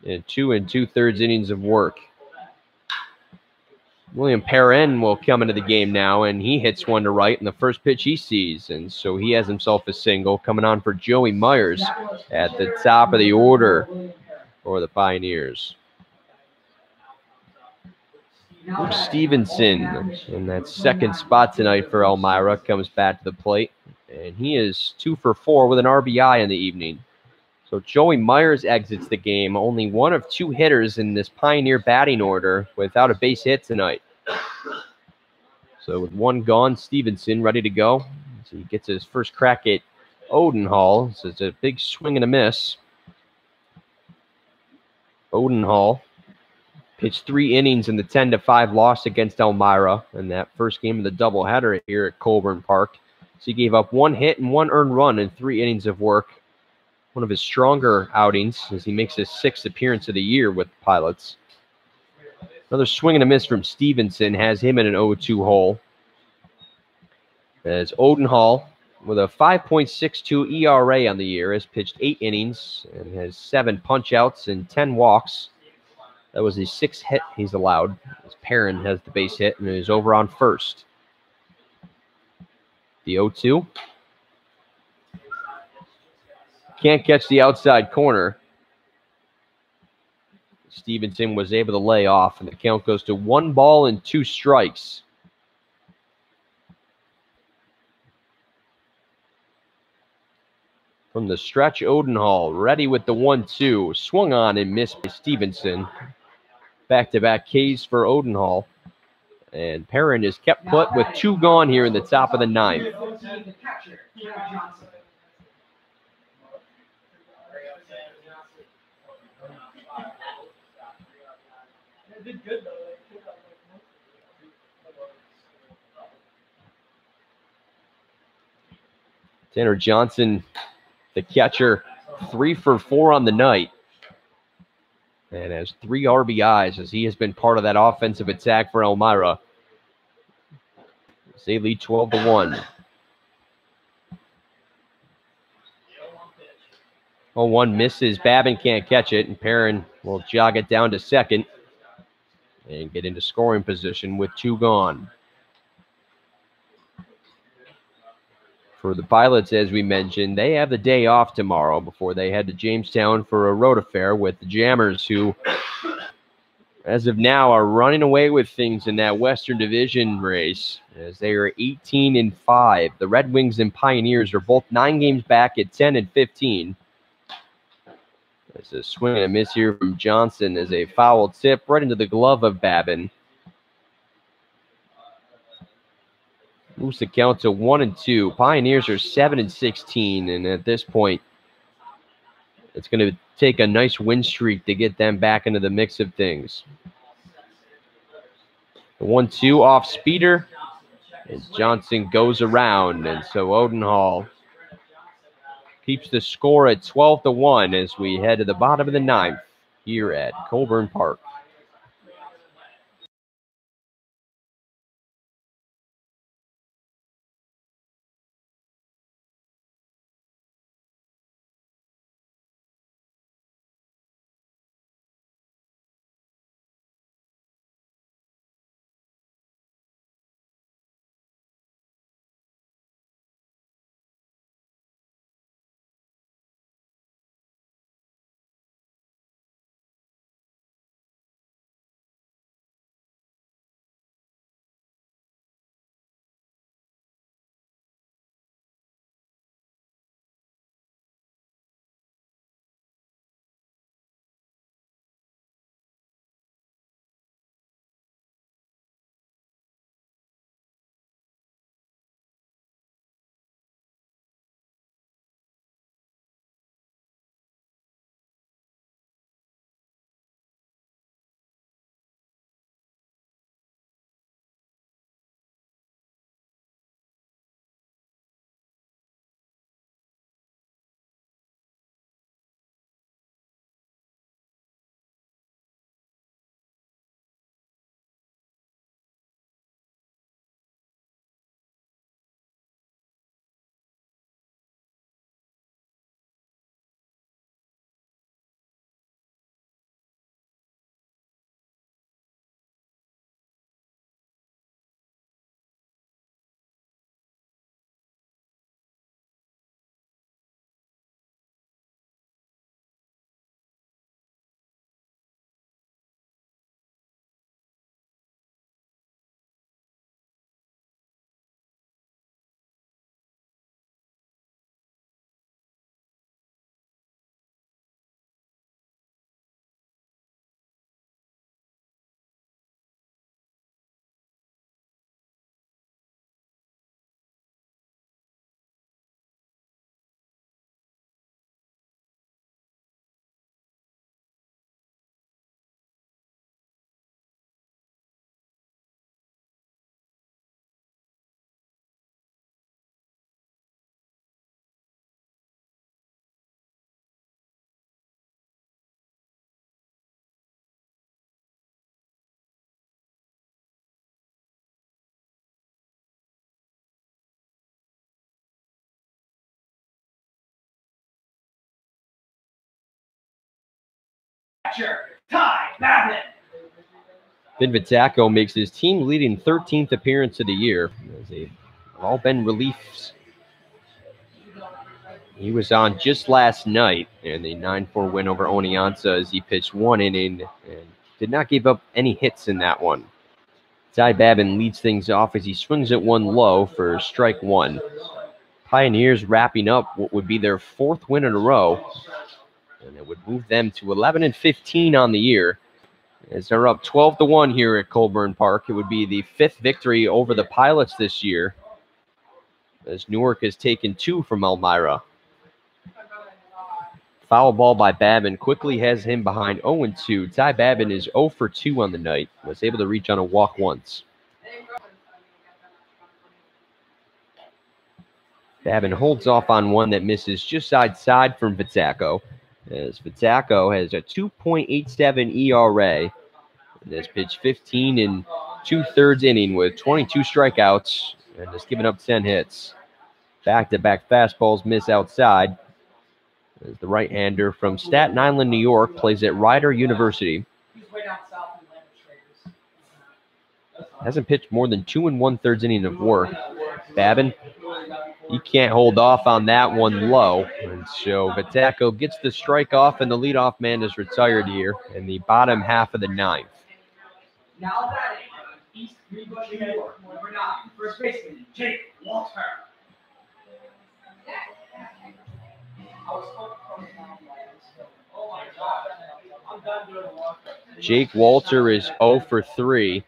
in 2 2/3 innings of work. William Perrin will come into the game now, and he hits one to right in the first pitch he sees. And so he has himself a single coming on for Joey Myers at the top of the order for the Pioneers. Luke Stevenson in that 2nd spot tonight for Elmira comes back to the plate. And he is 2 for 4 with an RBI in the evening. So Joey Myers exits the game, only 1 of 2 hitters in this Pioneer batting order without a base hit tonight. So with one gone, Stevenson ready to go. So he gets his first crack at Odenhall. So it's a big swing and a miss. Odenhall pitched 3 innings in the 10-5 loss against Elmira in that first game of the doubleheader here at Colburn Park. So he gave up 1 hit and 1 earned run in 3 innings of work. One of his stronger outings as he makes his 6th appearance of the year with the Pilots. Another swing and a miss from Stevenson has him in an 0-2 hole. As Odenhall, with a 5.62 ERA on the year, has pitched 8 innings and has 7 punch-outs and 10 walks. That was his 6th hit he's allowed, as Perrin has the base hit and is over on first. The 0-2. Can't catch the outside corner. Stevenson was able to lay off, and the count goes to 1 ball and 2 strikes. From the stretch, Odenhall ready with the 1-2. Swung on and missed by Stevenson. Back-to-back Ks for Odenhall. And Perrin is kept put with 2 gone here in the top of the 9th. Tanner Johnson, the catcher, 3 for 4 on the night. And has 3 RBIs as he has been part of that offensive attack for Elmira. They lead 12-1. 0-1 misses. Babin can't catch it, and Perrin will jog it down to second and get into scoring position with 2 gone. For the Pilots, as we mentioned, they have the day off tomorrow before they head to Jamestown for a road affair with the Jammers, who, as of now, are running away with things in that Western Division race, as they are 18-5. The Red Wings and Pioneers are both 9 games back at 10-15. There's a swing and a miss here from Johnson as a foul tip right into the glove of Babin. Moves the count to 1-2. Pioneers are 7-16, and at this point, it's going to take a nice win streak to get them back into the mix of things. The 1-2 off speeder, and Johnson goes around, and so Odenhall keeps the score at 12-1 as we head to the bottom of the 9th here at Colburn Park. catcher, Ty Babbitt. Finn Vitacco makes his team-leading 13th appearance of the year. They've all been reliefs. He was on just last night in the 9-4 win over Oneonta as he pitched 1 inning and did not give up any hits in that one. Ty Babbitt leads things off as he swings at 1 low for strike 1. Pioneers wrapping up what would be their 4th win in a row, and it would move them to 11-15 on the year. As they're up 12-1 here at Colburn Park, it would be the 5th victory over the Pilots this year, as Newark has taken 2 from Elmira. Foul ball by Babin quickly has him behind 0-2. Ty Babin is 0 for 2 on the night. Was able to reach on a walk once. Babin holds off on one that misses just outside from Vitacco, as Vitacco has a 2.87 ERA and has pitched 15 2/3 inning with 22 strikeouts and has given up 10 hits. Back-to-back fastballs miss outside, as the right-hander from Staten Island, New York, plays at Rider University. Hasn't pitched more than 2 1/3 inning of work. Babin, he can't hold off on that one low, and so Vitacco gets the strike off, and the leadoff man is retired here in the bottom half of the 9th. Now batting, East Greenbush, New York, number 9, first baseman, Jake Walter. Jake Walter is 0 for 3.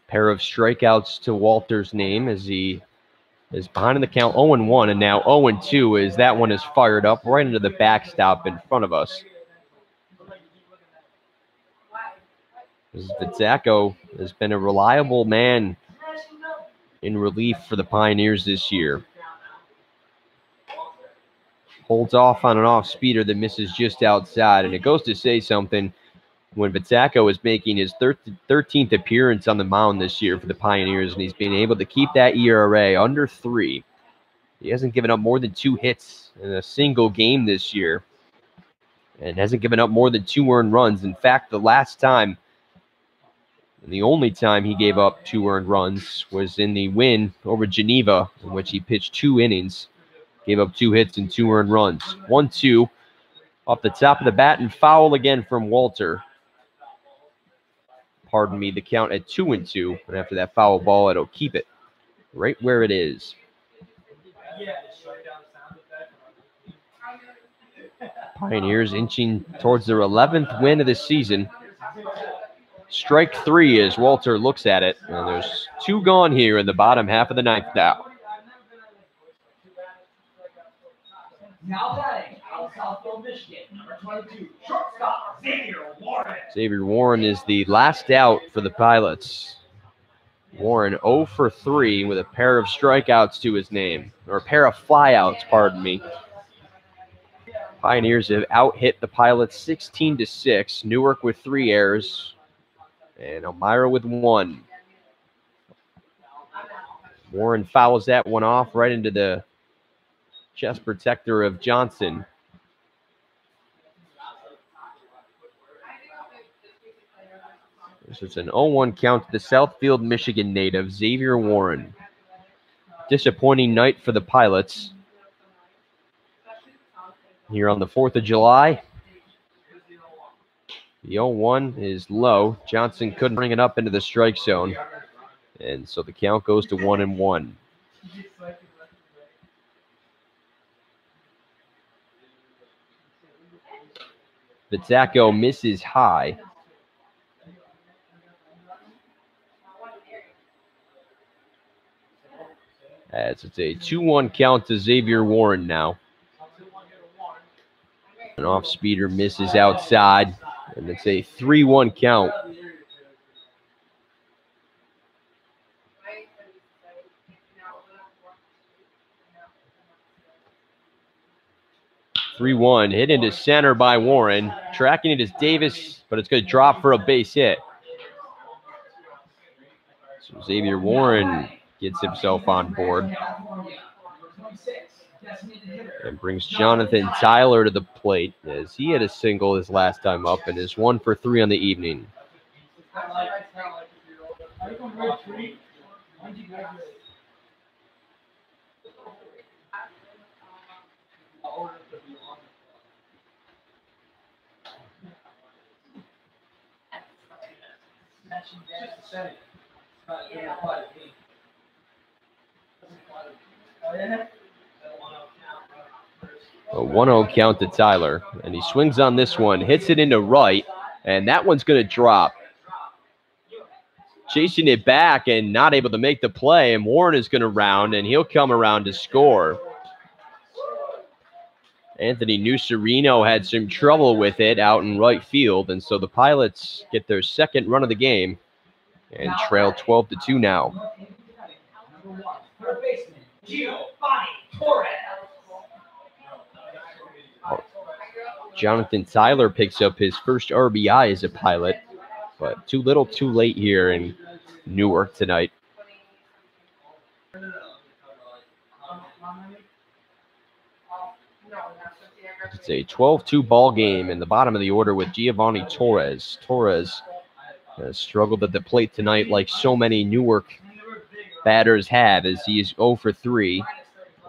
Pair of strikeouts to Walter's name as he is behind in the count 0-1, and now 0-2 as that one is fired up right into the backstop in front of us. Vitacco has been a reliable man in relief for the Pioneers this year. Holds off on an off-speeder that misses just outside, and it goes to say something when Vitacco is making his 13th appearance on the mound this year for the Pioneers, and he's been able to keep that ERA under 3. He hasn't given up more than 2 hits in a single game this year, and hasn't given up more than 2 earned runs. In fact, the last time, and the only time he gave up 2 earned runs was in the win over Geneva, in which he pitched 2 innings, gave up 2 hits and 2 earned runs. 1-2 off the top of the bat, and foul again from Walter. Pardon me, the count at 2-2, and after that foul ball, it'll keep it right where it is. Pioneers inching towards their 11th win of the season. Strike 3 as Walter looks at it, and there's 2 gone here in the bottom half of the 9th now. Now batting, out of Southfield, Michigan, number 22, shortstop, Xavier Warren. Xavier Warren is the last out for the Pilots. Warren 0 for 3 with a pair of strikeouts to his name, or a pair of flyouts, pardon me. Pioneers have out-hit the Pilots 16-6. Newark with 3 errors, and Elmira with 1. Warren fouls that one off right into the chest protector of Johnson. This is an 0-1 count to the Southfield, Michigan native, Xavier Warren. Disappointing night for the Pilots here on the 4th of July. The 0-1 is low. Johnson couldn't bring it up into the strike zone, and so the count goes to 1-1. Vitacco misses high. As it's a 2-1 count to Xavier Warren now. An off-speeder misses outside, and it's a 3-1 count. (3-1) hit into center by Warren. Tracking it is Davis, but it's going to drop for a base hit. So Xavier Warren gets himself on board. And brings Jonathan Tyler to the plate as he had a single his last time up and is 1 for 3 on the evening. A 1-0 count to Tyler, and he swings on this one, hits it into right, and that one's going to drop. Chasing it back and not able to make the play, and Warren is going to round, and he'll come around to score. Anthony Nucerino had some trouble with it out in right field, and so the Pilots get their second run of the game and trail 12-2 now. Jonathan Tyler picks up his first RBI as a Pilot, but too little too late here in Newark tonight. It's a 12-2 ball game in the bottom of the order with Giovanni Torres. Torres has struggled at the plate tonight like so many Newark batters have, as he is 0 for 3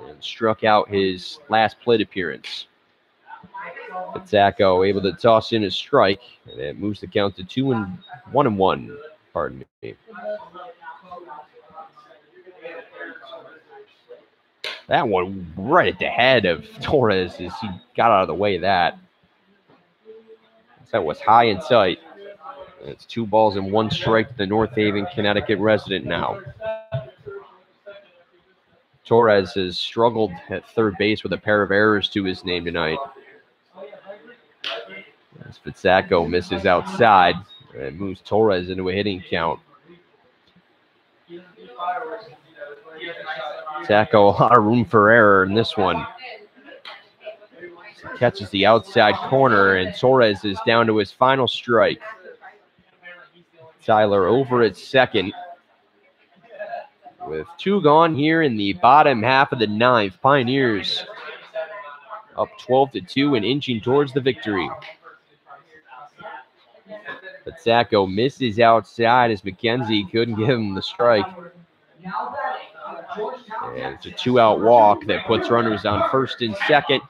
and struck out his last plate appearance. Pizzacco able to toss in a strike, and it moves the count to 1-1. Pardon me. That one right at the head of Torres as he got out of the way of that. That was high and tight. It's 2 balls and 1 strike to the North Haven, Connecticut resident now. Torres has struggled at third base with a pair of errors to his name tonight. As Pizzacco misses outside and moves Torres into a hitting count. Pizzacco, a lot of room for error in this one. He catches the outside corner, and Torres is down to his final strike. Tyler over at second. With 2 gone here in the bottom half of the 9th, Pioneers up 12-2 and inching towards the victory. Pizzacco misses outside as McKenzie couldn't give him the strike. And it's a 2-out walk that puts runners on first and second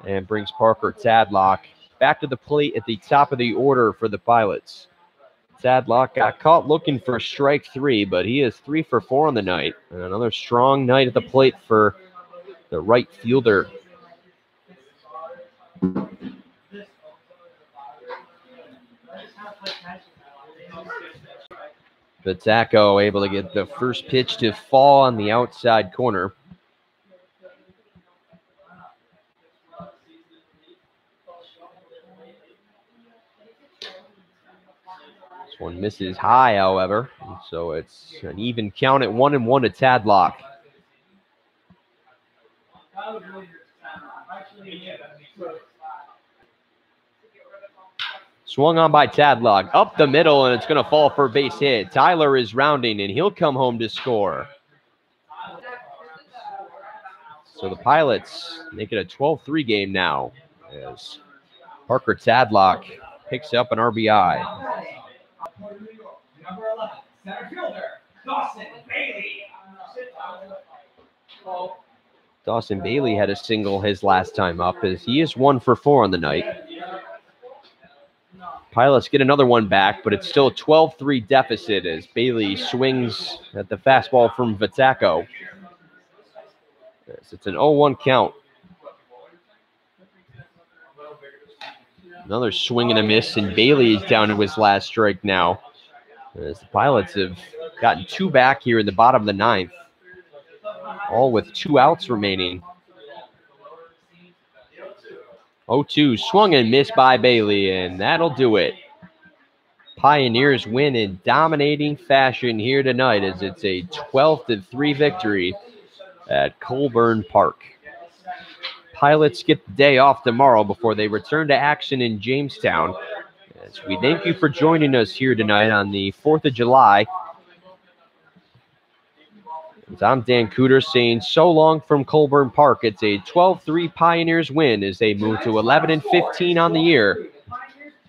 and brings Parker Tadlock back to the plate at the top of the order for the Pilots. Tadlock got caught looking for strike 3, but he is 3 for 4 on the night. And another strong night at the plate for the right fielder. Pizzacco able to get the first pitch to fall on the outside corner. This one misses high, however, and so it's an even count at 1-1 to Tadlock. Swung on by Tadlock, up the middle, and it's going to fall for a base hit. Tyler is rounding, and he'll come home to score. So the Pilots make it a 12-3 game now as Parker Tadlock picks up an RBI. Number 11, center fielder, Dawson Bailey. Dawson Bailey had a single his last time up as he is 1 for 4 on the night. Pilots get another one back, but it's still a 12-3 deficit as Bailey swings at the fastball from Pizzacco. It's an 0-1 count. Another swing and a miss, and Bailey is down to his last strike now. As the Pilots have gotten 2 back here in the bottom of the 9th, all with 2 outs remaining. 0-2, swung and missed by Bailey, and that'll do it. Pioneers win in dominating fashion here tonight as it's a 12-3 victory at Colburn Park. Pilots get the day off tomorrow before they return to action in Jamestown. As we thank you for joining us here tonight on the 4th of July. I'm Dan Cooter saying so long from Colburn Park. It's a 12-3 Pioneers win as they move to 11-15 on the year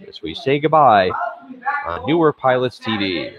as we say goodbye on Newark Pilots TV.